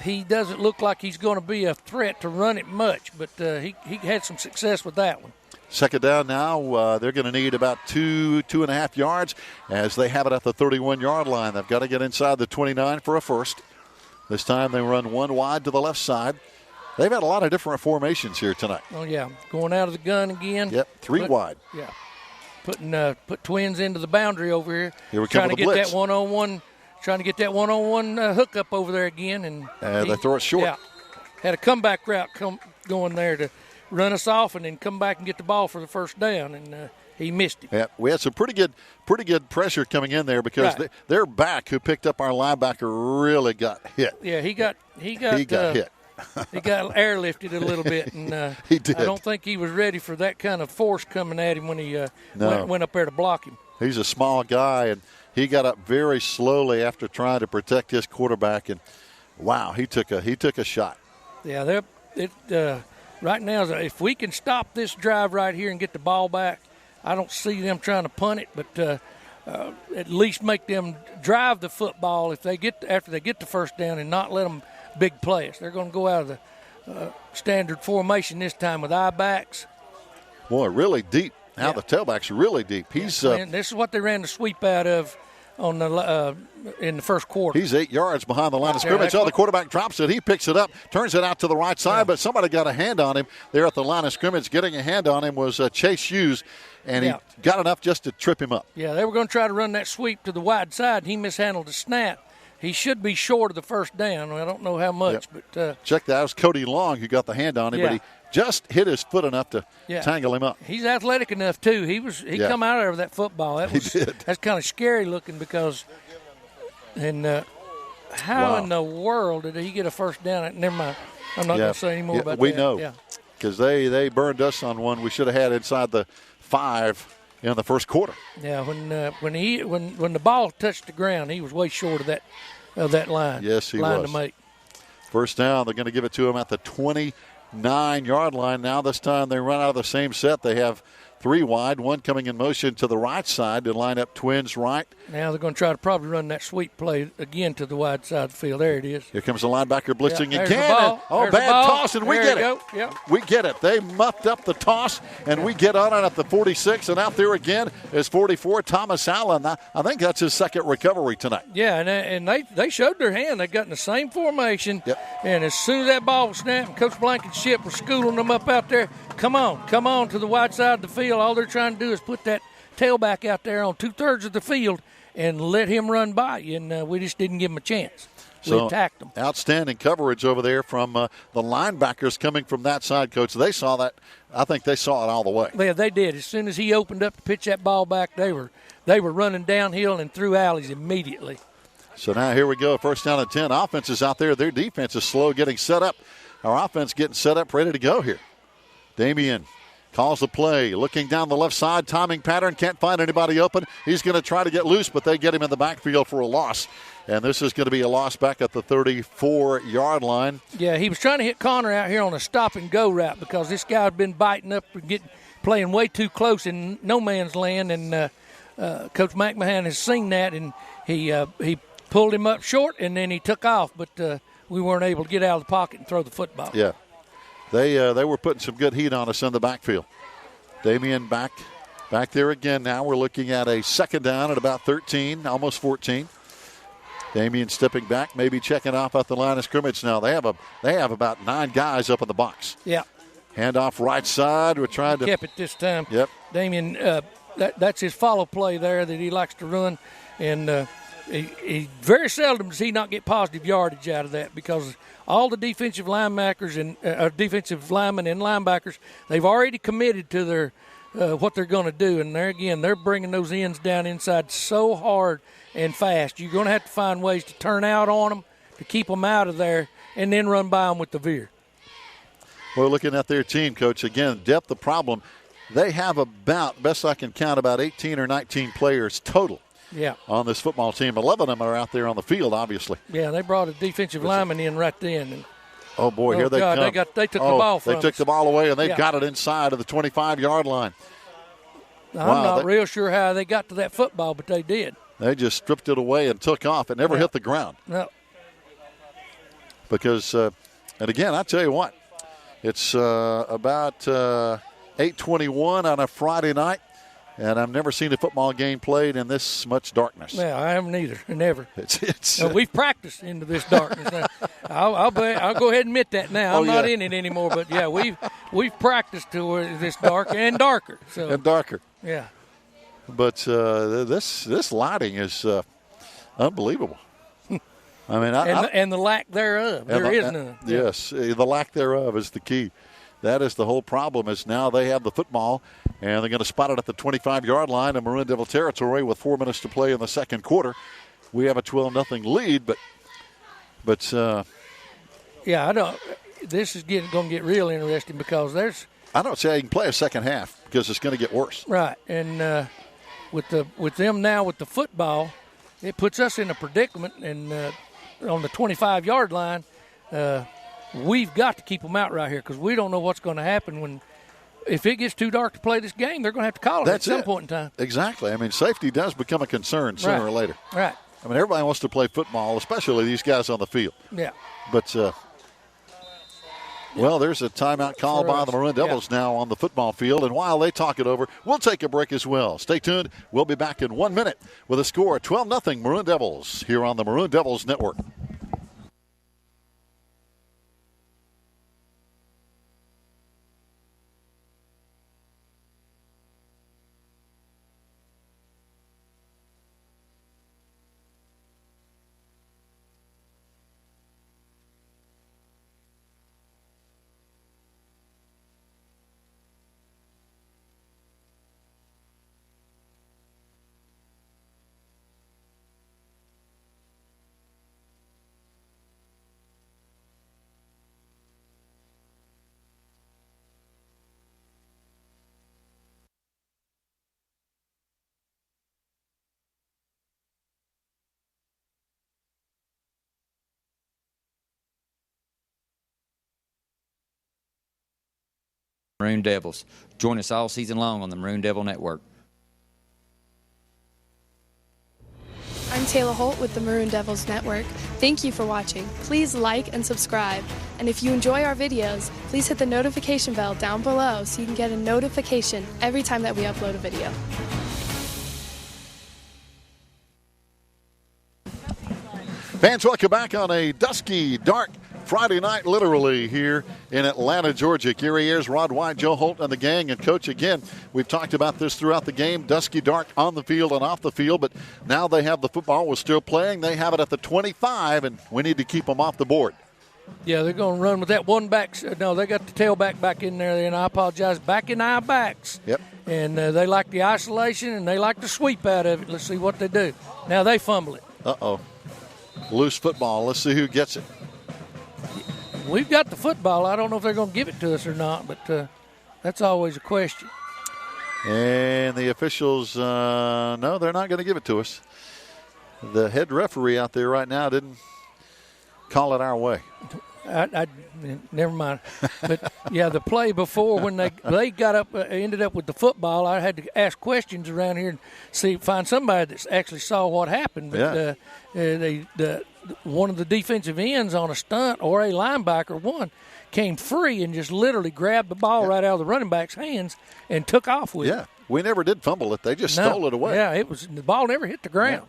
He doesn't look like he's going to be a threat to run it much, but he had some success with that one. Second down now. They're going to need about 2.5 yards as they have it at the 31-yard line. They've got to get inside the 29 for a first. This time they run one wide to the left side. They've had a lot of different formations here tonight. Oh, yeah. Going out of the gun again. Yep, three wide. Yeah. Put twins into the boundary over here. Here we come with the blitz. Trying to get that one-on-one hookup over there again. And they throw it short. Yeah. Had a comeback route going there to run us off and then come back and get the ball for the first down, and he missed it. Yeah, we had some pretty good pressure coming in there because their back, who picked up our linebacker, really got hit. Yeah, he got hit. He got airlifted a little bit, and he did. I don't think he was ready for that kind of force coming at him when he went up there to block him. He's a small guy, and he got up very slowly after trying to protect his quarterback, and wow, he took a shot. Yeah, right now, if we can stop this drive right here and get the ball back, I don't see them trying to punt it, but at least make them drive the football after they get the first down and not let them big plays. They're going to go out of the standard formation this time with eye backs. Boy, really deep. Now the tailback's really deep. He's this is what they ran the sweep out of on the in the first quarter. He's 8 yards behind the line of scrimmage. The quarterback drops it. He picks it up, turns it out to the right side, but somebody got a hand on him there at the line of scrimmage. Getting a hand on him was Chase Hughes, and he got enough just to trip him up. Yeah, they were going to try to run that sweep to the wide side, and he mishandled the snap. He should be short of the first down. I don't know how much, but check that. It was Cody Long who got the hand on him, but he just hit his foot enough to tangle him up. He's athletic enough too. He come out of that football. He did. That's kind of scary looking because. And how in the world did he get a first down? Never mind. I'm not going to say any more about that. We know because they burned us on one we should have had inside the 5. in the first quarter. Yeah, when the ball touched the ground, he was way short of that line. Yes, he line was. to make. First down, they're going to give it to him at the 29-yard line. Now this time they run out of the same set. They have 3 wide, one coming in motion to the right side to line up twins right. Now they're going to try to probably run that sweep play again to the wide side of the field. There it is. Here comes the linebacker blitzing there's again. The ball. Oh, there's bad toss, and we there get you it. Go. Yep. We get it. They muffed up the toss, and we get on it at the 46, and out there again is 44, Thomas Allen. I think that's his second recovery tonight. Yeah, and they showed their hand. They got in the same formation, and as soon as that ball was snapped, Coach Blankenship was schooling them up out there. Come on to the wide side of the field. All they're trying to do is put that tailback out there on 2/3 of the field and let him run by you, and we just didn't give him a chance. We attacked them. Outstanding coverage over there from the linebackers coming from that side, Coach. They saw that. I think they saw it all the way. Yeah, they did. As soon as he opened up to pitch that ball back, they were running downhill and through alleys immediately. So now here we go. First down and 10. Offense is out there. Their defense is slow getting set up. Our offense getting set up, ready to go here. Damian calls the play, looking down the left side, timing pattern, can't find anybody open. He's going to try to get loose, but they get him in the backfield for a loss. And this is going to be a loss back at the 34-yard line. Yeah, he was trying to hit Connor out here on a stop-and-go route because this guy had been biting up and playing way too close in no man's land. And Coach McMahon has seen that, and he pulled him up short, and then he took off. But we weren't able to get out of the pocket and throw the football. Yeah. They were putting some good heat on us in the backfield. Damian back there again. Now we're looking at a second down at about 13, almost 14. Damian stepping back, maybe checking off at the line of scrimmage now. They have about 9 guys up in the box. Yeah. Handoff right side. We're trying to kept it this time. Yep. Damian, that's his follow play there that he likes to run, and he very seldom does he not get positive yardage out of that because all the defensive linebackers and defensive linemen and linebackers, they've already committed to their what they're going to do, and they're bringing those ends down inside so hard and fast. You're going to have to find ways to turn out on them to keep them out of there, and then run by them with the veer. We're looking at their team, Coach. Again, depth the problem. They have about, best I can count, about 18 or 19 players total. Yeah. On this football team. 11 of them are out there on the field, obviously. Yeah, they brought a defensive lineman in right then. And oh, boy, here they come. They took the ball from us. They took the ball away, and they've got it inside of the 25-yard line. I'm not real sure how they got to that football, but they did. They just stripped it away and took off. It never hit the ground. No. Because, and again, I tell you what, it's about 8:21 on a Friday night. And I've never seen a football game played in this much darkness. Yeah, I haven't either. Never. It's we've practiced into this darkness. Now, I'll go ahead and admit that now. I'm not in it anymore. But, yeah, we've practiced to this dark and darker. So. And darker. Yeah. But this lighting is unbelievable. I mean, and the lack thereof. There is none. Yes, the lack thereof is the key. That is the whole problem. Is now they have the football, and they're going to spot it at the 25-yard line in Maroon Devil territory with 4 minutes to play in the second quarter. We have a 12-0 lead, but yeah, I don't. This is going to get real interesting because there's. I don't say you can play a second half because it's going to get worse. Right, and with them now with the football, it puts us in a predicament, and on the 25-yard line. We've got to keep them out right here because we don't know what's going to happen if it gets too dark to play this game. They're going to have to call it at some point in time. Exactly. I mean, safety does become a concern sooner or later. Right. I mean, everybody wants to play football, especially these guys on the field. Yeah. But, well, there's a timeout call by the Maroon Devils now on the football field. And while they talk it over, we'll take a break as well. Stay tuned. We'll be back in 1 minute with a score 12-0 Maroon Devils here on the Maroon Devils Network. Maroon Devils. Join us all season long on the Maroon Devil Network. I'm Taylor Holt with the Maroon Devils Network. Thank you for watching. Please like and subscribe. And if you enjoy our videos, please hit the notification bell down below so you can get a notification every time that we upload a video. Fans, welcome back on a dusky, dark Friday night, literally, here in Atlanta, Georgia. Gary Ayers, Rod White, Joe Holt, and the gang. And, Coach, again, we've talked about this throughout the game, dusky, dark on the field and off the field, but now they have the football. We're still playing. They have it at the 25, and we need to keep them off the board. Yeah, they're going to run with that one back. No, they got the tailback back in there, and I apologize, back in our backs. Yep. And they like the isolation, and they like the sweep out of it. Let's see what they do. Now they fumble it. Uh-oh. Loose football. Let's see who gets it. We've got the football. I don't know if they're going to give it to us or not, but that's always a question. And the officials, no, they're not going to give it to us. The head referee out there right now didn't call it our way. I never mind. But, yeah, the play before when they got up, ended up with the football, I had to ask questions around here and find somebody that actually saw what happened. But one of the defensive ends on a stunt or a linebacker, came free and just literally grabbed the ball right out of the running back's hands and took off with it. Yeah, we never did fumble it. They just stole it away. Yeah, the ball never hit the ground.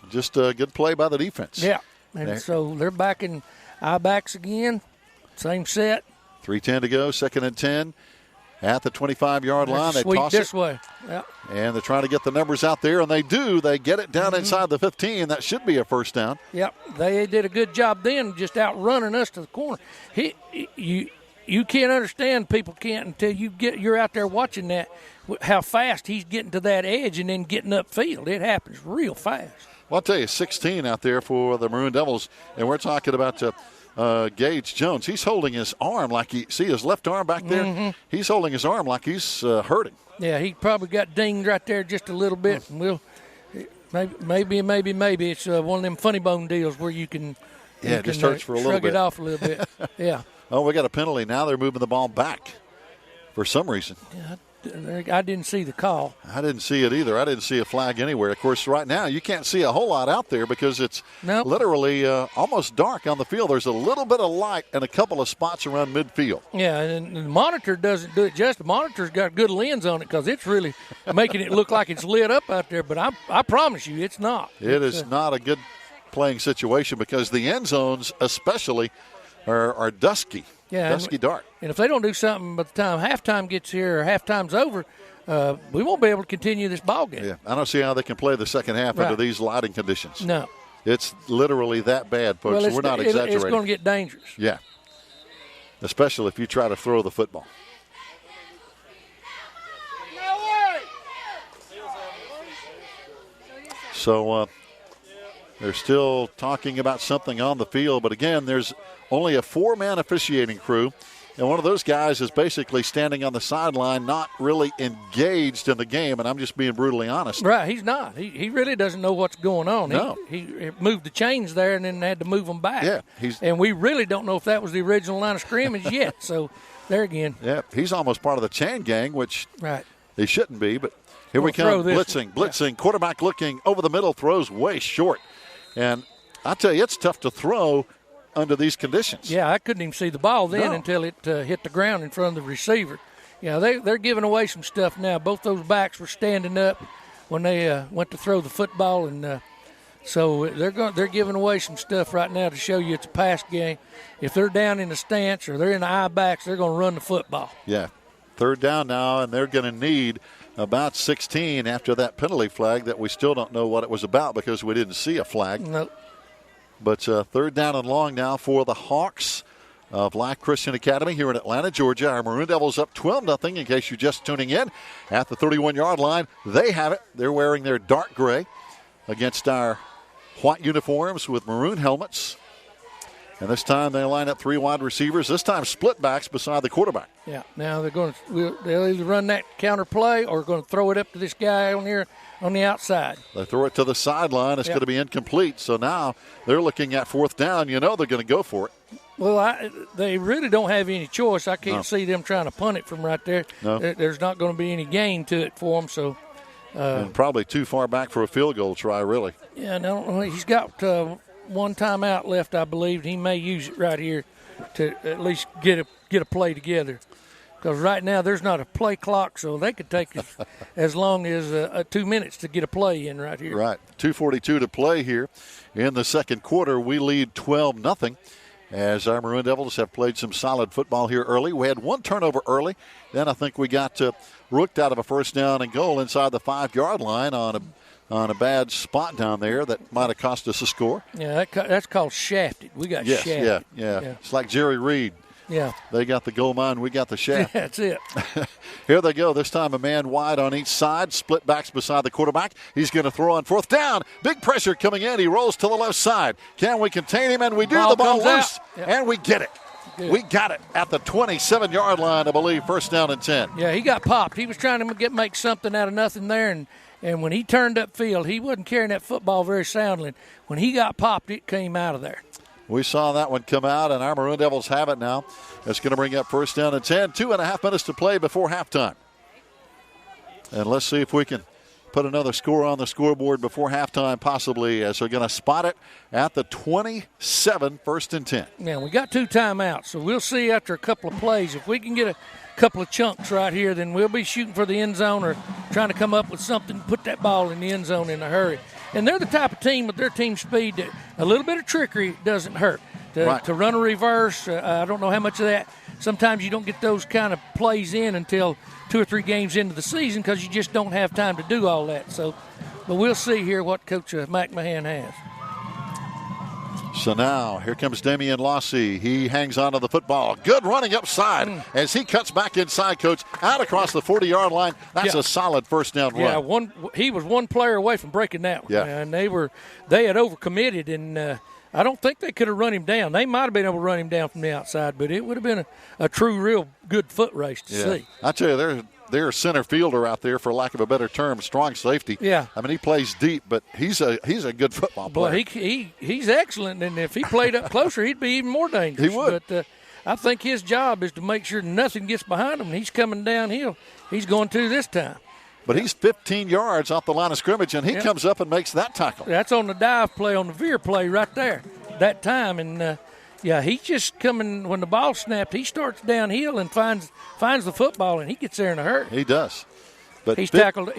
Yeah. Just a good play by the defense. Yeah, and so they're back in eye backs again, same set. 3:10 to go, 2nd and 10 at the 25-yard line. They toss this it way. Yep. And they're trying to get the numbers out there, and they do. They get it down inside the 15. That should be a first down. Yep, they did a good job then, just outrunning us to the corner. You can't understand, people can't until you're out there watching that, how fast he's getting to that edge and then getting upfield. It happens real fast. Well, I'll tell you, 16 out there for the Maroon Devils, and we're talking about Gage Jones. He's holding his arm like see his left arm back there? Mm-hmm. He's holding his arm like he's hurting. Yeah, he probably got dinged right there just a little bit. And maybe it's one of them funny bone deals where you can it just hurts for a little bit. Shrug it off a little bit. Yeah. Oh, we got a penalty now. They're moving the ball back for some reason. Yeah, I didn't see the call. I didn't see it either. I didn't see a flag anywhere. Of course, right now you can't see a whole lot out there because it's literally almost dark on the field. There's a little bit of light in a couple of spots around midfield. Yeah, and the monitor doesn't do it just. The monitor's got a good lens on it because it's really making it look like it's lit up out there. But I promise you, it's not. It is not a good playing situation because the end zones especially are dusky. Yeah, dusky dark. And if they don't do something by the time halftime gets here or halftime's over, we won't be able to continue this ball game. Yeah, I don't see how they can play the second half under these lighting conditions. No. It's literally that bad, folks. Well, we're not exaggerating. It's going to get dangerous. Yeah, especially if you try to throw the football. So they're still talking about something on the field, but again, there's only a 4-man officiating crew, and one of those guys is basically standing on the sideline, not really engaged in the game, and I'm just being brutally honest. Right, he's not. He really doesn't know what's going on. No. He moved the chains there and then had to move them back. Yeah, and we really don't know if that was the original line of scrimmage yet, so there again. Yeah, he's almost part of the chain gang, which he shouldn't be, but here we come, blitzing. Yeah. Quarterback looking over the middle, throws way short. And I tell you, it's tough to throw under these conditions. Yeah, I couldn't even see the ball then until it hit the ground in front of the receiver. Yeah, they're giving away some stuff now. Both those backs were standing up when they went to throw the football, and so they're giving away some stuff right now to show you it's a pass game. If they're down in the stance or they're in the eye backs, they're going to run the football. Yeah, 3rd down now, and they're going to need about 16 after that penalty flag that we still don't know what it was about because we didn't see a flag. Nope. But 3rd down and long now for the Hawks of Life Christian Academy here in Atlanta, Georgia. Our Maroon Devils up 12-0 in case you're just tuning in. At the 31-yard line, they have it. They're wearing their dark gray against our white uniforms with maroon helmets. And this time they line up 3 wide receivers, this time split backs beside the quarterback. Yeah, now they'll either run that counter play or going to throw it up to this guy on here on the outside. They throw it to the sideline. It's going to be incomplete. So now they're looking at 4th down. You know they're going to go for it. Well, they really don't have any choice. I can't see them trying to punt it from right there. No. There's not going to be any gain to it for them. So, and probably too far back for a field goal try, really. Yeah, no, he's got one timeout left, I believe. He may use it right here to at least get a play together. Because right now there's not a play clock, so they could take as long as 2 minutes to get a play in right here. Right, 2:42 to play here in the second quarter. We lead 12-0. As our Maroon Devils have played some solid football here early. We had one turnover early. Then I think we got rooked out of a first down and goal inside the 5-yard line on a bad spot down there that might have cost us a score. Yeah, that's called shafted. We got shafted. Yeah. It's like Jerry Reed. Yeah. They got the goal line, we got the shaft. Yeah, that's it. Here they go. This time a man wide on each side. Split backs beside the quarterback. He's going to throw on fourth down. Big pressure coming in. He rolls to the left side. Can we contain him? And we do. The ball loose. Yep. And we get it. Good. We got it at the 27-yard line, I believe, first down and 10. Yeah, he got popped. He was trying to make something out of nothing there, and when he turned upfield, he wasn't carrying that football very soundly. When he got popped, it came out of there. We saw that one come out, and our Maroon Devils have it now. It's going to bring up first down and 10. 2.5 minutes to play before halftime. And let's see if we can put another score on the scoreboard before halftime, possibly, as they're going to spot it at the 27, first and 10. Yeah, we got 2 timeouts, so we'll see after a couple of plays. If we can get a couple of chunks right here, then we'll be shooting for the end zone or trying to come up with something to put that ball in the end zone in a hurry. And they're the type of team with their team speed that a little bit of trickery doesn't hurt. To run a reverse, I don't know how much of that. Sometimes you don't get those kind of plays in until 2 or 3 games into the season because you just don't have time to do all that. So, but we'll see here what Coach McMahon has. So now, here comes Damian Lossy. He hangs on to the football. Good running upside as he cuts back inside, Coach, out across the 40-yard line. That's a solid first down run. Yeah, he was one player away from breaking that one. Yeah. And they had overcommitted, and I don't think they could have run him down. They might have been able to run him down from the outside, but it would have been a true, real good foot race to see. I tell you, they're a center fielder out there, for lack of a better term, strong safety. Yeah. I mean, he plays deep, but he's a good football player. Boy, he's excellent, and if he played up closer, he'd be even more dangerous. He would. But I think his job is to make sure nothing gets behind him. He's coming downhill. He's going to this time. But he's 15 yards off the line of scrimmage, and he comes up and makes that tackle. That's on the dive play, on the veer play right there, that time. And, he's just coming, when the ball snapped, he starts downhill and finds the football, and he gets there in a hurry. He does. But he's tackled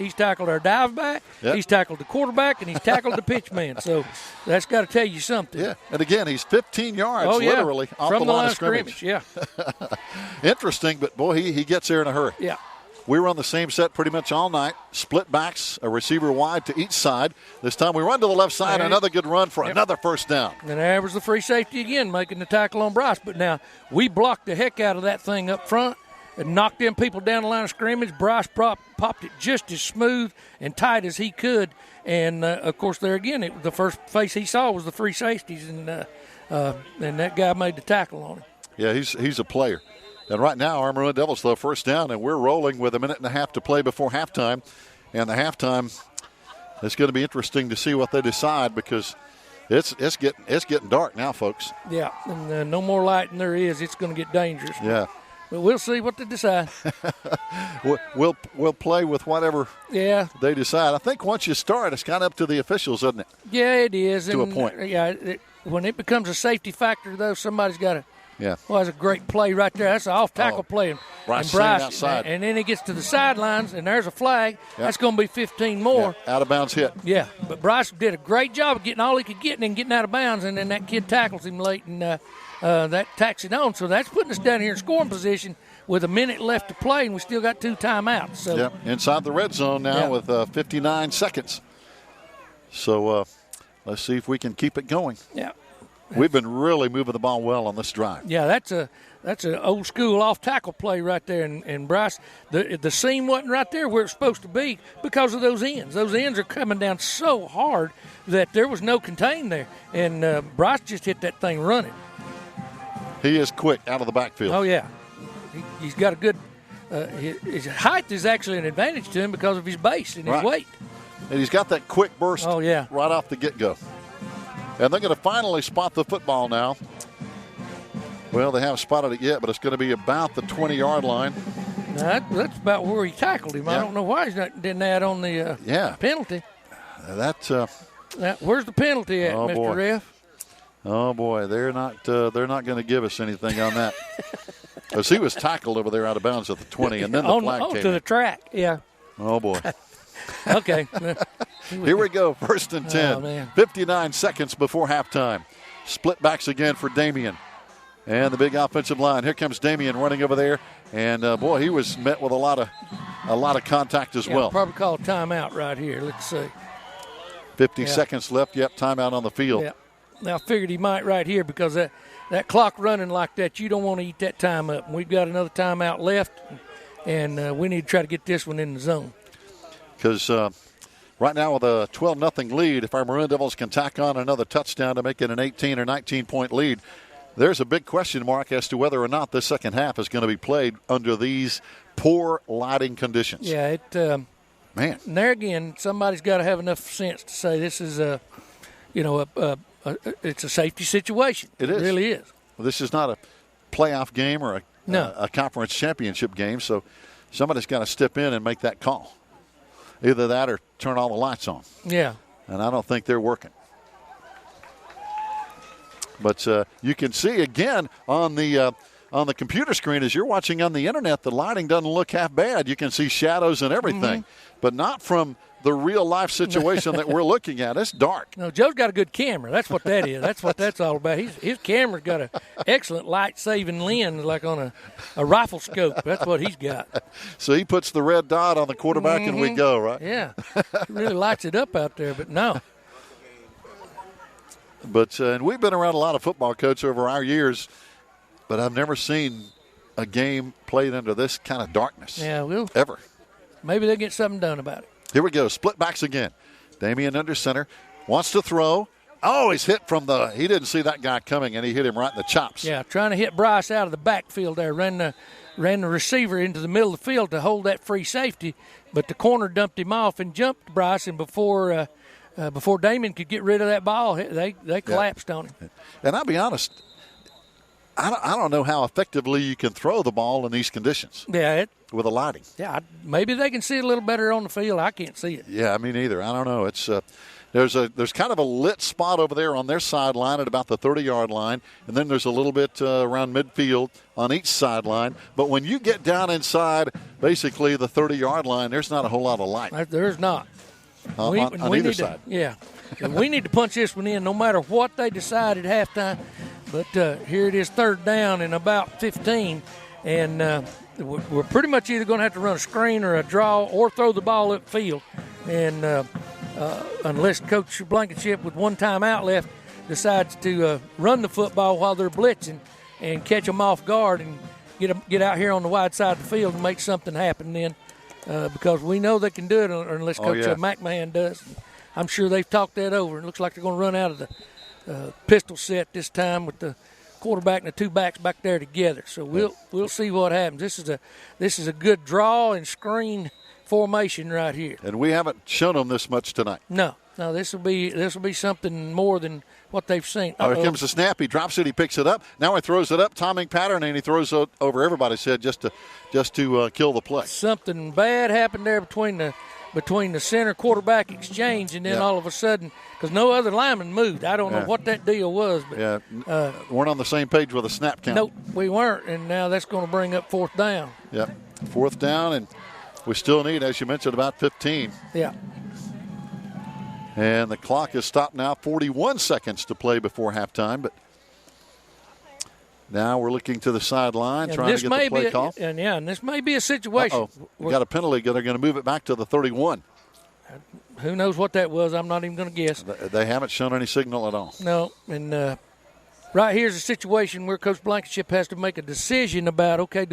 our dive back, he's tackled the quarterback, and he's tackled the pitch man. So that's got to tell you something. Yeah, and again, he's 15 yards literally off from the line of scrimmage. Yeah. Interesting, but, boy, he gets there in a hurry. Yeah. We run the same set pretty much all night. Split backs, a receiver wide to each side. This time we run to the left side. Another good run for another first down. And there was the free safety again, making the tackle on Bryce. But now we blocked the heck out of that thing up front and knocked them people down the line of scrimmage. Bryce popped it just as smooth and tight as he could. And, of course, there again, the first face he saw was the free safeties, and that guy made the tackle on him. Yeah, he's a player. And right now, our Maroon Devils, though, first down, and we're rolling with 1.5 minutes to play before halftime. And the halftime, it's going to be interesting to see what they decide, because it's getting dark now, folks. Yeah, and no more light than there is. It's going to get dangerous. Yeah. But we'll see what they decide. We'll play with whatever they decide. I think once you start, it's kind of up to the officials, isn't it? Yeah, it is. To a point. Yeah, when it becomes a safety factor, though, somebody's got to. Yeah. Well, that's a great play right there. That's an off-tackle play. And Bryce outside. And then he gets to the sidelines, and there's a flag. Yep. That's going to be 15 more. Yeah. Out of bounds hit. Yeah, but Bryce did a great job of getting all he could get and then getting out of bounds, and then that kid tackles him late, and that tacks it on. So that's putting us down here in scoring position with 1 minute left to play, and we still got 2 timeouts. So inside the red zone now with 59 seconds. So let's see if we can keep it going. Yeah. We've been really moving the ball well on this drive. Yeah, that's an old school off tackle play right there, and Bryce, the seam wasn't right there where it's supposed to be because of those ends. Those ends are coming down so hard that there was no contain there, and Bryce just hit that thing running. He is quick out of the backfield. Oh yeah, he's got a good. His height is actually an advantage to him because of his base and his weight. And he's got that quick burst. right off the get-go. And they're going to finally spot the football now. Well, they haven't spotted it yet, but it's going to be about the 20-yard line. Now that's about where he tackled him. Yeah. I don't know why he's not didn't add on the penalty. Where's the penalty at, Mr. Boy. Ref? Oh boy, they're not going to give us anything on that. Because he was tackled over there out of bounds at the 20, and then the flag came to in. the track. Yeah. Oh boy. Okay. Here we go, 1st and 10. Oh, man. 59 seconds before halftime. Split backs again for Damian. And the big offensive line. Here comes Damian running over there. And, boy, he was met with a lot of contact as well. Probably call a timeout right here. Let's see. 50 seconds left. Yep, timeout on the field. Yeah. Now, I figured he might right here because that clock running like that, you don't want to eat that time up. And we've got another timeout left, and we need to try to get this one in the zone. Because right now with a 12-0 lead, if our Maroon Devils can tack on another touchdown to make it an 18 or 19-point lead, there's a big question mark as to whether or not this second half is going to be played under these poor lighting conditions. Yeah, man. And there again, somebody's got to have enough sense to say this is it's a safety situation. It is. It really is. Well, this is not a playoff game or a conference championship game, so somebody's got to step in and make that call. Either that or turn all the lights on. Yeah. And I don't think they're working. But you can see again on the computer screen as you're watching on the internet, the lighting doesn't look half bad. You can see shadows and everything, but not from the real life situation that we're looking at. It's dark. No, Joe's got a good camera. That's what that is. That's what that's all about. His camera's got an excellent light-saving lens, like on a rifle scope. That's what he's got. So he puts the red dot on the quarterback and we go, right? Yeah. It really lights it up out there, but no. But and we've been around a lot of football, Coach, over our years, but I've never seen a game played under this kind of darkness. Yeah, ever. Maybe they'll get something done about it. Here we go. Split backs again. Damian under center. Wants to throw. Oh, he's hit from he didn't see that guy coming, and he hit him right in the chops. Yeah, trying to hit Bryce out of the backfield there. Ran the receiver into the middle of the field to hold that free safety, but the corner dumped him off and jumped Bryce, and before Damian could get rid of that ball, they collapsed on him. And I'll be honest, I don't know how effectively you can throw the ball in these conditions. Yeah, with the lighting. Yeah, maybe they can see it a little better on the field. I can't see it. Yeah, me neither. I don't know. It's there's kind of a lit spot over there on their sideline at about the 30-yard line, and then there's a little bit around midfield on each sideline. But when you get down inside, basically the 30-yard line, there's not a whole lot of light. There's not. On either side. Yeah. We need to punch this one in no matter what they decide at halftime. But here it is, 3rd down and about 15, and we're pretty much either going to have to run a screen or a draw or throw the ball upfield. And unless Coach Blankenship, with one timeout left, decides to run the football while they're blitzing and catch them off guard and get out here on the wide side of the field and make something happen then, because we know they can do it unless Coach McMahon does. I'm sure they've talked that over. It looks like they're going to run out of the pistol set this time with the quarterback and the two backs back there together. So we'll see what happens. This is a good draw and screen formation right here. And we haven't shown them this much tonight. No, this will be something more than what they've seen. Here comes the snap. He drops it. He picks it up. Now he throws it up, timing pattern, and he throws it over everybody's head just to kill the play. Something bad happened there between the center quarterback exchange, and then all of a sudden, because no other lineman moved. I don't know what that deal was. But, weren't on the same page with a snap count. Nope, we weren't, and now that's going to bring up 4th down. Yep, 4th down, and we still need, as you mentioned, about 15. Yeah. And the clock is stopped now, 41 seconds to play before halftime, but now we're looking to the sideline, trying to get the play call. And this may be a situation. We got a penalty. They're going to move it back to the 31. Who knows what that was? I'm not even going to guess. They haven't shown any signal at all. No, and right here's a situation where Coach Blankenship has to make a decision about, okay,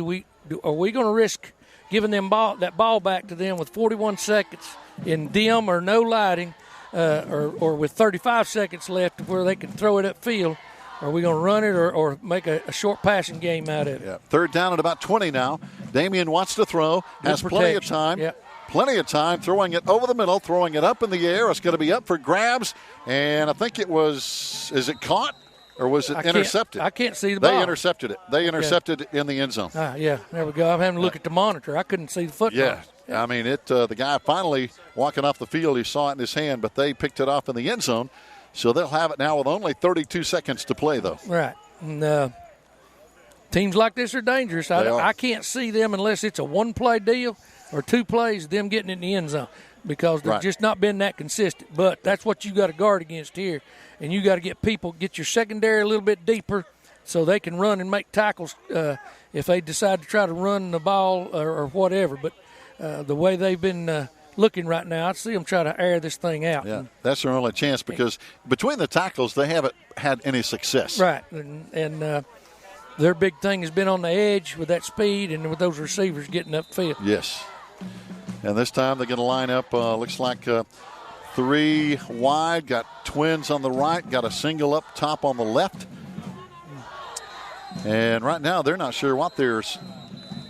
are we going to risk giving them that ball back to them with 41 seconds in dim or no lighting, or with 35 seconds left where they can throw it upfield? Are we going to run it or make a short passing game out of it? Yeah. 3rd down at about 20 now. Damian wants to throw, has plenty of time. Yep. Plenty of time, throwing it over the middle, throwing it up in the air. It's going to be up for grabs, and I think is it caught? or was it intercepted? I can't see the ball. They intercepted it. They intercepted it in the end zone. Yeah, there we go. I'm having to look at the monitor. I couldn't see the football. Yeah. I mean, the guy finally walking off the field, he saw it in his hand, but they picked it off in the end zone. So they'll have it now with only 32 seconds to play, though. Right. And, teams like this are dangerous. I can't see them unless it's a one-play deal or 2 plays, them getting in the end zone, because they've just not been that consistent. But that's what you got to guard against here. And you got to get your secondary a little bit deeper so they can run and make tackles if they decide to try to run the ball or whatever. But the way they've been looking right now, I see them try to air this thing out. Yeah, that's their only chance, because between the tackles, they haven't had any success. Right, and their big thing has been on the edge with that speed and with those receivers getting upfield. Yes. And this time they're going to line up, looks like 3 wide, got twins on the right, got a single up top on the left. And right now they're not sure what they're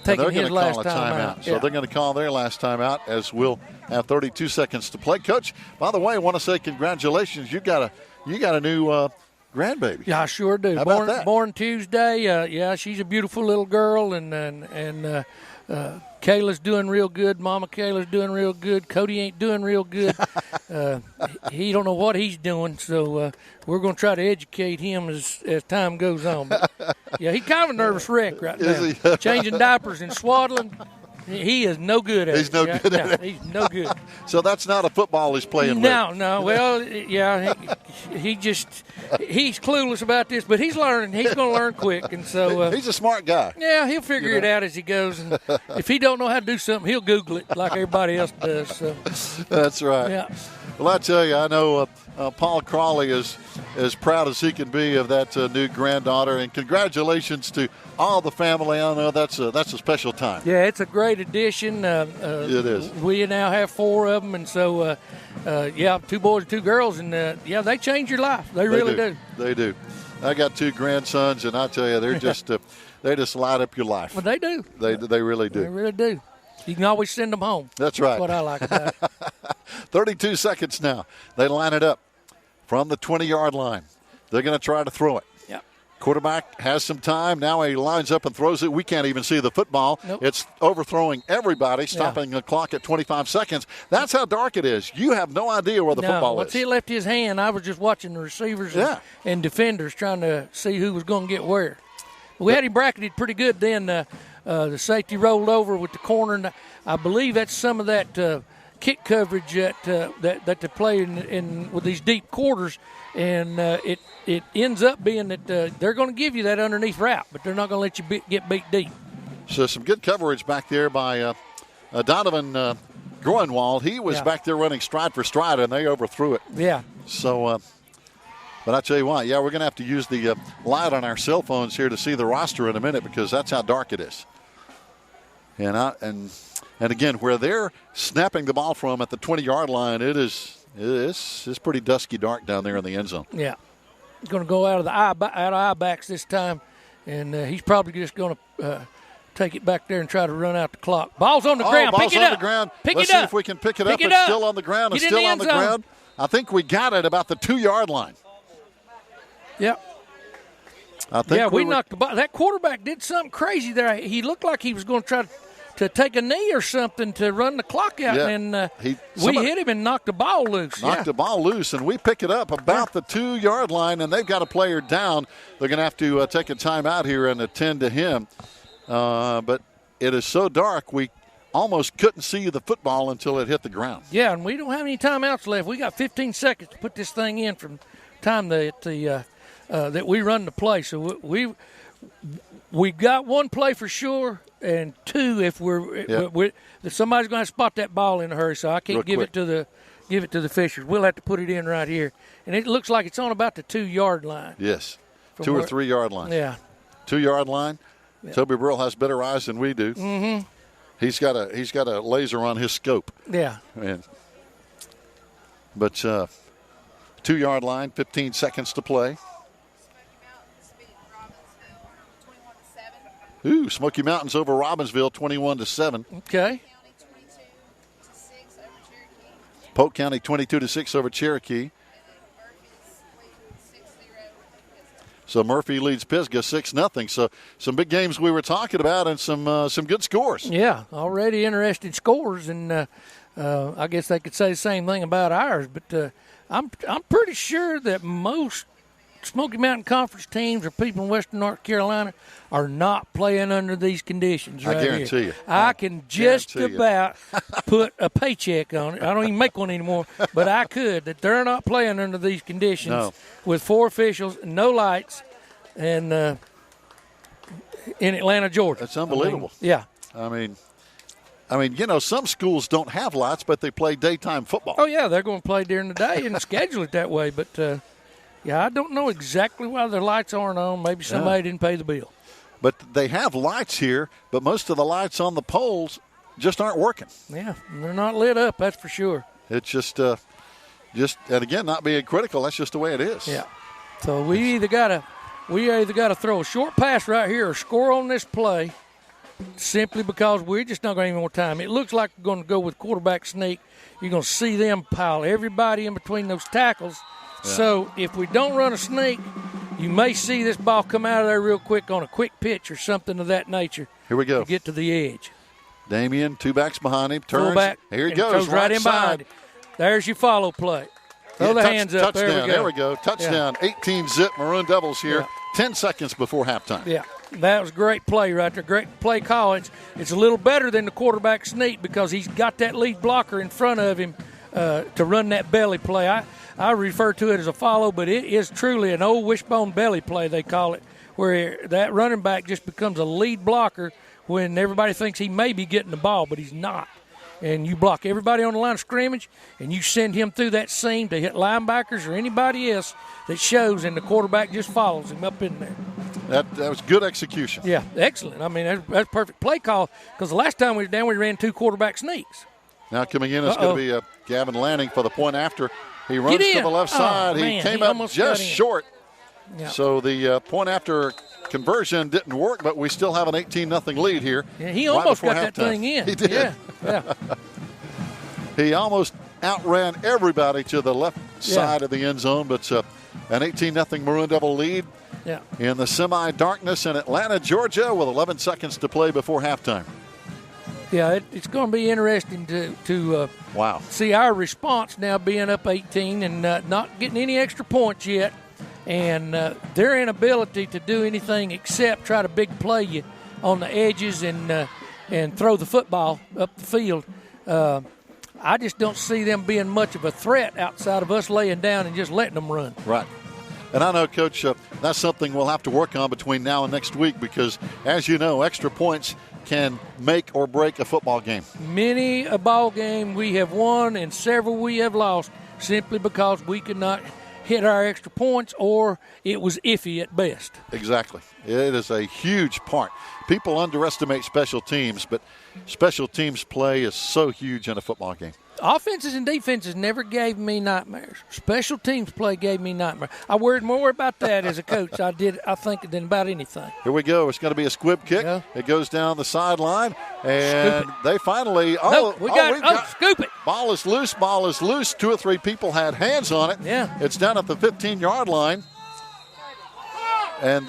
taking going to call a timeout. So they're going to call their last timeout, as we'll have 32 seconds to play. Coach, by the way, I want to say congratulations. You got a new grandbaby. Yeah, I sure do. How about that? Born Tuesday. She's a beautiful little girl, and Kayla's doing real good. Mama Kayla's doing real good. Cody ain't doing real good. He don't know what he's doing, so we're going to try to educate him as time goes on. But, yeah, he's kind of a nervous wreck right now. Is he? Changing diapers and swaddling. He is no good at it. He's no good at it. He's no good. So that's not a football he's playing with. No. Well, yeah, he's clueless about this, but he's learning. He's going to learn quick, and so he's a smart guy. Yeah, he'll figure it out as he goes. And if he don't know how to do something, he'll Google it like everybody else does. So that's right. Yeah. Well, I tell you, I know Paul Crawley is as proud as he can be of that new granddaughter, and congratulations to all the family. I know that's a special time. Yeah, it's a great addition. It is. We now have 4 of them, and so 2 boys and 2 girls, and they change your life. They really do. They do. I got 2 grandsons, and I tell you, they're just they just light up your life. Well, they do. They really do. They really do. You can always send them home. That's right. That's what I like about it. 32 seconds now. They line it up from the 20-yard line. They're going to try to throw it. Yep. Quarterback has some time. Now he lines up and throws it. We can't even see the football. Nope. It's overthrowing everybody, stopping the clock at 25 seconds. That's how dark it is. You have no idea where the football is. Once he left his hand, I was just watching the receivers and defenders trying to see who was going to get where. We had him bracketed pretty good then. The safety rolled over with the corner, and I believe that's some of that kick coverage that they play in with these deep quarters, and it ends up being that they're going to give you that underneath route, but they're not going to let you get beat deep. So some good coverage back there by Donovan Groenwald. He was back there running stride for stride, and they overthrew it. Yeah. So, but I tell you what, we're going to have to use the light on our cell phones here to see the roster in a minute, because that's how dark it is. And again, where they're snapping the ball from at the 20-yard line, it's pretty dusky dark down there in the end zone. Yeah, he's going to go out of eye backs this time, and he's probably just going to take it back there and try to run out the clock. Ball's on the ground. Ball's Pick it on up. the ground. Pick Let's it see up. if we can pick it up. Pick it It's up. still on the ground. Get It's in still the on end the zone. ground. I think we got it about the 2-yard line. Yep. We knocked the ball. That quarterback did something crazy there. He looked like he was going to try to take a knee or something to run the clock out, and we hit him and knocked the ball loose. Knocked the ball loose, and we pick it up about the 2-yard line, and they've got a player down. They're going to have to take a timeout here and attend to him. But it is so dark, we almost couldn't see the football until it hit the ground. Yeah, and we don't have any timeouts left. We got 15 seconds to put this thing in from time that we run the play. So we've got 1 play for sure, and 2 if somebody's going to spot that ball in a hurry. So I can't give it to the Fishers. We'll have to put it in right here, and it looks like it's on about the 2-yard line. Yes, 2 or 3-yard line. Yeah, 2-yard line. Yeah. Toby Burrell has better eyes than we do. Mm-hmm. He's got a laser on his scope. Yeah. But 2-yard line, 15 seconds to play. Ooh, Smoky Mountains over Robbinsville, 21-7. Okay. Polk County 22-6 over Cherokee. So Murphy leads Pisgah 6-0. So some big games we were talking about and some good scores. Yeah, already interesting scores, and I guess they could say the same thing about ours. But I'm pretty sure that most Smoky Mountain Conference teams or people in Western North Carolina are not playing under these conditions right I guarantee here. you. I can just about put a paycheck on it. I don't even make one anymore, but I could, that they're not playing under these conditions with 4 officials, no lights, and in Atlanta, Georgia. That's unbelievable. I mean, I mean, you know, some schools don't have lights, but they play daytime football. Oh, yeah, they're going to play during the day and schedule it that way, but yeah, I don't know exactly why their lights aren't on. Maybe somebody didn't pay the bill. But they have lights here, but most of the lights on the poles just aren't working. Yeah, they're not lit up, that's for sure. It's just and again, not being critical, that's just the way it is. Yeah. So we either got to throw a short pass right here or score on this play simply because we're just not going to have any more time. It looks like we're going to go with quarterback sneak. You're going to see them pile everybody in between those tackles. Yeah. So if we don't run a sneak, you may see this ball come out of there real quick on a quick pitch or something of that nature. Here we go. To get to the edge. Damien, 2 backs behind him, turns. Fullback, here he goes, right in behind him. There's your follow play. Throw the hands up. Touchdown. There we go. Touchdown. 18-zip Maroon Devils here. 10 seconds before halftime. Yeah, that was a great play right there. Great play call. It's a little better than the quarterback sneak because he's got that lead blocker in front of him to run that belly play. I refer to it as a follow, but it is truly an old wishbone belly play, they call it, where that running back just becomes a lead blocker when everybody thinks he may be getting the ball, but he's not. And you block everybody on the line of scrimmage, and you send him through that seam to hit linebackers or anybody else that shows, and the quarterback just follows him up in there. That was good execution. Yeah, excellent. I mean, that's perfect play call because the last time we were down, we ran 2 quarterback sneaks. Now coming in is going to be Gavin Lanning for the point after. He runs to the left side. He came up just short. Yeah. So the point after conversion didn't work, but we still have an 18-0 lead here. Yeah, he almost got that thing in. He did. Yeah. He almost outran everybody to the left side of the end zone, but an 18-0 Maroon Devil lead in the semi-darkness in Atlanta, Georgia, with 11 seconds to play before halftime. Yeah, it's going to be interesting to see our response now being up 18 and not getting any extra points yet, and their inability to do anything except try to big play you on the edges and throw the football up the field. I just don't see them being much of a threat outside of us laying down and just letting them run. Right. And I know, Coach, that's something we'll have to work on between now and next week because, as you know, extra points can make or break a football game. Many a ball game we have won and several we have lost simply because we could not hit our extra points or it was iffy at best. Exactly. It is a huge part. People underestimate special teams, but special teams play is so huge in a football game. Offenses and defenses never gave me nightmares. Special teams play gave me nightmares. I worried more about that as a coach, I think, than about anything. Here we go. It's going to be a squib kick. Yeah. It goes down the sideline, and they finally scoop it. Ball is loose. 2 or 3 people had hands on it. Yeah. It's down at the 15-yard line. And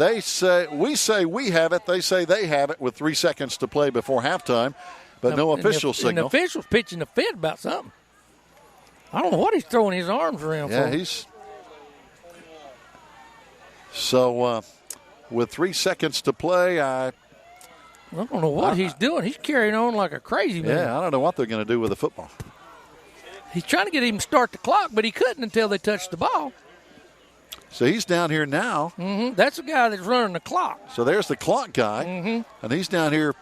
we say we have it. They say they have it with 3 seconds to play before halftime. But no official signal. And the official's pitching a fit about something. I don't know what he's throwing his arms around for. Yeah, So, with 3 seconds to play, I don't know what he's doing. He's carrying on like a crazy man. Yeah, I don't know what they're going to do with the football. He's trying to get him to start the clock, but he couldn't until they touched the ball. So he's down here now. Mm-hmm. That's the guy that's running the clock. So there's the clock guy, and he's down here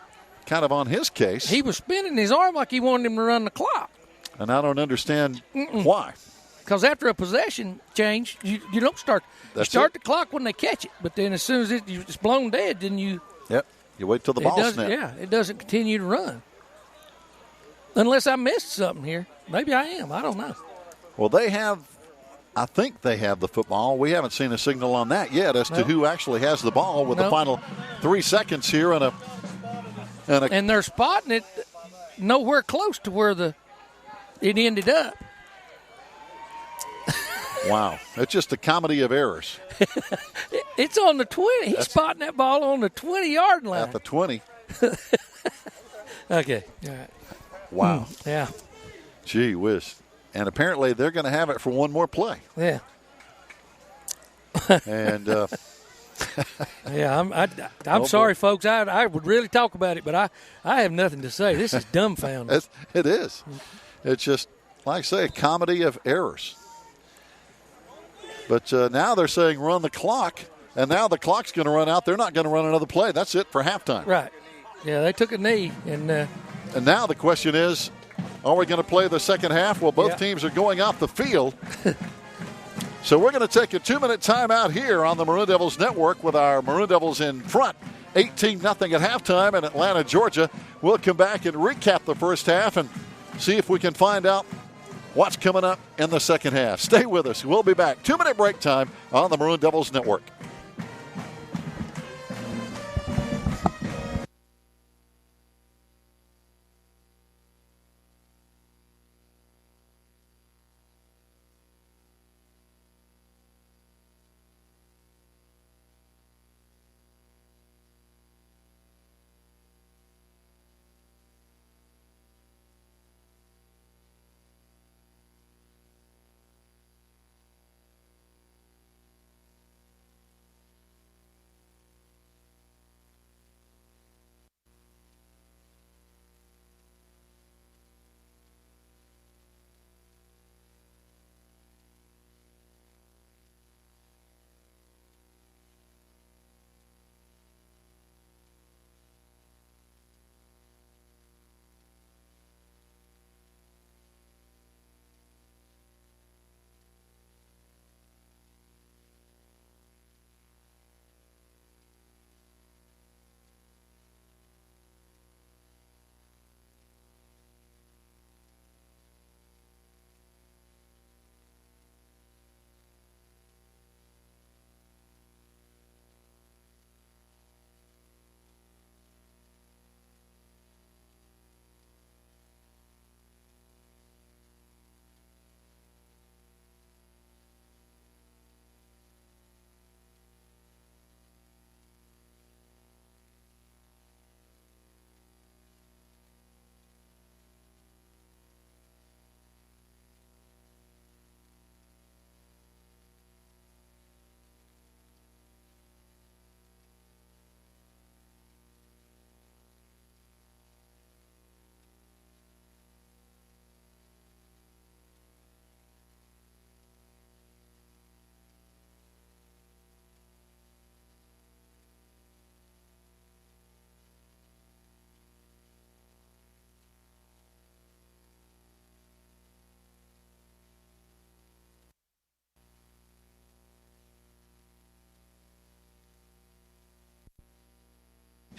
kind of on his case. He was spinning his arm like he wanted him to run the clock. And I don't understand why. Because after a possession change, you don't start. You start the clock when they catch it, but then as soon as it's blown dead, then you. Yep. You wait till the ball snaps. Yeah, it doesn't continue to run. Unless I missed something here. Maybe I am. I don't know. Well, I think they have the football. We haven't seen a signal on that yet as to who actually has the ball with the final 3 seconds here and they're spotting it nowhere close to where it ended up. Wow. It's just a comedy of errors. It's on the 20. He's spotting that ball on the 20-yard line. At the 20. Okay. All right. Wow. Yeah. Gee whiz. And apparently they're going to have it for one more play. Yeah. And yeah, I'm sorry, folks. I would really talk about it, but I have nothing to say. This is dumbfounding. It is. It's just, like I say, a comedy of errors. But now they're saying run the clock, and now the clock's going to run out. They're not going to run another play. That's it for halftime. Right. Yeah, they took a knee. And now the question is, are we going to play the second half? Well, both teams are going off the field. So we're going to take a 2-minute timeout here on the Maroon Devils Network with our Maroon Devils in front, 18-0 at halftime in Atlanta, Georgia. We'll come back and recap the first half and see if we can find out what's coming up in the second half. Stay with us. We'll be back. 2-minute break time on the Maroon Devils Network.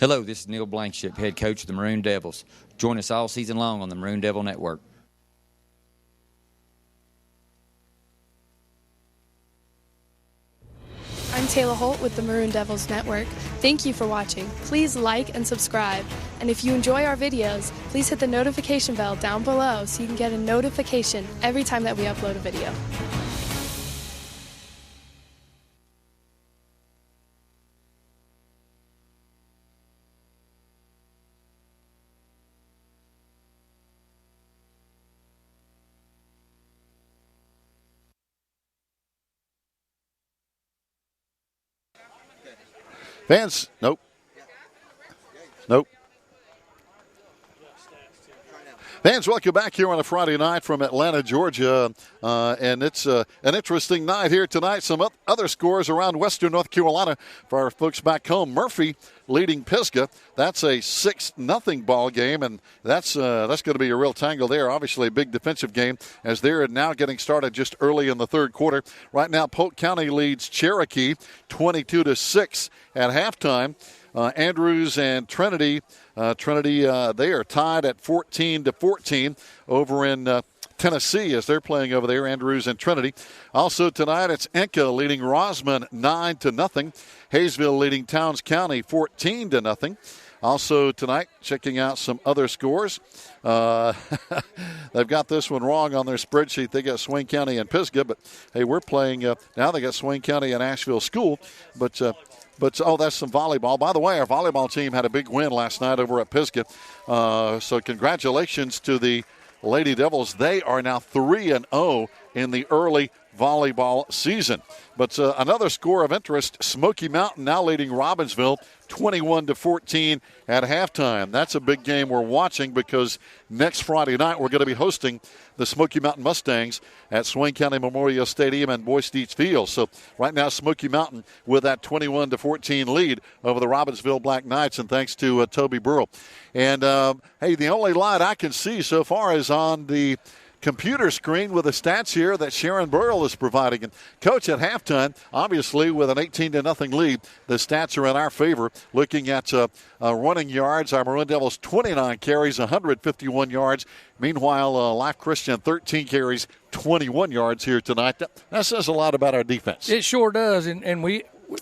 Hello, this is Neil Blankenship, head coach of the Maroon Devils. Join us all season long on the Maroon Devil Network. I'm Taylor Holt with the Maroon Devils Network. Thank you for watching. Please like and subscribe. And if you enjoy our videos, please hit the notification bell down below so you can get a notification every time that we upload a video. Fans, nope. Fans, welcome back here on a Friday night from Atlanta, Georgia. And it's an interesting night here tonight. Some other scores around Western North Carolina for our folks back home. Murphy leading Pisgah. That's a 6-0 ball game, and that's going to be a real tangle there. Obviously, a big defensive game as they're now getting started just early in the third quarter. Right now, Polk County leads Cherokee 22-6 at halftime. Andrews and Trinity, they are tied at 14-14 over in Tennessee as they're playing over there, Andrews and Trinity. Also tonight, it's Enka leading Rosman 9-0. Hayesville leading Towns County 14-0. Also tonight, checking out some other scores. They've got this one wrong on their spreadsheet. They got Swain County and Pisgah, but hey, we're playing now. They got Swain County and Asheville School, but that's some volleyball. By the way, our volleyball team had a big win last night over at Pisgah. So congratulations to the Lady Devils. They are now 3-0 in the early volleyball season. But another score of interest, Smoky Mountain now leading Robbinsville 21-14 at halftime. That's a big game we're watching because next Friday night we're going to be hosting the Smoky Mountain Mustangs at Swain County Memorial Stadium and Boys Dietz Field. So right now Smoky Mountain with that 21-14 lead over the Robbinsville Black Knights, and thanks to Toby Burrell. And, hey, the only light I can see so far is on the computer screen with the stats here that Sharon Burrell is providing. And Coach, at halftime, obviously with an 18-0 lead, the stats are in our favor. Looking at running yards, our Maroon Devils 29 carries, 151 yards. Meanwhile, Life Christian 13 carries, 21 yards here tonight. That says a lot about our defense. It sure does, and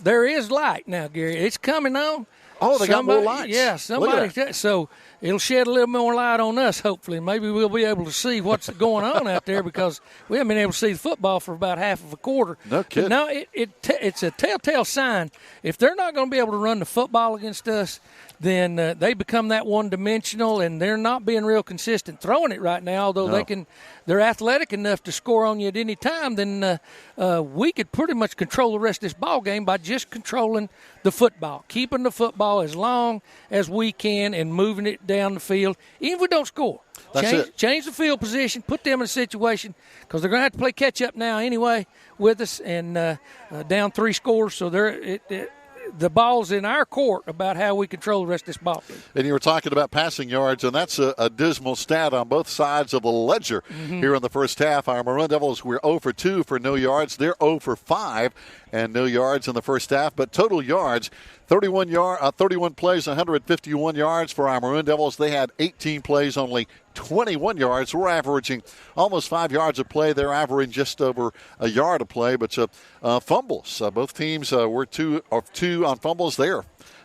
there is light now, Gary. It's coming on. Oh, they got more lights. Yeah, somebody. So it'll shed a little more light on us, hopefully. Maybe we'll be able to see what's going on out there because we haven't been able to see the football for about half of a quarter. No kidding. No, it's a telltale sign. If they're not going to be able to run the football against us, then they become that one-dimensional, and they're not being real consistent throwing it right now. Although they're athletic enough to score on you at any time. Then we could pretty much control the rest of this ball game by just controlling the football, keeping the football as long as we can, and moving it down the field. Even if we don't score, change the field position, put them in a situation because they're going to have to play catch up now anyway with us, and down 3 scores. So the ball's in our court about how we control the rest of this ball. And you were talking about passing yards, and that's a dismal stat on both sides of the ledger here in the first half. Our Maroon Devils were 0 for 2 for no yards. They're 0 for 5 and no yards in the first half. But total yards, 31 plays, 151 yards for our Maroon Devils. They had 18 plays, only 21 yards. We're averaging almost 5 yards a play. They're averaging just over a yard a play. But fumbles, both teams were 2 of 2 on fumbles there.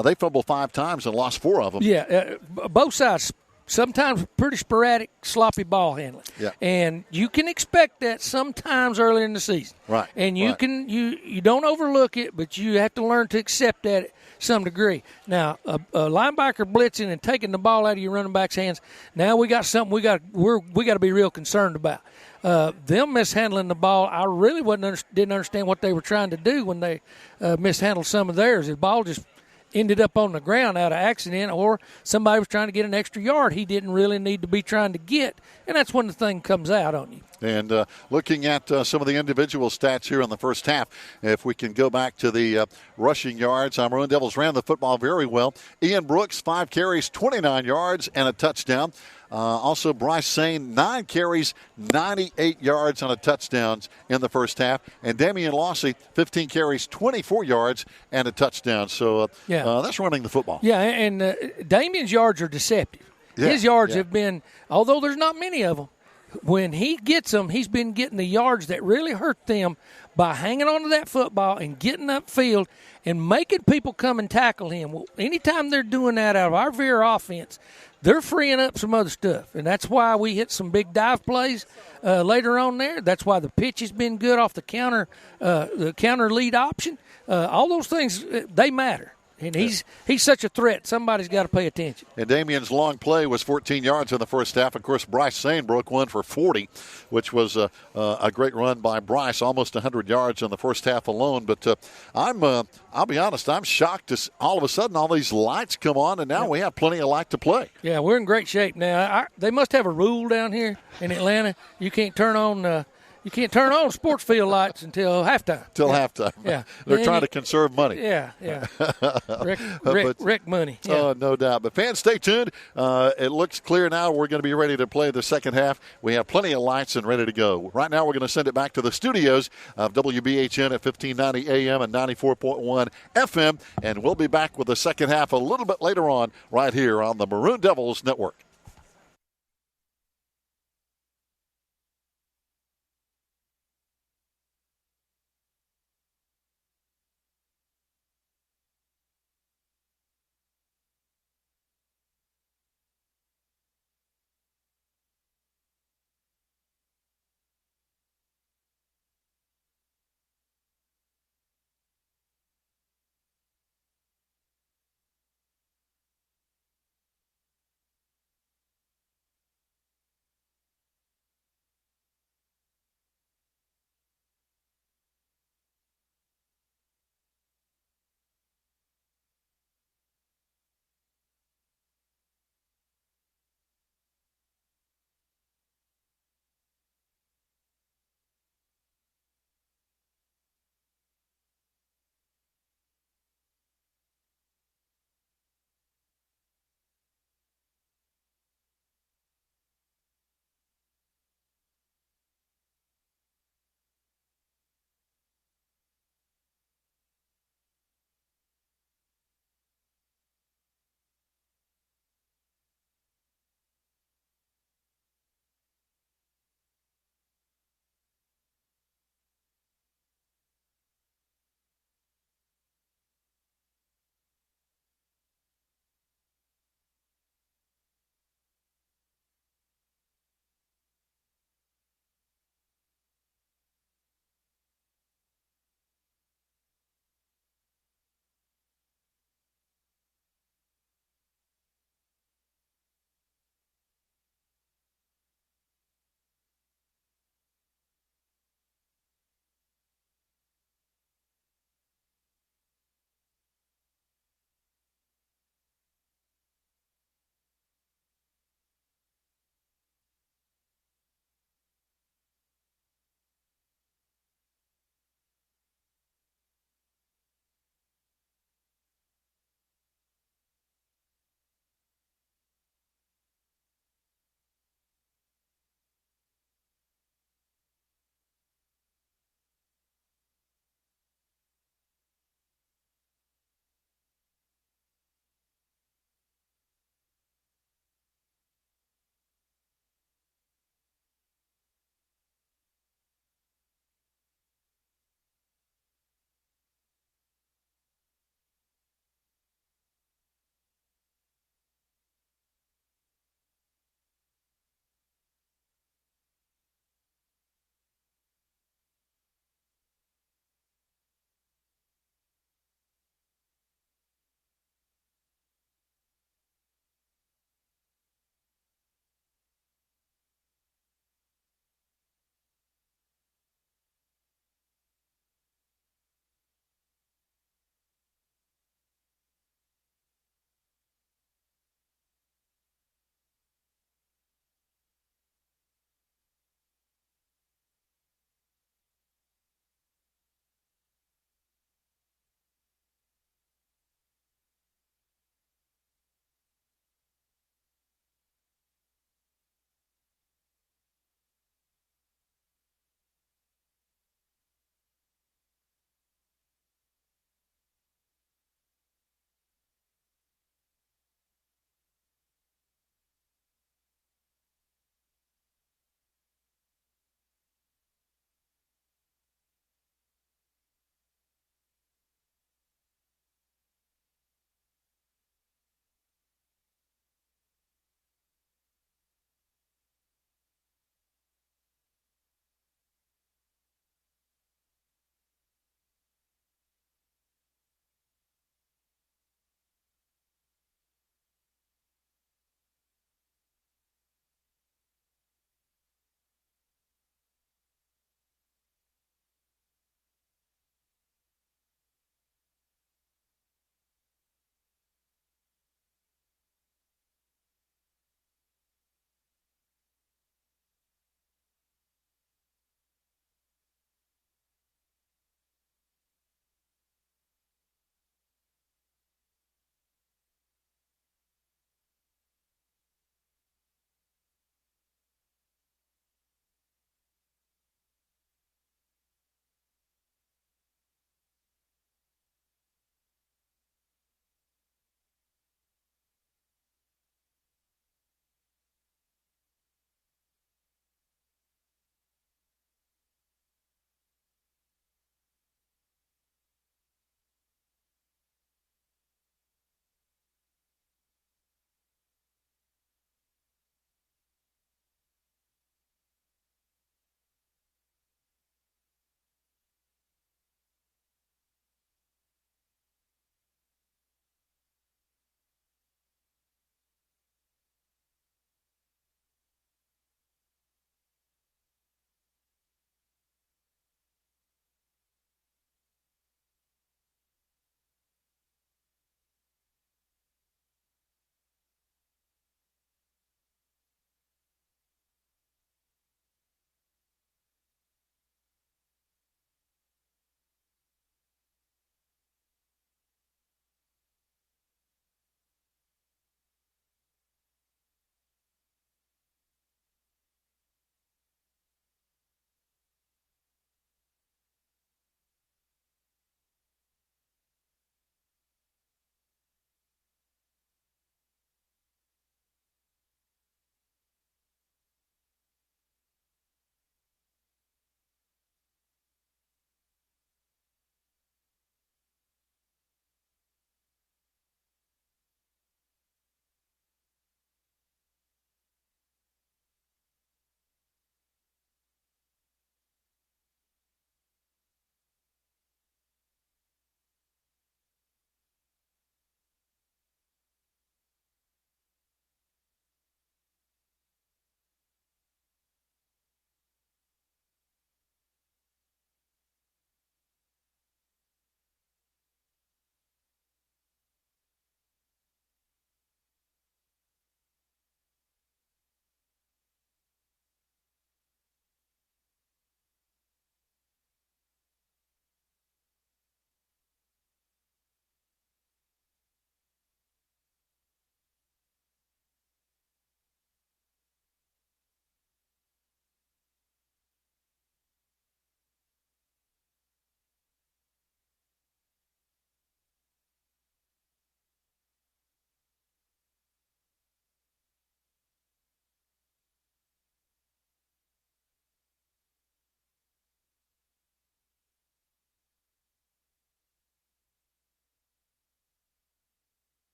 They fumbled 5 times and lost 4 of them. Yeah, both sides. Sometimes pretty sporadic, sloppy ball handling. Yeah. And you can expect that sometimes early in the season. Right. And you don't overlook it, but you have to learn to accept that at some degree. Now, a linebacker blitzing and taking the ball out of your running back's hands, now we got something we got to be real concerned about. Them mishandling the ball, I really didn't understand what they were trying to do when they mishandled some of theirs. The ball just ended up on the ground out of accident, or somebody was trying to get an extra yard he didn't really need to be trying to get, and that's when the thing comes out on you. And looking at some of the individual stats here in the first half, if we can go back to the rushing yards, our Maroon Devils ran the football very well. Ian Brooks, 5 carries, 29 yards, and a touchdown. Also, Bryce Sane, 9 carries, 98 yards and a touchdown in the first half. And Damian Lossy, 15 carries, 24 yards and a touchdown. So that's running the football. Yeah, and Damian's yards are deceptive. Yeah, his yards have been, although there's not many of them, when he gets them, he's been getting the yards that really hurt them by hanging on to that football and getting upfield and making people come and tackle him. Well, anytime they're doing that out of our veer offense, they're freeing up some other stuff, and that's why we hit some big dive plays later on there. That's why the pitch has been good off the counter lead option. All those things, they matter. And he's such a threat. Somebody's got to pay attention. And Damian's long play was 14 yards in the first half. Of course, Bryce Sane broke one for 40, which was a great run by Bryce, almost 100 yards in the first half alone. But I'll be honest, I'm shocked to all of a sudden all these lights come on, and now we have plenty of light to play. Yeah, we're in great shape now. They must have a rule down here in Atlanta. You can't turn on sports field lights until halftime. Halftime. Yeah. They're trying to conserve money. Yeah. Wreck money. Yeah. Oh, no doubt. But fans, stay tuned. It looks clear now. We're going to be ready to play the second half. We have plenty of lights and ready to go. Right now, we're going to send it back to the studios of WBHN at 1590 AM and 94.1 FM. And we'll be back with the second half a little bit later on right here on the Maroon Devils Network.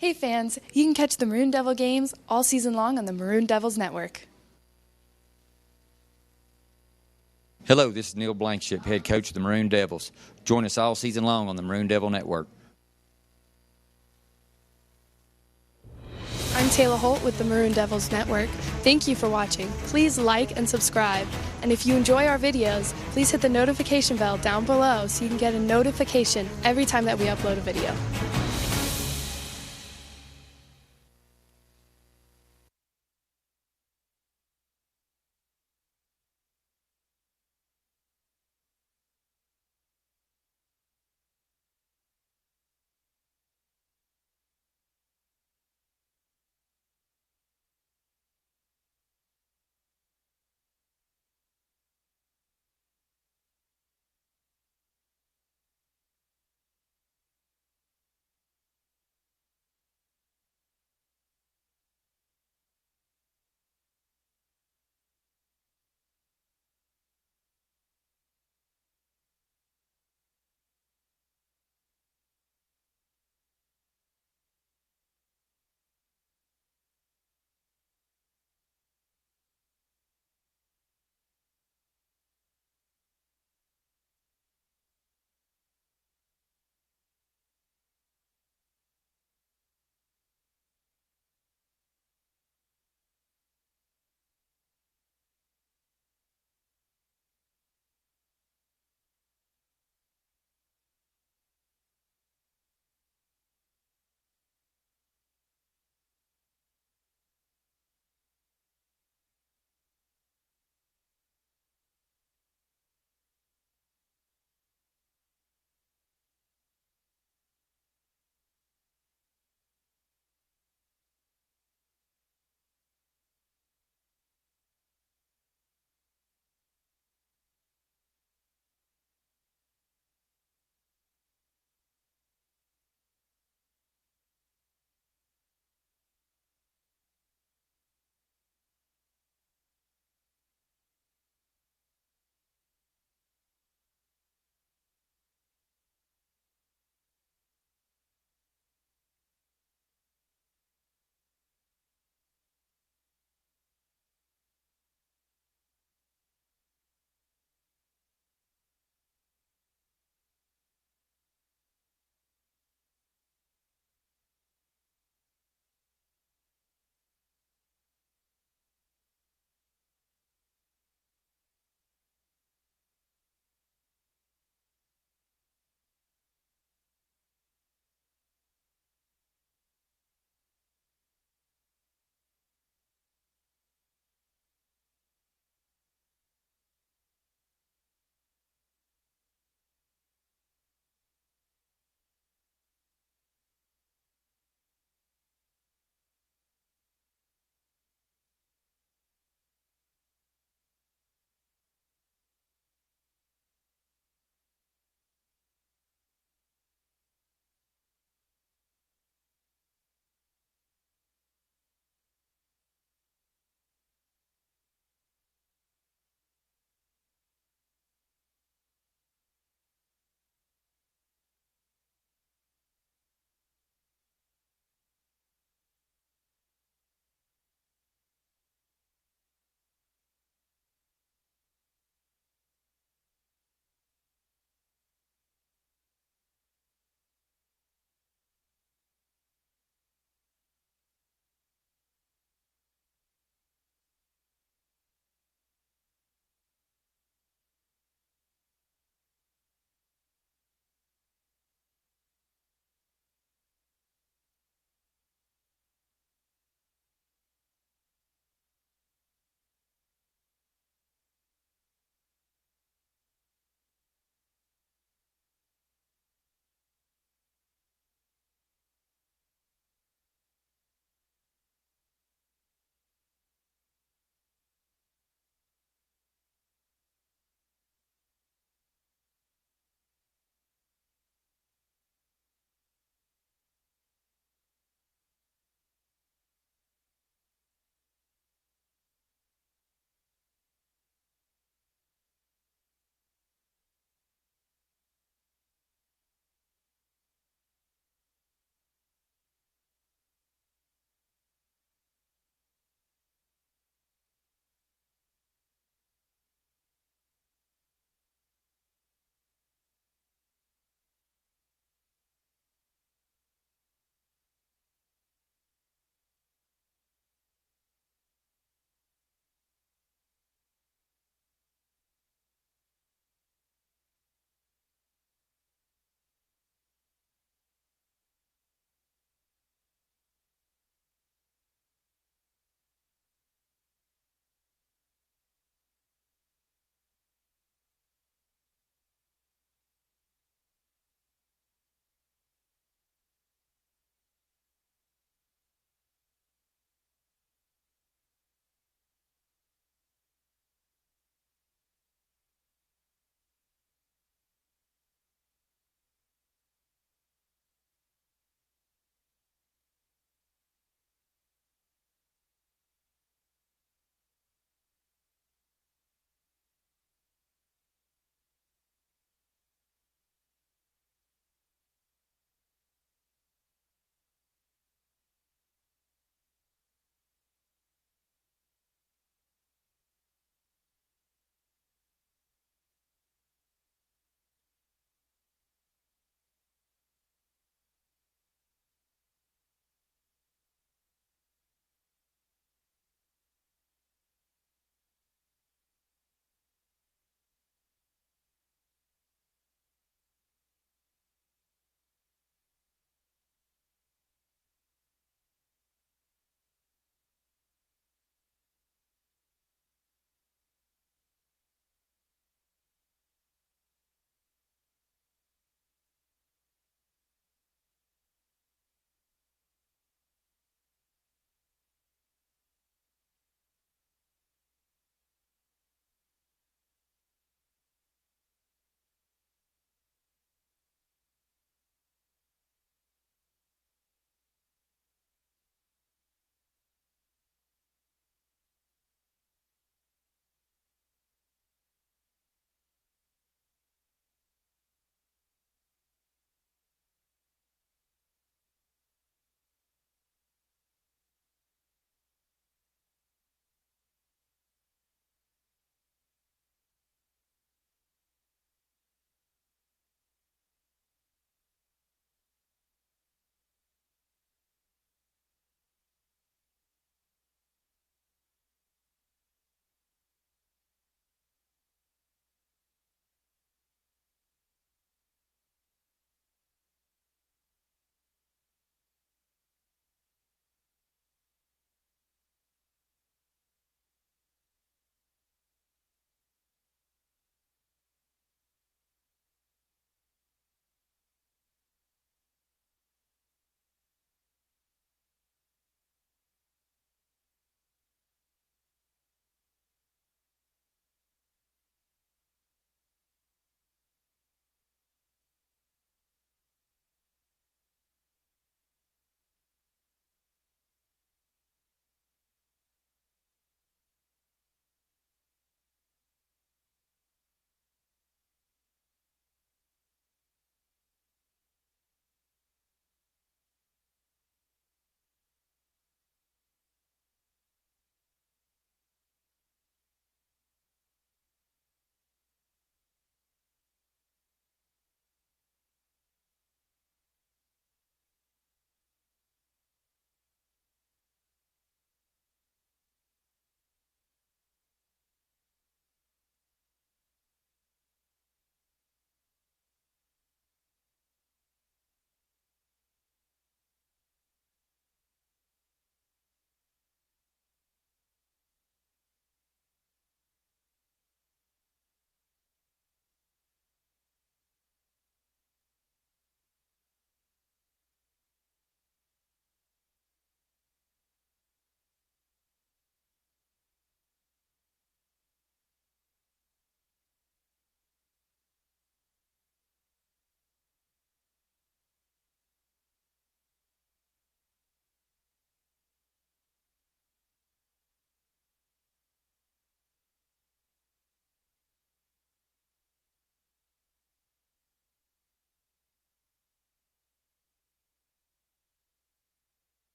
Hey fans, you can catch the Maroon Devil games all season long on the Maroon Devils Network. Hello, this is Neil Blankenship, head coach of the Maroon Devils. Join us all season long on the Maroon Devil Network. I'm Taylor Holt with the Maroon Devils Network. Thank you for watching. Please like and subscribe. And if you enjoy our videos, please hit the notification bell down below so you can get a notification every time that we upload a video.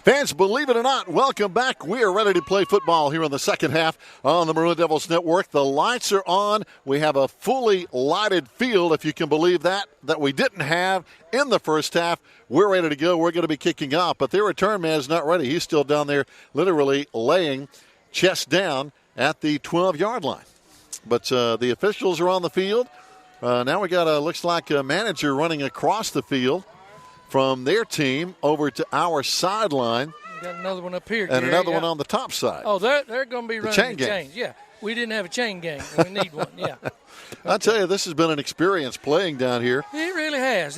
Fans, believe it or not, welcome back. We are ready to play football here in the second half on the Maroon Devils Network. The lights are on. We have a fully lighted field, if you can believe that we didn't have in the first half. We're ready to go. We're going to be kicking off, but their return man is not ready. He's still down there literally laying chest down at the 12-yard line. But the officials are on the field. Now we got looks like a manager running across the field from their team over to our sideline. Got another one up here, and Gary. another one on the top side. Oh, they're going to be running chain the gang. chains. Yeah, we didn't have a chain gang. We need one. Yeah. I tell you, this has been an experience playing down here. It really has.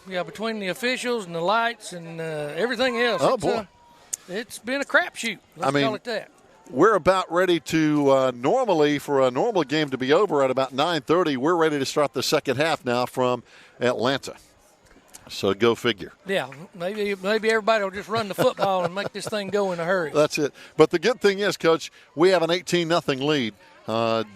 Between the officials and the lights and everything else. Boy. It's been a crapshoot. Let's call it that. We're about ready to normally, for a normal game to be over at about 9:30, we're ready to start the second half now from Atlanta. So go figure. Yeah, maybe everybody will just run the football and make this thing go in a hurry. That's it. But the good thing is, Coach, we have an 18-0 lead.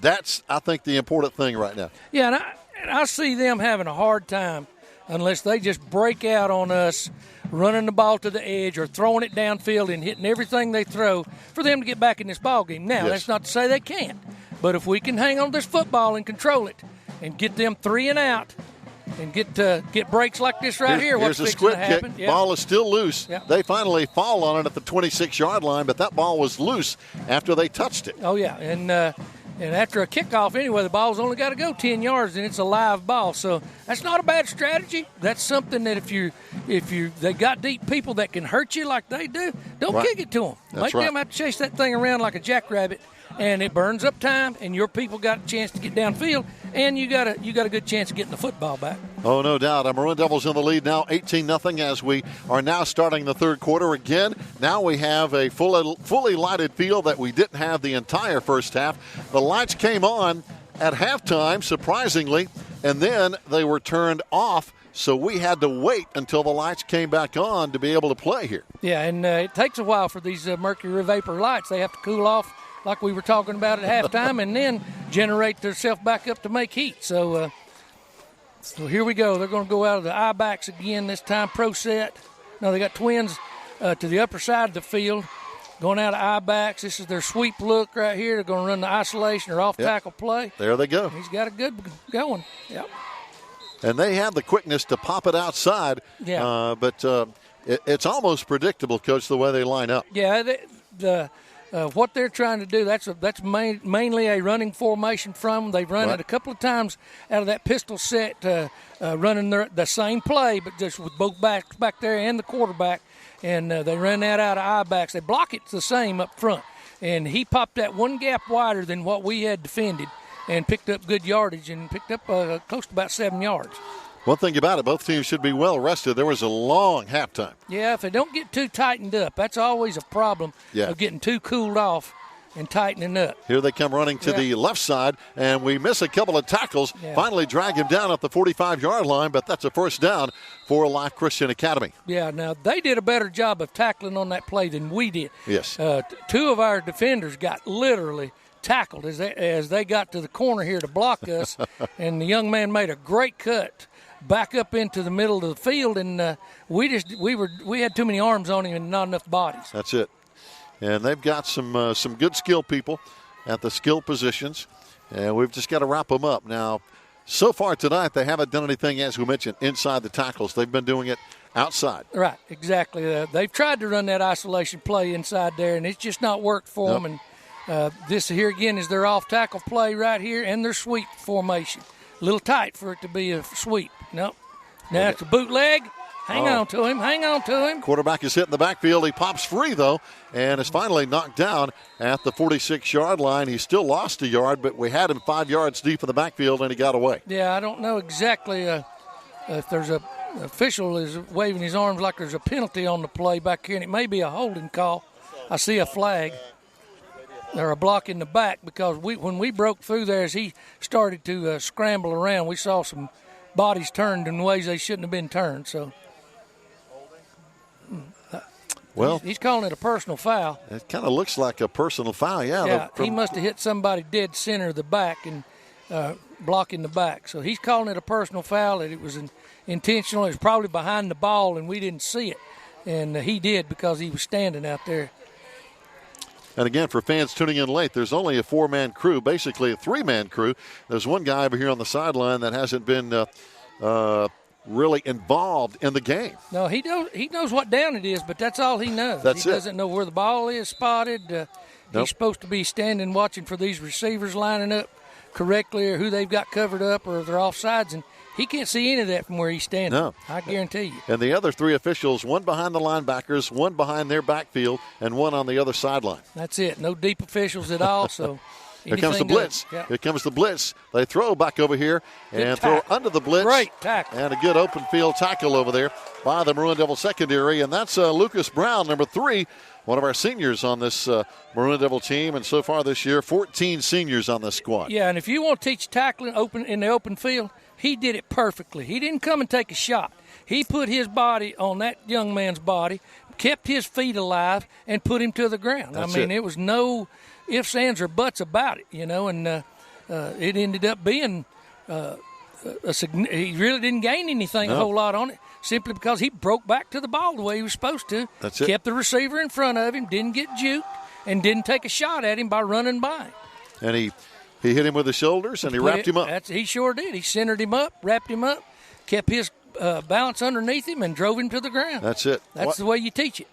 That's, I think, the important thing right now. Yeah, and I see them having a hard time unless they just break out on us, running the ball to the edge or throwing it downfield and hitting everything they throw for them to get back in this ball game. Now, That's not to say they can't. But if we can hang on to this football and control it and get them 3 and out, and get breaks like this here. What's here's a squid to happen? kick. Ball is still loose. Yep. They finally fall on it at the 26-yard line, but that ball was loose after they touched it. Oh, yeah. And after a kickoff anyway, the ball's only got to go 10 yards, and it's a live ball. So that's not a bad strategy. That's something that if they got deep people that can hurt you like they do, don't kick it to them. Make them have to chase that thing around like a jackrabbit, and it burns up time, and your people got a chance to get downfield, and you got a good chance of getting the football back. Oh, no doubt. Our Maroon Devils in the lead now, 18-0, as we are now starting the third quarter again. Now we have a fully lighted field that we didn't have the entire first half. The lights came on at halftime, surprisingly, and then they were turned off. So we had to wait until the lights came back on to be able to play here. Yeah, and it takes a while for these mercury vapor lights. They have to cool off like we were talking about at halftime, and then generate themselves back up to make heat. So here we go. They're going to go out of the eye backs again this time, pro set. Now they got twins to the upper side of the field, going out of eye backs. This is their sweep look right here. They're going to run the isolation or off-tackle play. There they go. He's got a good going. Yep. And they have the quickness to pop it outside. Yeah. But it's almost predictable, Coach, the way they line up. Yeah, what they're trying to do, that's mainly a running formation from them. They've run it a couple of times out of that pistol set, running the same play, but just with both backs back there and the quarterback. And they run that out of eye backs. They block it the same up front. And he popped that one gap wider than what we had defended and picked up good yardage and picked up close to about 7 yards. One thing about it, both teams should be well rested. There was a long halftime. Yeah, if they don't get too tightened up, that's always a problem of getting too cooled off and tightening up. Here they come running to the left side, and we miss a couple of tackles. Yeah. Finally drag him down at the 45-yard line, but that's a first down for Life Christian Academy. Yeah, now they did a better job of tackling on that play than we did. Yes. 2 of our defenders got literally tackled as they got to the corner here to block us, and the young man made a great cut back up into the middle of the field, and we had too many arms on him and not enough bodies. That's it. And they've got some good skill people at the skill positions, and we've just got to wrap them up. Now, so far tonight, they haven't done anything, as we mentioned, inside the tackles. They've been doing it outside. Right, exactly. They've tried to run that isolation play inside there, and it's just not worked for them. And this here again is their off-tackle play right here and their sweep formation. A little tight for it to be a sweep. Nope. Now it's a bootleg. Hang on to him. Quarterback is hit in the backfield. He pops free, though, and is finally knocked down at the 46-yard line. He still lost a yard, but we had him 5 yards deep in the backfield, and he got away. Yeah, I don't know exactly if there's a official is waving his arms like there's a penalty on the play back here, and it may be a holding call. I see a flag. They're a block in the back because when we broke through there, as he started to scramble around, we saw some bodies turned in ways they shouldn't have been turned. So, well, he's calling it a personal foul. It kind of looks like a personal foul, he must have hit somebody dead center of the back and blocking the back. So he's calling it a personal foul. That it was intentional. It was probably behind the ball, and we didn't see it. And he did because he was standing out there. And again, for fans tuning in late, there's only a 4-man crew, basically a 3-man crew. There's one guy over here on the sideline that hasn't been really involved in the game. No, he knows what down it is, but that's all he knows. He doesn't know where the ball is spotted. Nope. He's supposed to be standing watching for these receivers lining up correctly or who they've got covered up or if they're offsides, and he can't see any of that from where he's standing. No. I guarantee you. And the other 3 officials, one behind the linebackers, one behind their backfield, and one on the other sideline. That's it. No deep officials at all, so Here comes the blitz. Yeah. Here comes the blitz. They throw back over here and throw under the blitz. Great tackle. And a good open field tackle over there by the Maroon Devil secondary. And that's Lucas Brown, number 3, one of our seniors on this Maroon Devil team. And so far this year, 14 seniors on this squad. Yeah, and if you want to teach tackling in the open field, he did it perfectly. He didn't come and take a shot. He put his body on that young man's body, kept his feet alive, and put him to the ground. It was no ifs, ands, or buts about it, and it ended up being he really didn't gain anything a whole lot on it, simply because he broke back to the ball the way he was supposed to. That's it. Kept the receiver in front of him, didn't get juked, and didn't take a shot at him by running by him. And he hit him with the shoulders, and he wrapped him up. He sure did. He centered him up, wrapped him up, kept his balance underneath him, and drove him to the ground. That's it. That's the way you teach it.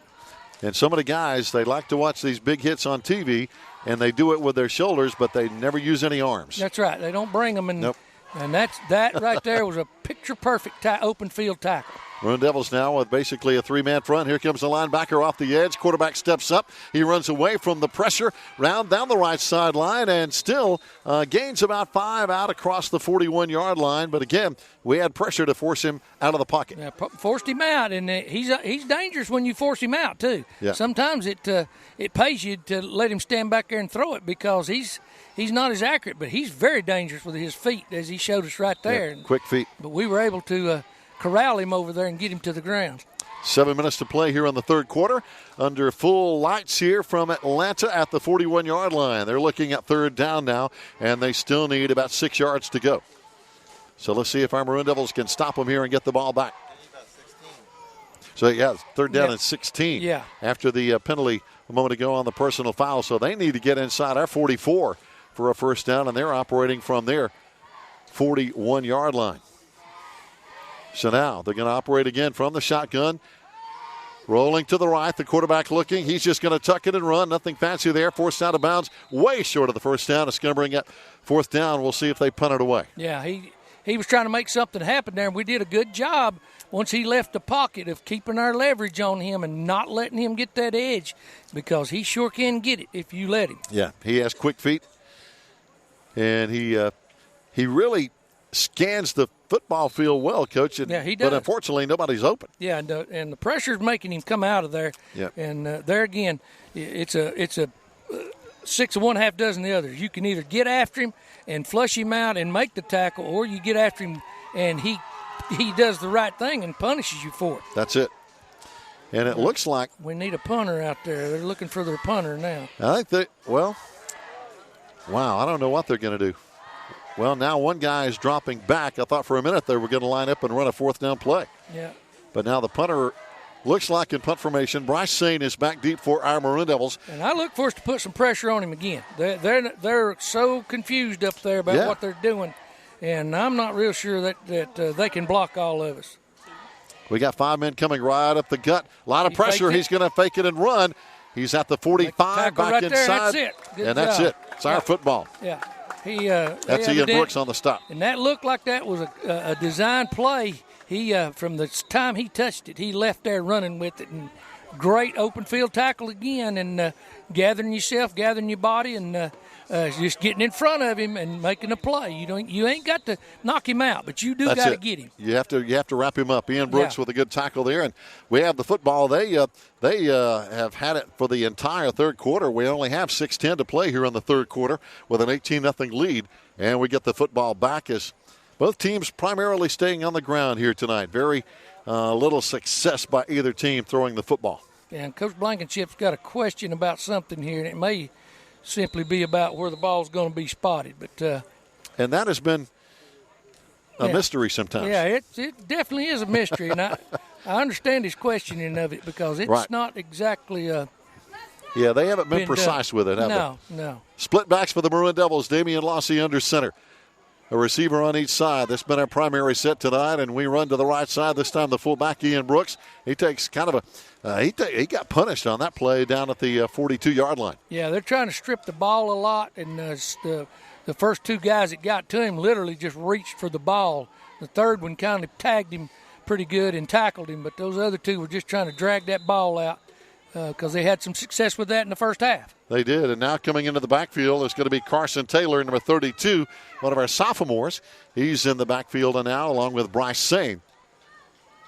And some of the guys, they like to watch these big hits on TV, and they do it with their shoulders, but they never use any arms. That's right. They don't bring them. Nope. And that right there was a picture-perfect open field tackle. Maroon Devils now with basically a 3-man front. Here comes the linebacker off the edge. Quarterback steps up. He runs away from the pressure, round down the right sideline, and still gains about 5 out across the 41-yard line. But again, we had pressure to force him out of the pocket. Yeah, forced him out, and he's dangerous when you force him out too. Yeah. Sometimes it pays you to let him stand back there and throw it because he's not as accurate, but he's very dangerous with his feet, as he showed us right there. Yeah, quick feet. But we were able to corral him over there and get him to the ground. 7 minutes to play here in the third quarter. Under full lights here from Atlanta at the 41-yard line. They're looking at third down now, and they still need about 6 yards to go. So let's see if our Maroon Devils can stop them here and get the ball back. So, third down and 16 after the penalty a moment ago on the personal foul. So they need to get inside our 44 for a first down, and they're operating from their 41-yard line. So now they're going to operate again from the shotgun. Rolling to the right, the quarterback looking. He's just going to tuck it and run. Nothing fancy there. Forced out of bounds, way short of the first down. It's going to bring up fourth down. We'll see if they punt it away. Yeah, he was trying to make something happen there, and we did a good job once he left the pocket of keeping our leverage on him and not letting him get that edge, because he sure can get it if you let him. Yeah, he has quick feet, and he really scans the football field well, Coach. Yeah, he does. But unfortunately, nobody's open. Yeah, and the pressure's making him come out of there. Yep. And there again, it's a 6 of one, half dozen the other. You can either get after him and flush him out and make the tackle, or you get after him and he does the right thing and punishes you for it. That's it. And it looks like we need a punter out there. They're looking for their punter now. I think wow, I don't know what they're going to do. Well, now one guy is dropping back. I thought for a minute they were going to line up and run a fourth down play. Yeah. But now the punter looks like in punt formation. Bryce Sane is back deep for our Maroon Devils. And I look for us to put some pressure on him again. They're so confused up there about what they're doing, and I'm not real sure that they can block all of us. We got 5 men coming right up the gut. A lot of pressure. He's going to fake it and run. He's at the 45, back right inside. There, and that's it. It's our football. Yeah. That's Ian Brooks on the stop. And that looked like that was a design play. He from the time he touched it, he left there running with it. And great open field tackle again, and gathering your body, and just getting in front of him and making a play. You ain't got to knock him out, but you do got to get him. You have to wrap him up. Ian Brooks with a good tackle there, and we have the football. They have had it for the entire third quarter. We only have 6:10 to play here in the third quarter with an 18-0 lead, and we get the football back as both teams primarily staying on the ground here tonight. Very little success by either team throwing the football. Yeah, and Coach Blankenship's got a question about something here, and it may simply be about where the ball's going to be spotted. But and that has been a mystery sometimes. Yeah, it definitely is a mystery. And I understand his questioning of it because it's not exactly yeah, they haven't been precise with it, have they? No. Split backs for the Maroon Devils. Damian Lossy under center. A receiver on each side. That's been our primary set tonight, and we run to the right side. This time the fullback, Ian Brooks. He takes kind of he got punished on that play down at the 42-yard line. Yeah, they're trying to strip the ball a lot, and the first two guys that got to him literally just reached for the ball. The third one kind of tagged him pretty good and tackled him, but those other two were just trying to drag that ball out because they had some success with that in the first half. They did, and now coming into the backfield is going to be Carson Taylor, number 32, one of our sophomores. He's in the backfield now along with Bryce Sane.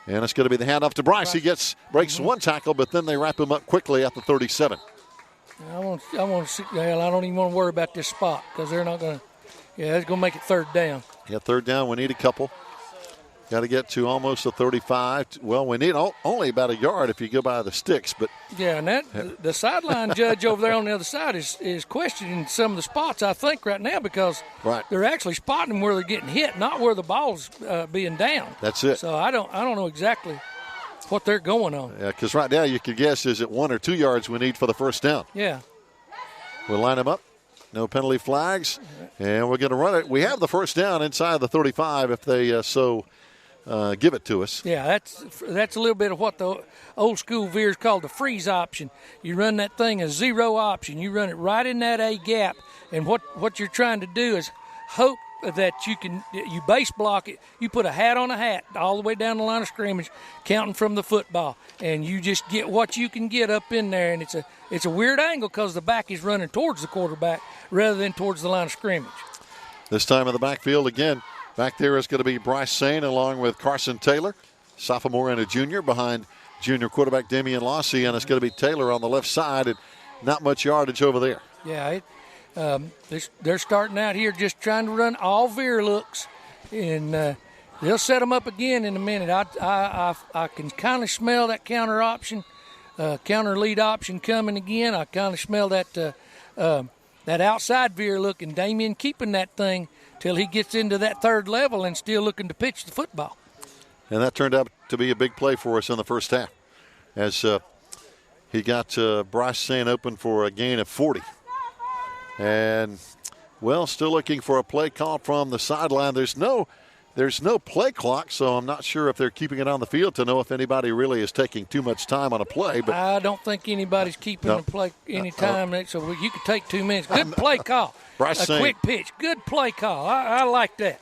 And it's going to be the handoff to Bryce. He breaks one tackle, but then they wrap him up quickly at the 37. I want to see. Hell, I don't even want to worry about this spot because they're not going to. Yeah, it's going to make it third down. Yeah, third down. We need a couple. Got to get to almost a 35. Well, we need only about a yard if you go by the sticks. But yeah, and the sideline judge over there on the other side is questioning some of the spots, I think, right now because they're actually spotting them where they're getting hit, not where the ball's being down. That's it. So I don't know exactly what they're going on. Yeah, because right now you could guess is it 1 or 2 yards we need for the first down. Yeah. We'll line them up. No penalty flags, and we're going to run it. We have the first down inside the 35 if they give it to us. Yeah, that's a little bit of what the old school Veers called the freeze option. You run that thing as zero option. You run it right in that A gap, and what you're trying to do is hope that you base block it. You put a hat on a hat all the way down the line of scrimmage, counting from the football, and you just get what you can get up in there. And it's a weird angle because the back is running towards the quarterback rather than towards the line of scrimmage. This time in the backfield again. Back there is going to be Bryce Sane along with Carson Taylor, sophomore and a junior, behind junior quarterback Damian Lossy, and it's going to be Taylor on the left side, and not much yardage over there. Yeah, they're starting out here just trying to run all veer looks, and they'll set them up again in a minute. I can kind of smell that counter lead option coming again. I kind of smell that outside veer look, and Damian keeping that thing till he gets into that third level and still looking to pitch the football. And that turned out to be a big play for us in the first half as he got Bryce Sane open for a gain of 40. And, well, still looking for a play call from the sideline. There's no play clock, so I'm not sure if they're keeping it on the field to know if anybody really is taking too much time on a play. But I don't think anybody's keeping the play any time, so you could take 2 minutes. Good play call. Bryce a quick pitch. Good play call. I like that.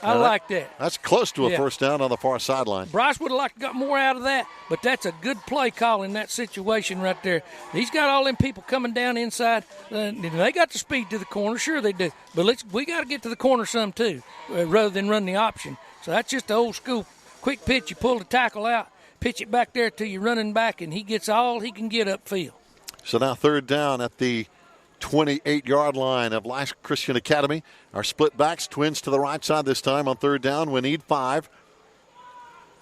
I like that. That's close to a first down on the far sideline. Bryce would have liked to got more out of that, but that's a good play call in that situation right there. He's got all them people coming down inside. They got the speed to the corner. Sure they do. But we got to get to the corner some too, rather than run the option. So that's just the old school quick pitch. You pull the tackle out, pitch it back there to your running back, and he gets all he can get upfield. So now third down at the 28-yard line of Life Christian Academy. Our split backs, twins to the right side this time on third down. We need 5.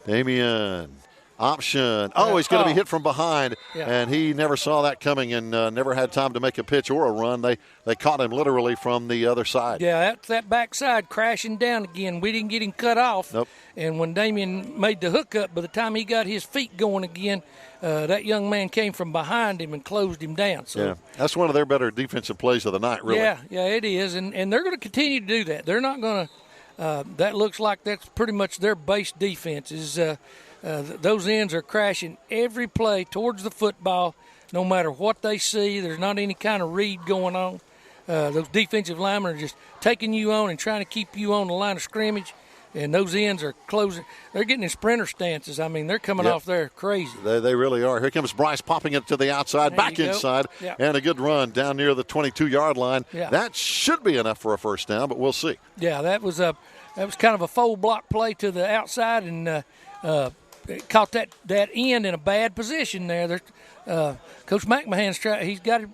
Damian, option. Oh, he's going to be hit from behind, and he never saw that coming and never had time to make a pitch or a run. They caught him literally from the other side. Yeah, that's that backside crashing down again. We didn't get him cut off. Nope. And when Damian made the hookup, by the time he got his feet going again, that young man came from behind him and closed him down. So yeah, that's one of their better defensive plays of the night, really. Yeah, it is. And they're going to continue to do that. They're not going to that looks like that's pretty much their base defense is those ends are crashing every play towards the football, no matter what they see. There's not any kind of read going on. Those defensive linemen are just taking you on and trying to keep you on the line of scrimmage. And those ends are closing. They're getting in sprinter stances. I mean, they're coming off there crazy. They really are. Here comes Bryce popping it to the outside, back inside, and a good run down near the 22-yard line. Yeah. That should be enough for a first down, but we'll see. Yeah, that was kind of a full block play to the outside, and caught that end in a bad position there. Coach McMahon's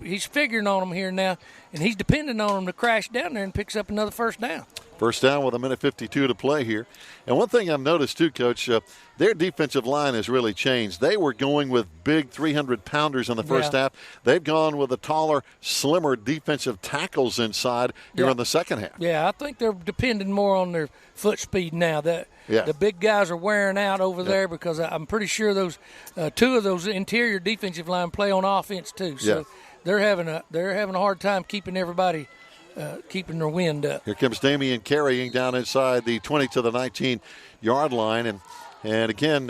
he's figuring on them here now, and he's depending on them to crash down there and picks up another first down. First down with 1:52 to play here. And one thing I've noticed too, Coach, their defensive line has really changed. They were going with big 300-pounders in the first half. They've gone with the taller, slimmer defensive tackles inside here in the second half. Yeah, I think they're depending more on their foot speed now. The big guys are wearing out over there because I'm pretty sure those two of those interior defensive line play on offense too. So they're having a hard time keeping everybody keeping their wind up. Here comes Damian carrying down inside the 20 to the 19-yard line. And again,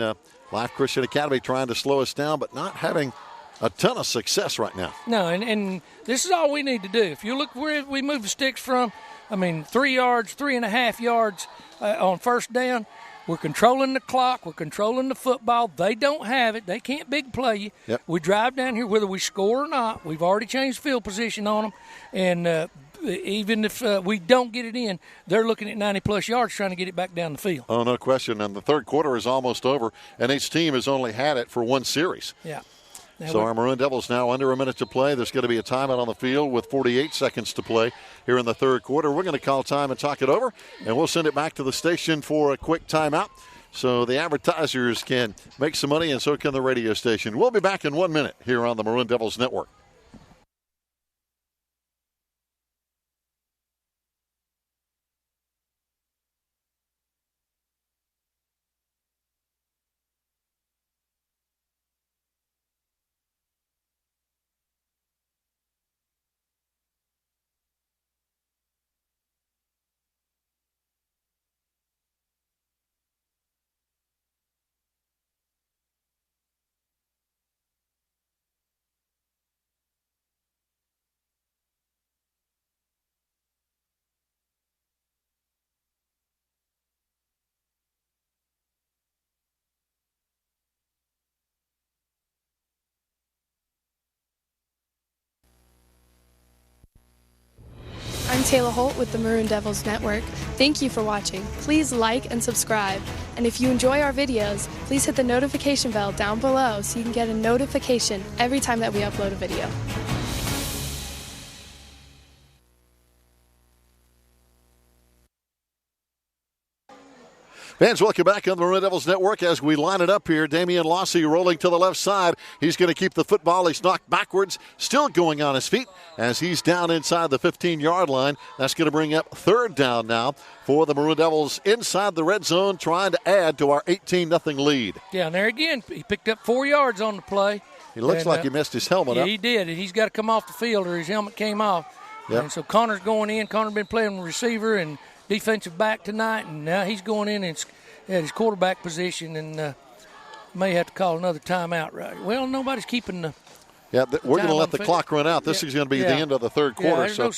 Life Christian Academy trying to slow us down, but not having a ton of success right now. No, and this is all we need to do. If you look where we move the sticks from, 3 yards, 3.5 yards on first down, we're controlling the clock. We're controlling the football. They don't have it. They can't big play you. Yep. We drive down here, whether we score or not. We've already changed field position on them. And even if we don't get it in, they're looking at 90-plus yards trying to get it back down the field. Oh, no question. And the third quarter is almost over, and each team has only had it for one series. Yeah. So our Maroon Devils now under a minute to play. There's going to be a timeout on the field with 48 seconds to play here in the third quarter. We're going to call time and talk it over, and we'll send it back to the station for a quick timeout so the advertisers can make some money, and so can the radio station. We'll be back in 1 minute here on the Maroon Devils Network. I'm Taylor Holt with the Maroon Devils Network. Thank you for watching. Please like and subscribe. And if you enjoy our videos, please hit the notification bell down below so you can get a notification every time that we upload a video. Fans, welcome back on the Maroon Devils Network as we line it up here. Damian Lossy rolling to the left side. He's going to keep the football. He's knocked backwards, still going on his feet as he's down inside the 15-yard line. That's going to bring up third down now for the Maroon Devils inside the red zone, trying to add to our 18-0 lead. Yeah, and there again, he picked up 4 yards on the play. He looks like he messed his helmet up. Yeah, he did. And he's got to come off the field or his helmet came off. Yep. And so Connor's going in. Connor's been playing receiver and defensive back tonight, and now he's going in and at his quarterback position and may have to call another timeout. Right? Well, nobody's keeping the we're going to let the clock run out. This is going to be the end of the third quarter. There's no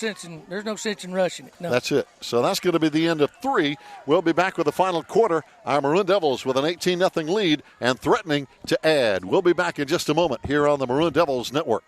sense in rushing it. No. That's it. So that's going to be the end of 3. We'll be back with the final quarter. Our Maroon Devils with an 18-0 lead and threatening to add. We'll be back in just a moment here on the Maroon Devils Network.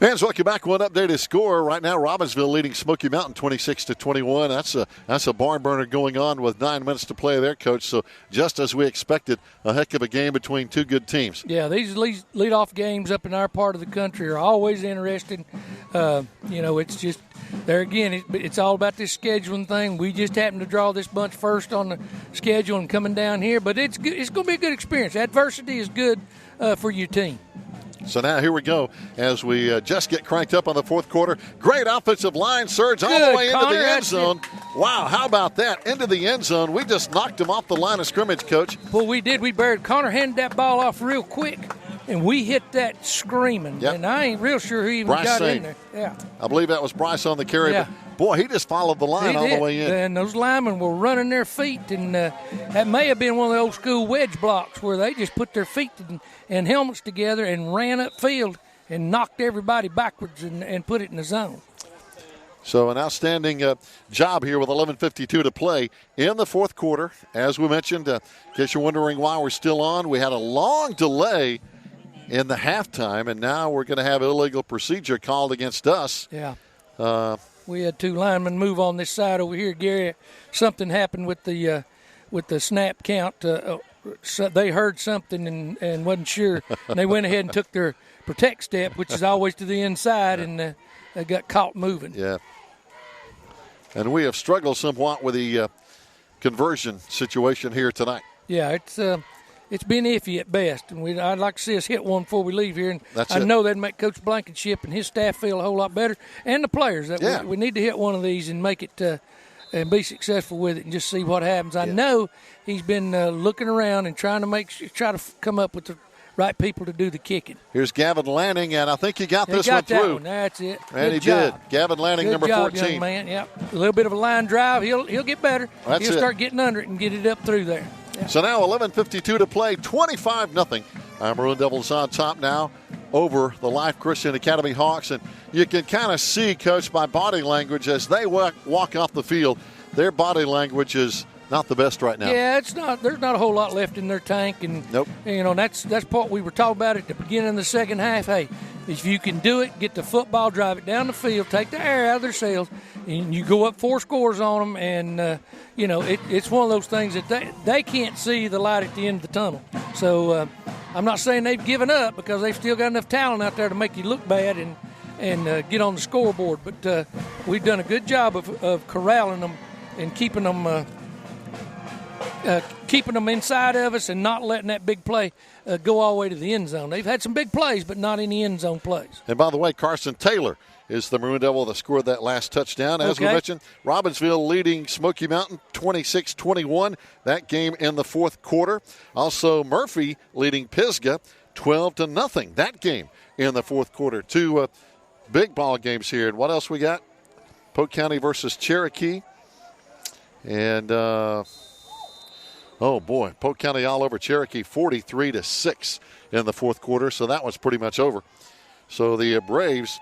Fans, welcome back. One updated score right now. Robbinsville leading Smoky Mountain 26-21. That's a barn burner going on with 9 minutes to play there, Coach. So just as we expected, a heck of a game between two good teams. Yeah, these leadoff games up in our part of the country are always interesting. It's just there again. It's all about this scheduling thing. We just happened to draw this bunch first on the schedule and coming down here, but it's good. It's going to be a good experience. Adversity is good for your team. So now here we go as we just get cranked up on the fourth quarter. Great offensive line surge all the way into the end zone. Wow, how about that? Into the end zone. We just knocked him off the line of scrimmage, Coach. Well, we did. We buried. Connor handed that ball off real quick, and we hit that screaming. Yep. And I ain't real sure who even got in there. Yeah, I believe that was Bryce on the carry. Yeah. But boy, he just followed the line all the way in. And those linemen were running their feet, and that may have been one of the old school wedge blocks where they just put their feet and helmets together and ran upfield and knocked everybody backwards and put it in the zone. So an outstanding job here with 11:52 to play in the fourth quarter. As we mentioned, in case you're wondering why we're still on, we had a long delay in the halftime, and now we're going to have illegal procedure called against us. Yeah. We had two linemen move on this side over here, Gary. Something happened with the snap count. So they heard something and wasn't sure, and they went ahead and took their protect step, which is always to the inside, and they got caught moving. Yeah. And we have struggled somewhat with the conversion situation here tonight. Yeah, it's been iffy at best, and I'd like to see us hit one before we leave here. And That's I know that'd make Coach Blankenship and his staff feel a whole lot better, and the players. We need to hit one of these and make it and be successful with it, and just see what happens. I know he's been looking around and try to come up with the right people to do the kicking. Here's Gavin Lanning, and I think he got this one through. That's it. And Good he job. did. Gavin Lanning, Good number job, 14. Young man. Yep. A little bit of a line drive. He'll get better. He'll start getting under it and get it up through there. Yeah. So now 11:52 to play, 25-0. Maroon Devils on top now over the Life Christian Academy Hawks. And you can kind of see, Coach, by body language as they walk off the field, their body language is not the best right now. Yeah, it's not. There's not a whole lot left in their tank, and nope. That's what we were talking about at the beginning of the second half. Hey, if you can do it, get the football, drive it down the field, take the air out of their sails, and you go up 4 scores on them, and it's one of those things that they can't see the light at the end of the tunnel. So I'm not saying they've given up, because they've still got enough talent out there to make you look bad and get on the scoreboard. But we've done a good job of corralling them and keeping them inside of us and not letting that big play go all the way to the end zone. They've had some big plays, but not any end zone plays. And by the way, Carson Taylor is the Maroon Devil that scored that last touchdown. As we mentioned, Robbinsville leading Smoky Mountain 26-21. That game in the fourth quarter. Also, Murphy leading Pisgah 12-0. That game in the fourth quarter. Two big ball games here. And what else we got? Polk County versus Cherokee. And oh, boy, Polk County all over Cherokee, 43-6 in the fourth quarter, so that one's pretty much over. So the Braves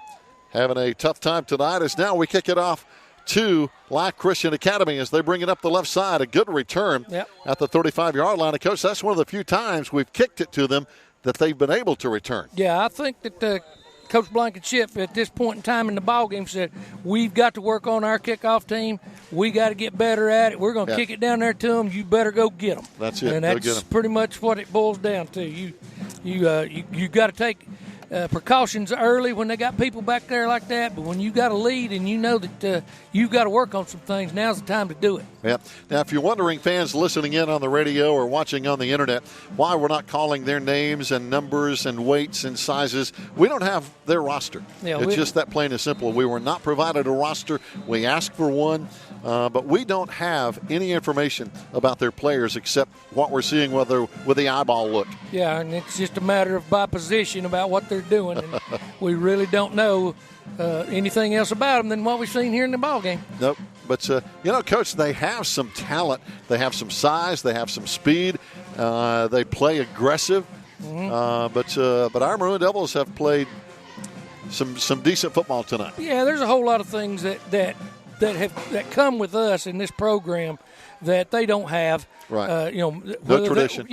having a tough time tonight as now we kick it off to Life Christian Academy as they bring it up the left side. A good return at the 35-yard line. And, Coach, that's one of the few times we've kicked it to them that they've been able to return. Yeah, I think that Coach Blankenship at this point in time in the ballgame said, we've got to work on our kickoff team. We got to get better at it. We're going to kick it down there to them. You better go get them. That's it. And that's pretty much what it boils down to. You got to take precautions early when they got people back there like that. But when you got a lead and you know that you've got to work on some things, now's the time to do it. Yeah. Now, if you're wondering, fans listening in on the radio or watching on the internet, why we're not calling their names and numbers and weights and sizes, we don't have their roster. Yeah, it's just that plain and simple. We were not provided a roster. We asked for one, but we don't have any information about their players except what we're seeing with the eyeball look. Yeah, and it's just a matter of by position about what they're doing. And we really don't know anything else about them than what we've seen here in the ballgame. Nope. But, Coach, they have some talent. They have some size. They have some speed. They play aggressive. Mm-hmm. But our Maroon Devils have played some decent football tonight. Yeah, there's a whole lot of things that come with us in this program that they don't have. Right. No tradition.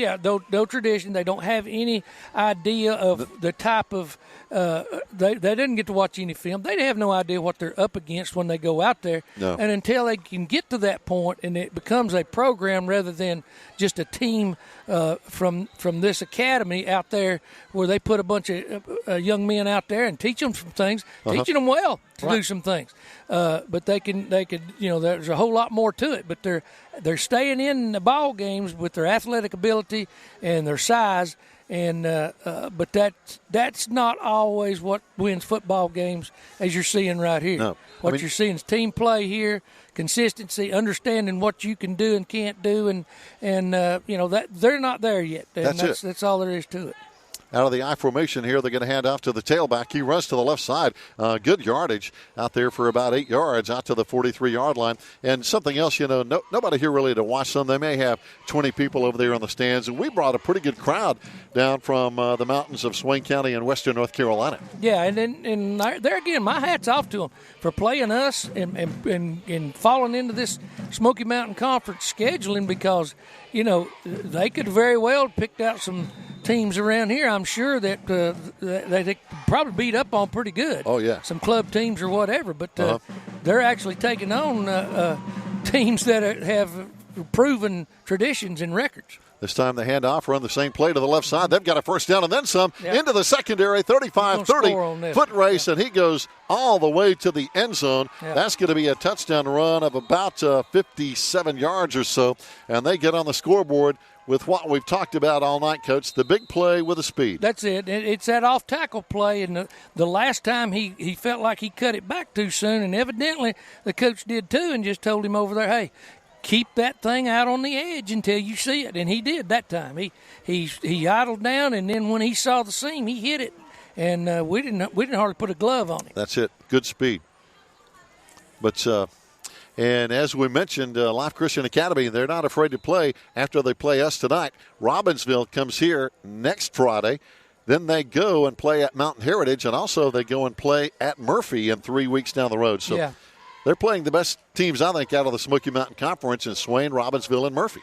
No tradition. They don't have any idea of the type of they didn't get to watch any film. They have no idea what they're up against when they go out there. No. And until they can get to that point and it becomes a program rather than just a team from this academy out there where they put a bunch of young men out there and teach them some things, teaching them well to do some things. But they could, there's a whole lot more to it. But they're staying in the ball games with their athletic ability and their size. And but that's not always what wins football games, as you're seeing right here. No. What you're seeing is team play here, consistency, understanding what you can do and can't do, and that they're not there yet. And that's all there is to it. Out of the I formation here, they're going to hand off to the tailback. He runs to the left side. Good yardage out there for about 8 yards out to the 43-yard line. And something else, nobody here really to watch them. They may have 20 people over there on the stands. And we brought a pretty good crowd down from the mountains of Swain County in western North Carolina. Yeah, and there again, my hat's off to them for playing us and falling into this Smoky Mountain Conference scheduling because, they could very well picked out some teams around here. I'm sure that they could probably beat up on pretty good. Oh, yeah. Some club teams or whatever. But they're actually taking on teams that have proven traditions and records. This time they hand off, run the same play to the left side. They've got a first down and then some into the secondary, 35-30 foot race, and he goes all the way to the end zone. Yeah. That's going to be a touchdown run of about 57 yards or so, and they get on the scoreboard with what we've talked about all night, Coach, the big play with the speed. That's it. It's that off-tackle play, and the last time he felt like he cut it back too soon, and evidently the coach did too and just told him over there, hey, keep that thing out on the edge until you see it, and he did that time. He idled down, and then when he saw the seam, he hit it, and we didn't hardly put a glove on him. That's it. Good speed. But and as we mentioned, Life Christian Academy, they're not afraid to play after they play us tonight. Robbinsville comes here next Friday. Then they go and play at Mountain Heritage, and also they go and play at Murphy in 3 weeks down the road. So. Yeah. They're playing the best teams, I think, out of the Smoky Mountain Conference in Swain, Robbinsville, and Murphy.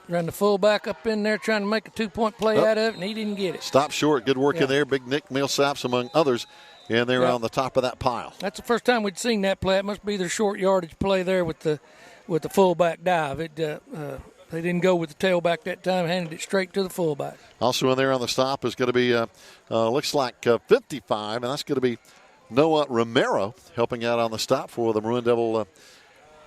Run the fullback up in there trying to make a 2-point play out of it, and he didn't get it. Stop short. Good work in there. Big Nick Millsaps, among others, and they're on the top of that pile. That's the first time we'd seen that play. It must be their short yardage play there with the fullback dive. They didn't go with the tailback that time, handed it straight to the fullback. Also in there on the stop is going to be, looks like 55, and that's going to be Noah Romero helping out on the stop for the Maroon Devil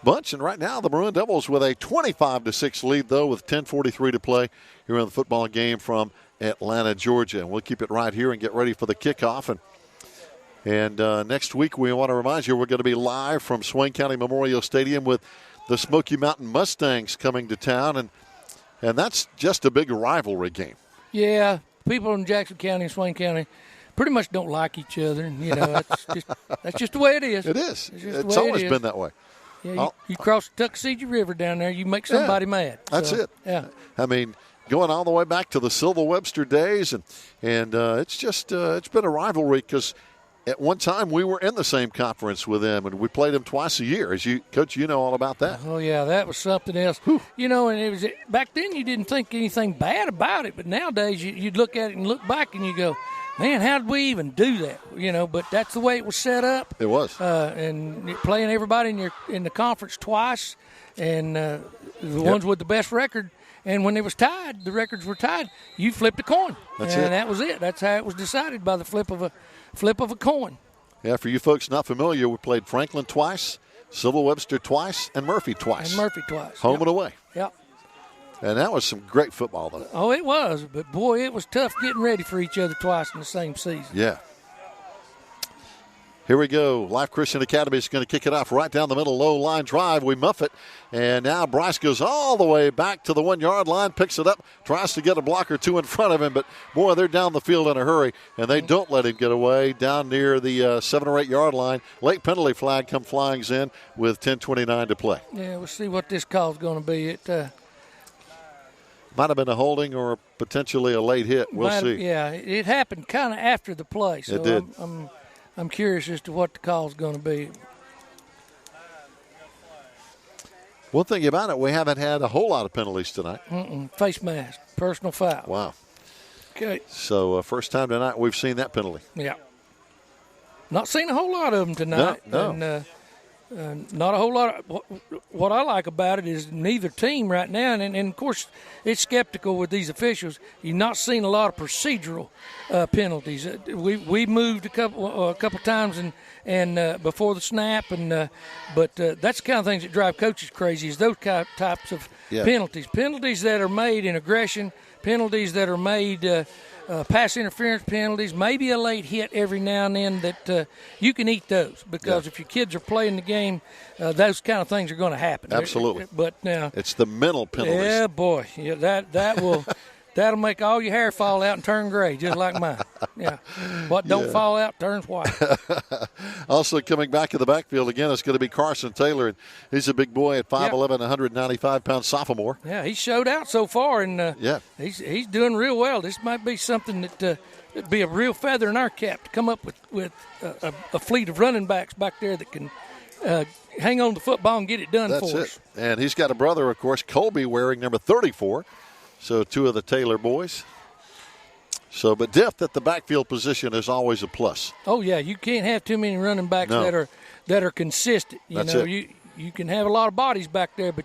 bunch. And right now the Maroon Devils with a 25-6 lead, though, with 10:43 to play here in the football game from Atlanta, Georgia. And we'll keep it right here and get ready for the kickoff. And next week we want to remind you we're going to be live from Swain County Memorial Stadium with the Smoky Mountain Mustangs coming to town. And that's just a big rivalry game. Yeah, people in Jackson County and Swain County pretty much don't like each other, and that's just the way it is. It is. It's always been that way. Yeah, you cross the Tuckasegee River down there, you make somebody mad. That's it. Yeah. I mean, going all the way back to the Silver Webster days, and it's just it's been a rivalry because at one time we were in the same conference with them, and we played them twice a year. As you, Coach, you know all about that. Oh yeah, that was something else. Whew. And it was back then you didn't think anything bad about it, but nowadays you'd look at it and look back and you go, man, how did we even do that? But that's the way it was set up. It was. And playing everybody in the conference twice, and the ones with the best record. And when it was tied, the records were tied. You flipped a coin, that was it. That's how it was decided, by the flip of a coin. Yeah, for you folks not familiar, we played Franklin twice, Silver Webster twice, and Murphy twice. Home and away. Yep. And that was some great football, though. Oh, it was. But, boy, it was tough getting ready for each other twice in the same season. Yeah. Here we go. Life Christian Academy is going to kick it off right down the middle, low line drive. We muff it. And now Bryce goes all the way back to the 1-yard line, picks it up, tries to get a block or two in front of him. But, boy, they're down the field in a hurry, and they don't let him get away down near the 7 or 8 yard line. Late penalty flag come flying in with 10:29 to play. Yeah, we'll see what this call is going to be. It might have been a holding or potentially a late hit. We'll see. Yeah, it happened kind of after the play. So it did. I'm curious as to what the call is going to be. One thing about it, we haven't had a whole lot of penalties tonight. Face mask, personal foul. Wow. Okay. So first time tonight we've seen that penalty. Yeah. not seen a whole lot of them tonight. No. And, not a whole lot. What I like about it is neither team right now, and of course it's skeptical with these officials. You've not seen a lot of procedural penalties. We moved a couple times and before the snap, but that's the kind of things that drive coaches crazy. Is those types of penalties that are made in aggression, penalties that are made. Pass interference penalties, maybe a late hit every now and then that you can eat those because if your kids are playing the game, those kind of things are going to happen. Absolutely. But now it's the mental penalties. Yeah, boy, that will that'll make all your hair fall out and turn gray, just like mine. Yeah, what don't fall out turns white. Also coming back in the backfield again, it's going to be Carson Taylor, and he's a big boy at 5'11", 195-pound sophomore. Yeah, he showed out so far, and he's doing real well. This might be something that it'd be a real feather in our cap to come up with a fleet of running backs back there that can hang on to the football and get it done for us. That's it. And he's got a brother, of course, Colby, wearing number 34. So two of the Taylor boys. So, but depth at the backfield position is always a plus. Oh yeah, you can't have too many running backs that are consistent. You can have a lot of bodies back there, but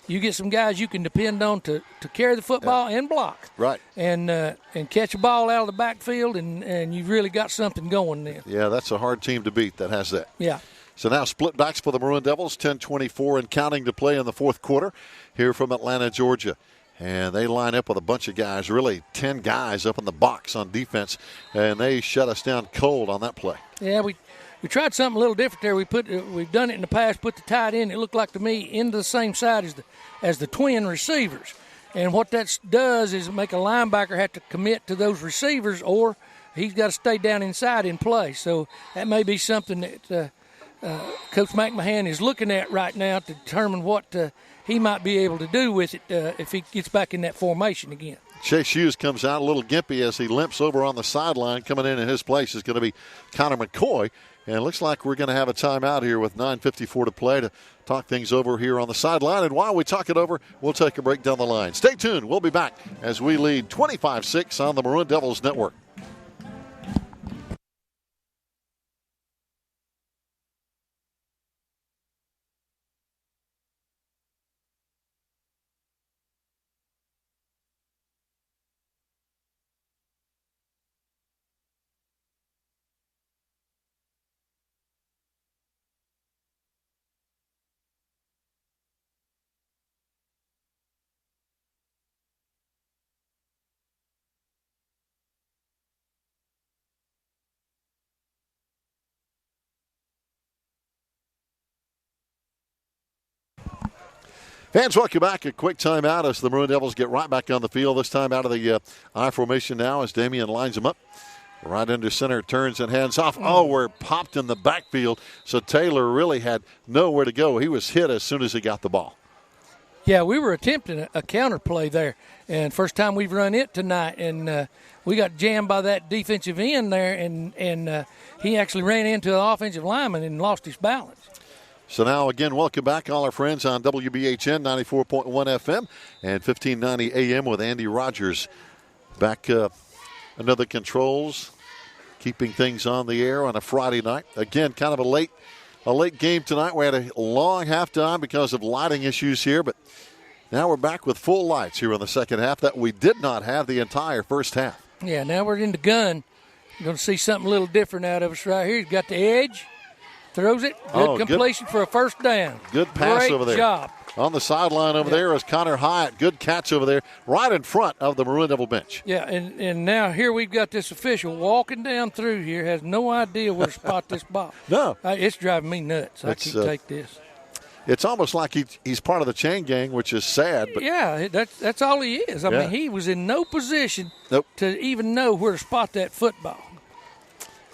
you get some guys you can depend on to carry the football and block. Right. And catch a ball out of the backfield, and you've really got something going then. Yeah, that's a hard team to beat that has that. Yeah. So now split backs for the Maroon Devils, 10:24 and counting to play in the fourth quarter here from Atlanta, Georgia. And they line up with a bunch of guys, really 10 guys up in the box on defense, and they shut us down cold on that play. Yeah, we tried something a little different there. We've done it in the past, put the tight end, it looked like to me, into the same side as the twin receivers. And what that does is make a linebacker have to commit to those receivers, or he's got to stay down inside in play. So that may be something that Coach McMahon is looking at right now to determine what he might be able to do with it if he gets back in that formation again. Chase Hughes comes out a little gimpy as he limps over on the sideline. Coming in his place is going to be Connor McCoy. And it looks like we're going to have a timeout here with 9:54 to play to talk things over here on the sideline. And while we talk it over, we'll take a break down the line. Stay tuned. We'll be back as we lead 25-6 on the Maroon Devils Network. Fans, welcome back. A quick timeout as the Maroon Devils get right back on the field. This time out of the I formation now as Damian lines them up. Right under center, turns and hands off. Oh, we're popped in the backfield. So Taylor really had nowhere to go. He was hit as soon as he got the ball. Yeah, we were attempting a counter play there. And first time we've run it tonight. And we got jammed by that defensive end there. And he actually ran into an offensive lineman and lost his balance. So now, again, welcome back, all our friends on WBHN 94.1 FM and 1590 AM with Andy Rogers. Back under the controls, keeping things on the air on a Friday night. Again, kind of a late game tonight. We had a long halftime because of lighting issues here, but now we're back with full lights here in the second half that we did not have the entire first half. Yeah, now we're in the gun. You're going to see something a little different out of us right here. He's got the edge. Throws it. Good completion for a first down. Good pass over there. Great job. On the sideline over there is Connor Hyatt. Good catch over there, right in front of the Maroon Devil bench. Yeah, and now here we've got this official walking down through here, has no idea where to spot this ball. No. It's driving me nuts. I can't take this. It's almost like he's part of the chain gang, which is sad. But yeah, that's all he is. I mean, he was in no position to even know where to spot that football.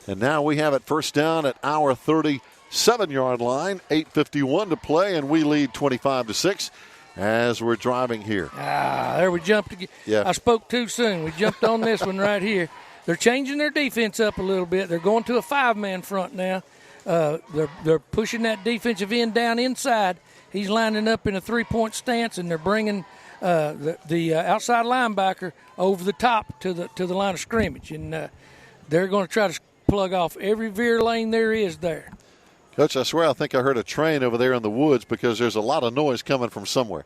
And now we have it first down at our 37-yard line, 8:51 to play, and we lead 25-6 as we're driving here. There we jumped again. Yeah. I spoke too soon. We jumped on this one right here. They're changing their defense up a little bit. They're going to a 5-man front now. They're pushing that defensive end down inside. He's lining up in a 3-point stance, and they're bringing the outside linebacker over the top to the line of scrimmage, and they're going to try to plug off every veer lane there is there. Coach, I swear I think I heard a train over there in the woods because there's a lot of noise coming from somewhere.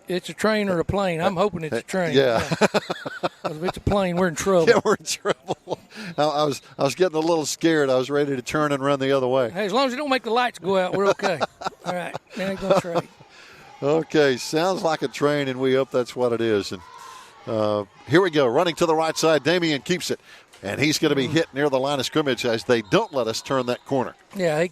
It's a train or a plane. I'm hoping it's a train. Yeah. If it's a plane, we're in trouble. Yeah, we're in trouble. I was getting a little scared. I was ready to turn and run the other way. Hey, as long as you don't make the lights go out, we're okay. All right. Then ain't going to trade. Okay, sounds like a train, and we hope that's what it is. And here we go, running to the right side. Damian keeps it, and he's going to be hit near the line of scrimmage as they don't let us turn that corner. Yeah,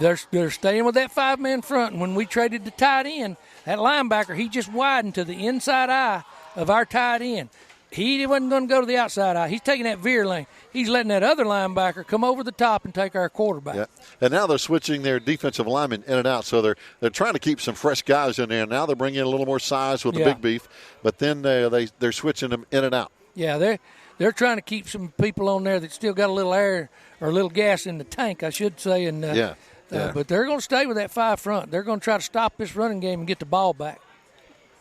they're staying with that five-man front. And when we traded the tight end, that linebacker, he just widened to the inside eye of our tight end. He wasn't going to go to the outside eye. He's taking that veer lane. He's letting that other linebacker come over the top and take our quarterback. Yeah. And now they're switching their defensive linemen in and out, so they're trying to keep some fresh guys in there. Now they're bringing in a little more size with the big beef, but then they're switching them in and out. Yeah, they're trying to keep some people on there that still got a little air or a little gas in the tank, I should say. And but they're going to stay with that five front. They're going to try to stop this running game and get the ball back.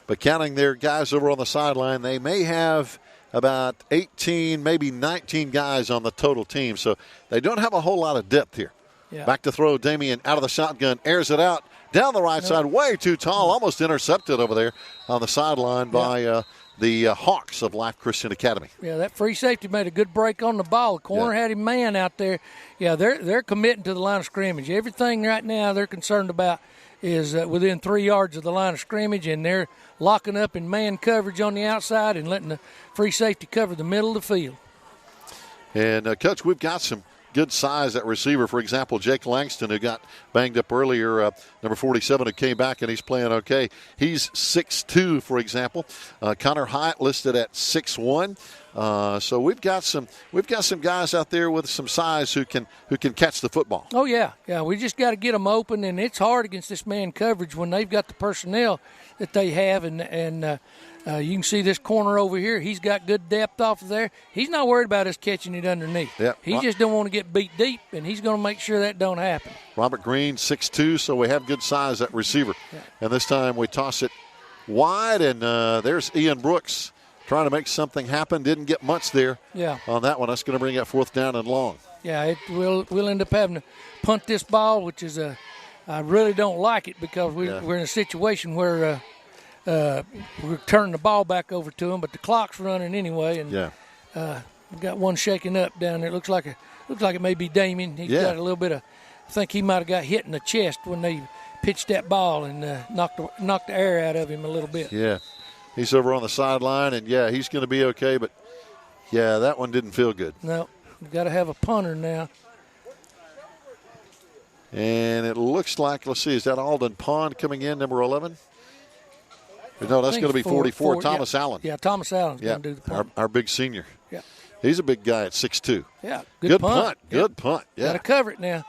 But counting their guys over on the sideline, they may have about 18, maybe 19 guys on the total team. So they don't have a whole lot of depth here. Yeah. Back to throw, Damian out of the shotgun, airs it out, down the right side, way too tall, almost intercepted over there on the sideline by the Hawks of Life Christian Academy. Yeah, that free safety made a good break on the ball. The corner had him man out there. Yeah, they're committing to the line of scrimmage. Everything right now they're concerned about is within 3 yards of the line of scrimmage, and they're locking up in man coverage on the outside and letting the free safety cover the middle of the field. And, Coach, we've got some good size at receiver. For example, Jake Langston, who got banged up earlier, number 47, who came back and he's playing okay. He's 6'2", for example. Connor Hyatt listed at 6'1". So we've got some guys out there with some size who can catch the football. Oh yeah. We just got to get them open, and it's hard against this man coverage when they've got the personnel that they have, and you can see this corner over here. He's got good depth off of there. He's not worried about us catching it underneath. Yep. He just don't want to get beat deep, and he's going to make sure that don't happen. Robert Green, 6'2", so we have good size at receiver. Yeah. And this time we toss it wide, and there's Ian Brooks trying to make something happen. Didn't get much there on that one. That's going to bring up 4th down and long. Yeah, we'll end up having to punt this ball, which is I really don't like it because we're in a situation where we're turning the ball back over to them, but the clock's running anyway, and we've got one shaking up down there. It looks like it may be Damien. He's got a little bit of. I think he might have got hit in the chest when they pitched that ball and knocked the air out of him a little bit. Yeah, he's over on the sideline, and he's going to be okay. But that one didn't feel good. No, we've got to have a punter now. And it looks like, let's see, is that Alden Pond coming in, number 11? No, that's going to be 44, Thomas Allen. Yeah, Thomas Allen's going to do the punt. Our big senior. Yeah. He's a big guy at 6'2". Yeah, good punt. Good punt. Yeah. Got to cover it now.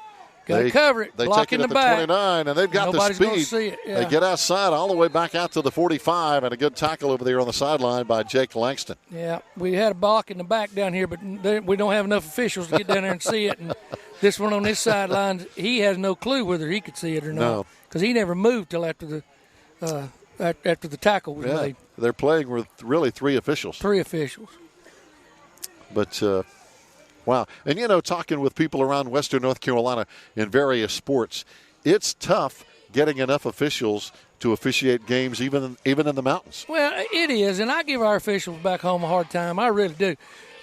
Got to cover it. They Block take it in at the the back. 29, and they've got Nobody's the gonna speed. see it. Yeah. They get outside all the way back out to the 45, and a good tackle over there on the sideline by Jake Langston. Yeah, we had a block in the back down here, but we don't have enough officials to get down there and see it. And this one on this sideline, he has no clue whether he could see it or not because he never moved till after the tackle was made. They're playing with really 3 officials. 3 officials. But, wow. And, talking with people around Western North Carolina in various sports, it's tough getting enough officials to officiate games even in the mountains. Well, it is, and I give our officials back home a hard time. I really do.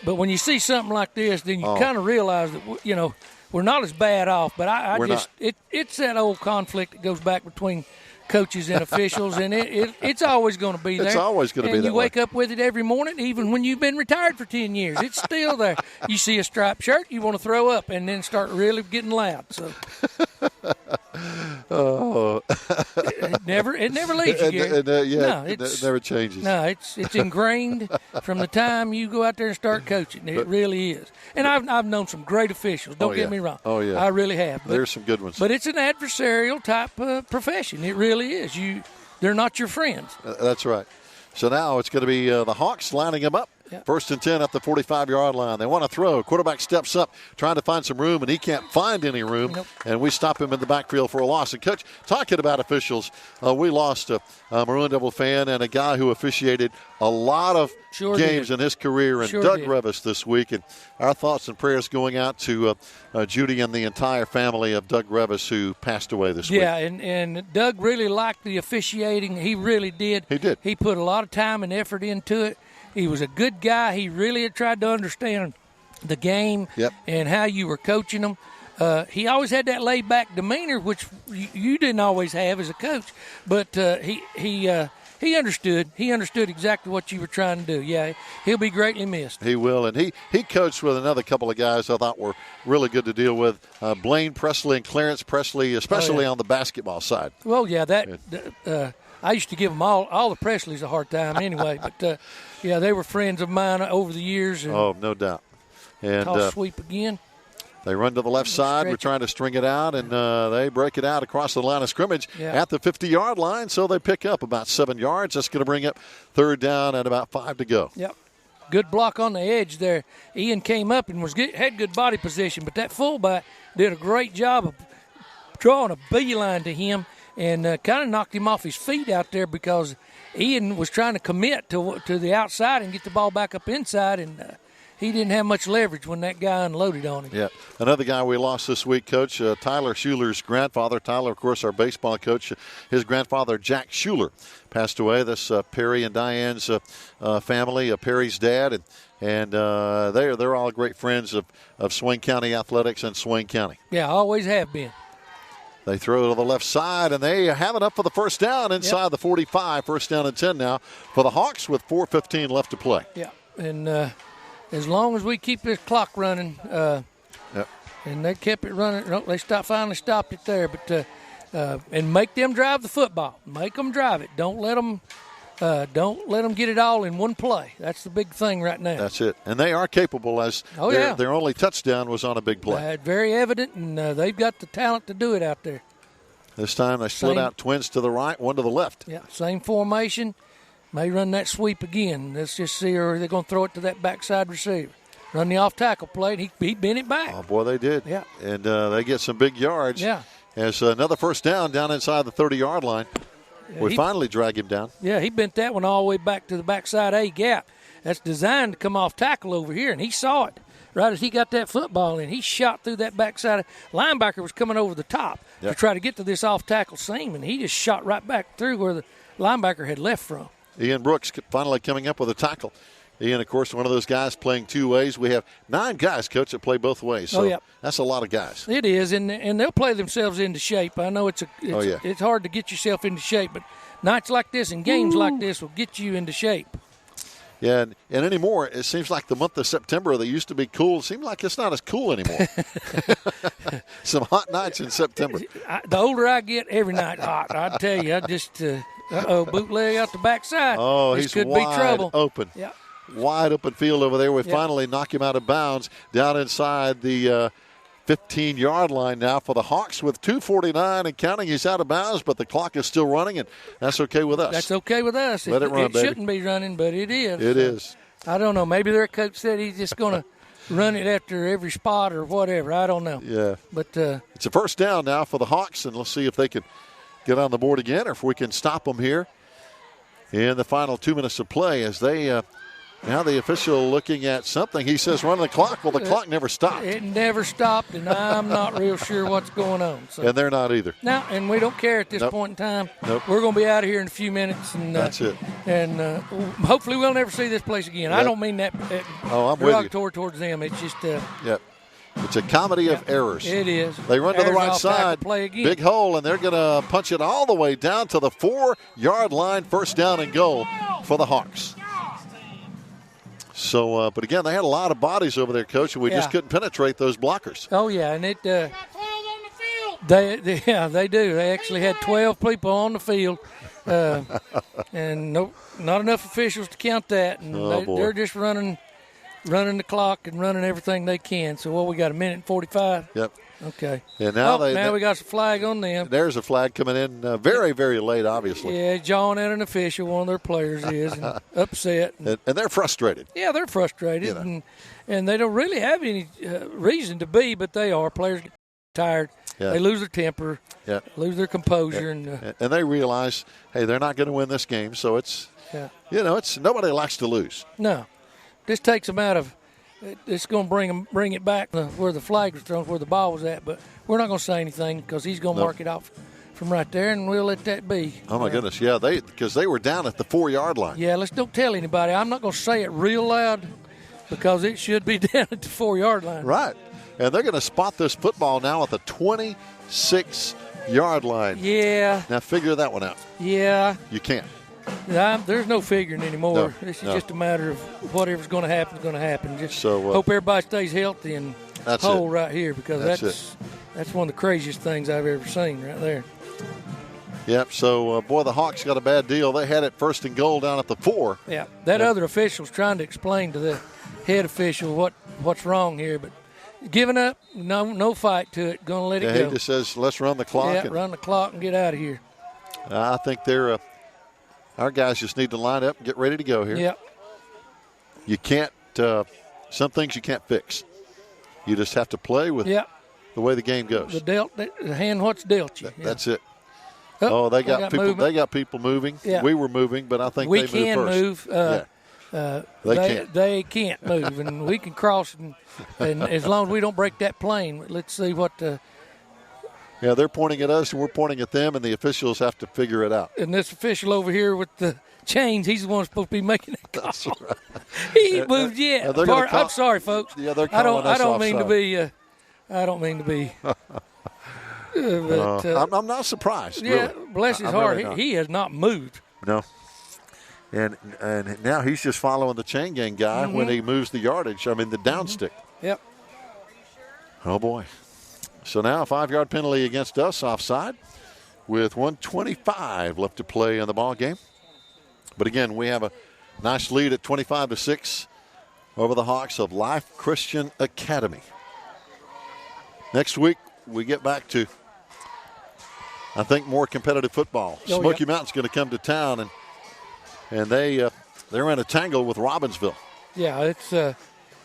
But when you see something like this, then you kind of realize that, we're not as bad off. But it's that old conflict that goes back between coaches and officials, and it's always going to be there. It's always going to be that way. And you wake up with it every morning, even when you've been retired for 10 years. It's still there. You see a striped shirt, you want to throw up, and then start really getting loud. So it never leaves you, Gary. It never changes. No, it's ingrained from the time you go out there and start coaching. It really is. And I've known some great officials. Don't get me wrong. Oh, yeah. I really have. There's some good ones. But it's an adversarial type profession. It really is. They're not your friends. That's right. So now it's going to be the Hawks lining them up. Yep. 1st and 10 at the 45-yard line. They want to throw. Quarterback steps up, trying to find some room, and he can't find any room. Nope. And we stop him in the backfield for a loss. And, Coach, talking about officials, we lost a Maroon Devil fan and a guy who officiated a lot of games in his career, and Doug Revis this week. And our thoughts and prayers going out to Judy and the entire family of Doug Revis, who passed away this week. Yeah, and Doug really liked the officiating. He really did. He did. He put a lot of time and effort into it. He was a good guy. He really had tried to understand the game and how you were coaching them. He always had that laid-back demeanor, which you didn't always have as a coach. But he understood. He understood exactly what you were trying to do. Yeah, he'll be greatly missed. He will. And he coached with another couple of guys I thought were really good to deal with, Blaine Presley and Clarence Presley, especially on the basketball side. Well, yeah, I used to give them all the Presleys a hard time anyway. But, yeah, they were friends of mine over the years. And no doubt. And toss sweep again. They run to the left side. We're trying to string it out, and they break it out across the line of scrimmage at the 50-yard line, so they pick up about 7 yards. That's going to bring up 3rd down and about 5 to go. Yep. Good block on the edge there. Ian came up and had good body position, but that fullback did a great job of drawing a beeline to him and kind of knocked him off his feet out there because Ian was trying to commit to the outside and get the ball back up inside, and he didn't have much leverage when that guy unloaded on him. Yeah. Another guy we lost this week, Coach, Tyler Schuler's grandfather. Tyler, of course, our baseball coach. His grandfather, Jack Schuler, passed away. This Perry and Diane's family, Perry's dad, and they're all great friends of Swain County Athletics and Swain County. Yeah, always have been. They throw to the left side, and they have it up for the 1st down inside the 45. 1st down and 10 now for the Hawks with 4:15 left to play. Yeah, and as long as we keep this clock running, and they kept it running. No, they finally stopped it there. But and make them drive the football. Make them drive it. Don't let them get it all in one play. That's the big thing right now. That's it. And they are capable, as their only touchdown was on a big play. Very evident, and they've got the talent to do it out there. This time they split out twins to the right, one to the left. Yeah, same formation. May run that sweep again. Let's just see, or they're going to throw it to that backside receiver. Run the off-tackle play, and he bent it back. Oh, boy, they did. Yeah. And they get some big yards. Yeah. As another 1st down inside the 30-yard line. We finally drag him down. Yeah, he bent that one all the way back to the backside A gap. That's designed to come off tackle over here, and he saw it right as he got that football in. He shot through that backside. Linebacker was coming over the top to try to get to this off-tackle seam, and he just shot right back through where the linebacker had left from. Ian Brooks finally coming up with a tackle. Ian, of course, one of those guys playing 2 ways. We have 9 guys, Coach, that play both ways. So that's a lot of guys. It is, and they'll play themselves into shape. I know it's hard to get yourself into shape, but nights like this and games like this will get you into shape. Yeah, and anymore, it seems like the month of September, they used to be cool. It seems like it's not as cool anymore. Some hot nights in September. The older I get, every night hot. I tell you, I just, bootleg out the backside. Oh, this he's could wide be trouble. Open. Yeah. Wide open field over there. We finally knock him out of bounds down inside the 15-yard line now for the Hawks with 2:49 and counting. He's out of bounds, but the clock is still running, and that's okay with us. That's okay with us. Let it run, baby. It shouldn't be running, but it is. It is. I don't know. Maybe their coach said he's just going to run it after every spot or whatever. I don't know. Yeah. But it's a 1st down now for the Hawks, and let's see if they can get on the board again or if we can stop them here in the final 2 minutes of play as they now the official looking at something. He says run the clock. Well, the clock never stopped. It never stopped, and I'm not real sure what's going on. So. And they're not either. No, and we don't care at this point in time. Nope. We're going to be out of here in a few minutes. And that's it. And hopefully we'll never see this place again. Yep. I don't mean that I'm with you. Towards them. It's just it's a comedy of errors. It is. They run to the right side. Play again. Big hole, and they're going to punch it all the way down to the 4-yard line. 1st down and goal for the Hawks. So, but again, they had a lot of bodies over there, Coach, and we just couldn't penetrate those blockers. Oh, yeah, and they do. They actually had 12 people on the field, and not enough officials to count that. And they're just running running the clock and running everything they can. So, we got a minute and 45? Yep. Okay. And now we got some flag on them. There's a flag coming in very, very late, obviously. Yeah, jawing at an official, one of their players is, and upset. And they're frustrated. Yeah, they're frustrated, and they don't really have any reason to be, but they are. Players get tired. Yeah. They lose their temper, lose their composure. And they realize, hey, they're not going to win this game, so it's, it's nobody likes to lose. No. This takes them out of it's going to bring it back where the flag was thrown, where the ball was at, but we're not going to say anything because he's going to mark it off from right there, and we'll let that be. Oh, my goodness, because they were down at the 4-yard line. Yeah, don't tell anybody. I'm not going to say it real loud because it should be down at the 4-yard line. Right. And they're going to spot this football now at the 26-yard line. Yeah. Now figure that one out. Yeah. You can't. There's no figuring anymore. No, this is just a matter of whatever's going to happen is going to happen. Just so, hope everybody stays healthy and whole right here because that's one of the craziest things I've ever seen right there. Yep. So, the Hawks got a bad deal. They had it 1st and goal down at the 4. Yeah. That other official's trying to explain to the head official what's wrong here, but giving up, no fight to it. Going to let it go. He just says, let's run the clock. Yeah, run the clock and get out of here. I think our guys just need to line up and get ready to go here. Yep. You can't some things you can't fix. You just have to play with the way the game goes. The hand what's dealt you. That's it. They got people. They got people moving. Yeah. We were moving, but I think we they can moved first. They can't move, and we can cross, and as long as we don't break that plane, let's see what. Yeah, they're pointing at us, and we're pointing at them, and the officials have to figure it out. And this official over here with the chains, he's the one supposed to be making that call. That's right. He ain't moved yet. I'm sorry, folks. Yeah, they're calling us I don't offside. mean to be. I don't mean to be. But, I'm not surprised. Yeah, really. bless his heart, he has not moved. No. And now he's just following the chain gang guy when he moves the yardage. I mean, the downstick. Yep. Oh, boy. So now a 5-yard penalty against us offside with 1:25 left to play in the ball game. But, again, we have a nice lead at 25-6 over the Hawks of Life Christian Academy. Next week, we get back to, I think, more competitive football. Smoky Mountain's going to come to town, and they're in a tangle with Robbinsville. Yeah,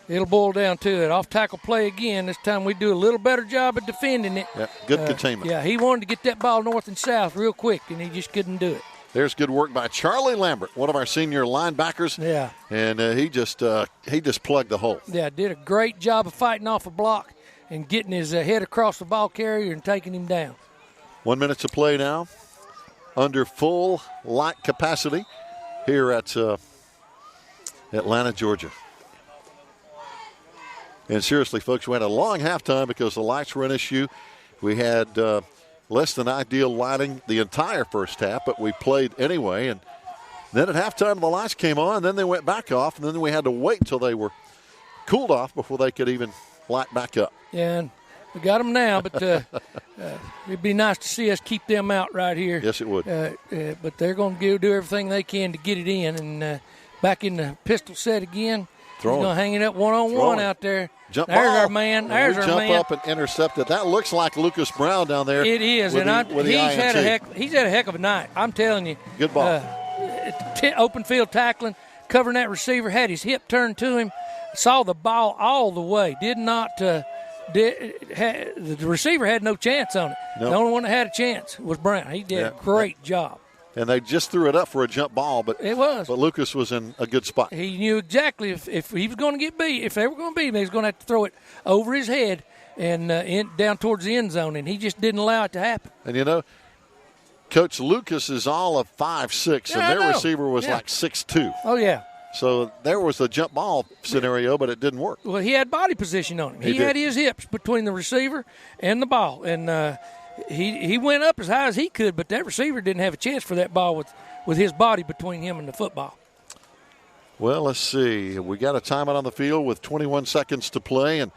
it'll boil down to it. Off tackle play again. This time we do a little better job of defending it. Yeah, good containment. Yeah, he wanted to get that ball north and south real quick, and he just couldn't do it. There's good work by Charlie Lambert, one of our senior linebackers. Yeah, and he just plugged the hole. Yeah, did a great job of fighting off a block and getting his head across the ball carrier and taking him down. 1 minute to play now, under full light capacity here at Atlanta, Georgia. And seriously, folks, we had a long halftime because the lights were an issue. We had less than ideal lighting the entire first half, but we played anyway. And then at halftime, the lights came on, then they went back off, and then we had to wait until they were cooled off before they could even light back up. Yeah, and we got them now, but it'd be nice to see us keep them out right here. Yes, it would. But they're going to do everything they can to get it in. And back in the pistol set again. He's going to hang it up one-on-one out there. Jump There's ball. Our man. There's our man. Jump up and intercept it. That looks like Lucas Brown down there. It is, he's had a heck of a night. I'm telling you. Good ball. Open field tackling, covering that receiver, had his hip turned to him, saw the ball all the way. Did not. The receiver had no chance on it. Nope. The only one that had a chance was Brown. He did a great job. And they just threw it up for a jump ball, but it was. But Lucas was in a good spot. He knew exactly if he was going to get beat, if they were going to beat him, he was going to have to throw it over his head and down towards the end zone, and he just didn't allow it to happen. And Coach Lucas is all of 5'6", and their receiver was like 6'2". Oh yeah. So there was a jump ball scenario, but it didn't work. Well, he had body position on him. He had his hips between the receiver and the ball, and he went up as high as he could, but that receiver didn't have a chance for that ball with his body between him and the football. Well, let's see. We got a timeout on the field with 21 seconds to play, and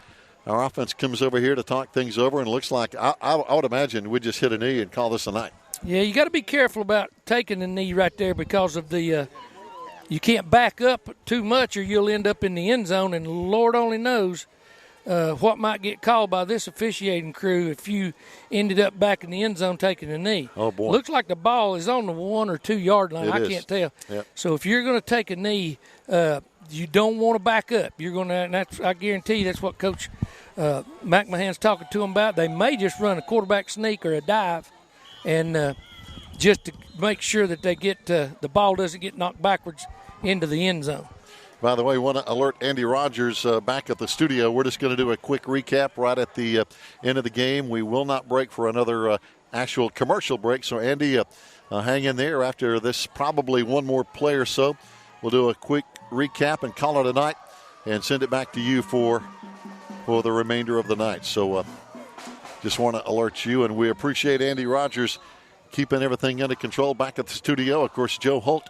our offense comes over here to talk things over, and it looks like I would imagine we just hit a knee and call this a night. Yeah, you got to be careful about taking the knee right there because of the you can't back up too much or you'll end up in the end zone, and Lord only knows what might get called by this officiating crew if you ended up back in the end zone taking a knee. Oh, boy. Looks like the ball is on the 1 or 2 yard line. I can't tell. Yep. So if you're going to take a knee, you don't want to back up. You're going to, and that's, I guarantee you that's what Coach McMahon's talking to them about. They may just run a quarterback sneak or a dive, and just to make sure that they get the ball doesn't get knocked backwards into the end zone. By the way, want to alert Andy Rogers back at the studio. We're just going to do a quick recap right at the end of the game. We will not break for another actual commercial break. So, Andy, hang in there. After this, probably one more play or so, we'll do a quick recap and call it a night and send it back to you for the remainder of the night. So, just want to alert you, and we appreciate Andy Rogers keeping everything under control back at the studio. Of course, Joe Holt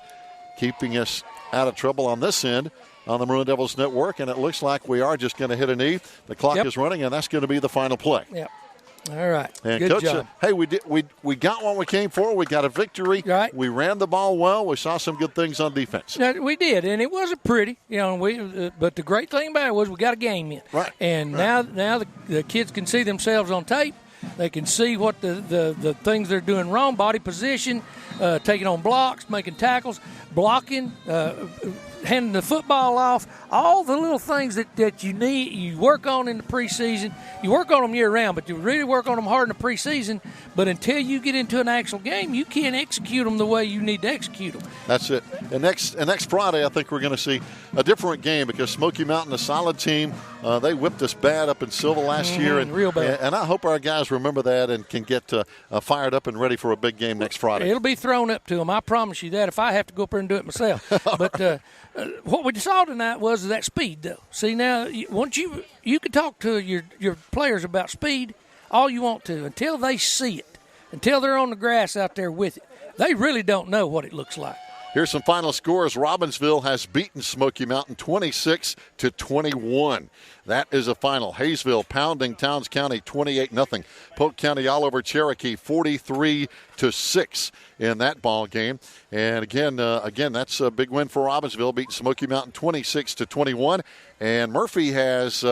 keeping us out of trouble on this end on the Maroon Devils Network, and it looks like we are just going to hit a knee. The clock is running, and that's going to be the final play. Yep. All right. And good Coach, job. Hey, we got what we came for. We got a victory. Right. We ran the ball well. We saw some good things on defense. Now, we did, and it wasn't pretty, but the great thing about it was we got a game in. Right. And now the kids can see themselves on tape. They can see what the things they're doing wrong, body position, taking on blocks, making tackles, blocking, handing the football off, all the little things that you need, you work on in the preseason. You work on them year-round, but you really work on them hard in the preseason. But until you get into an actual game, you can't execute them the way you need to execute them. That's it. And next Friday, I think we're going to see a different game because Smoky Mountain, a solid team, they whipped us bad up in Silva last year. And real bad. And I hope our guys remember that and can get fired up and ready for a big game next Friday. It'll be thrown up to them. I promise you that if I have to go up there and do it myself. But what we saw tonight was that speed, though. See, now, once you can talk to your players about speed all you want to until they see it, until they're on the grass out there with it. They really don't know what it looks like. Here's some final scores. Robbinsville has beaten Smoky Mountain 26-21. That is a final. Hayesville pounding Towns County 28-0. Polk County all over Cherokee 43-6 in that ball game. And again, that's a big win for Robbinsville, beating Smoky Mountain 26-21. And Murphy has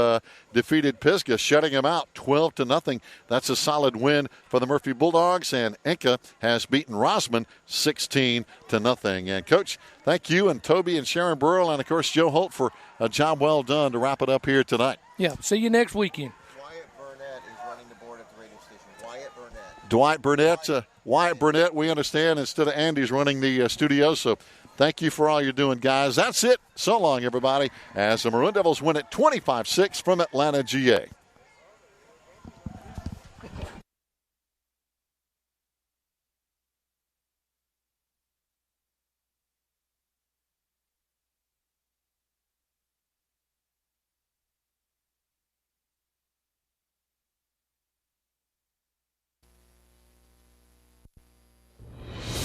defeated Pisgah, shutting them out 12-0. That's a solid win for the Murphy Bulldogs. And Enka has beaten Rosman 16-0. And Coach, thank you and Toby and Sharon Burrell and of course Joe Holt for a job well done to wrap it up here tonight. Yeah, see you next weekend. Wyatt Burnett is running the board at the radio station. Wyatt Burnett, we understand, instead of Andy's running the studio. So thank you for all you're doing, guys. That's it. So long, everybody, as the Maroon Devils win it 25-6 from Atlanta, GA.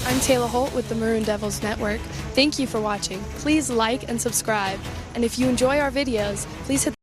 I'm Taylor Holt with the Maroon Devils Network. Thank you for watching. Please like and subscribe. And if you enjoy our videos, please hit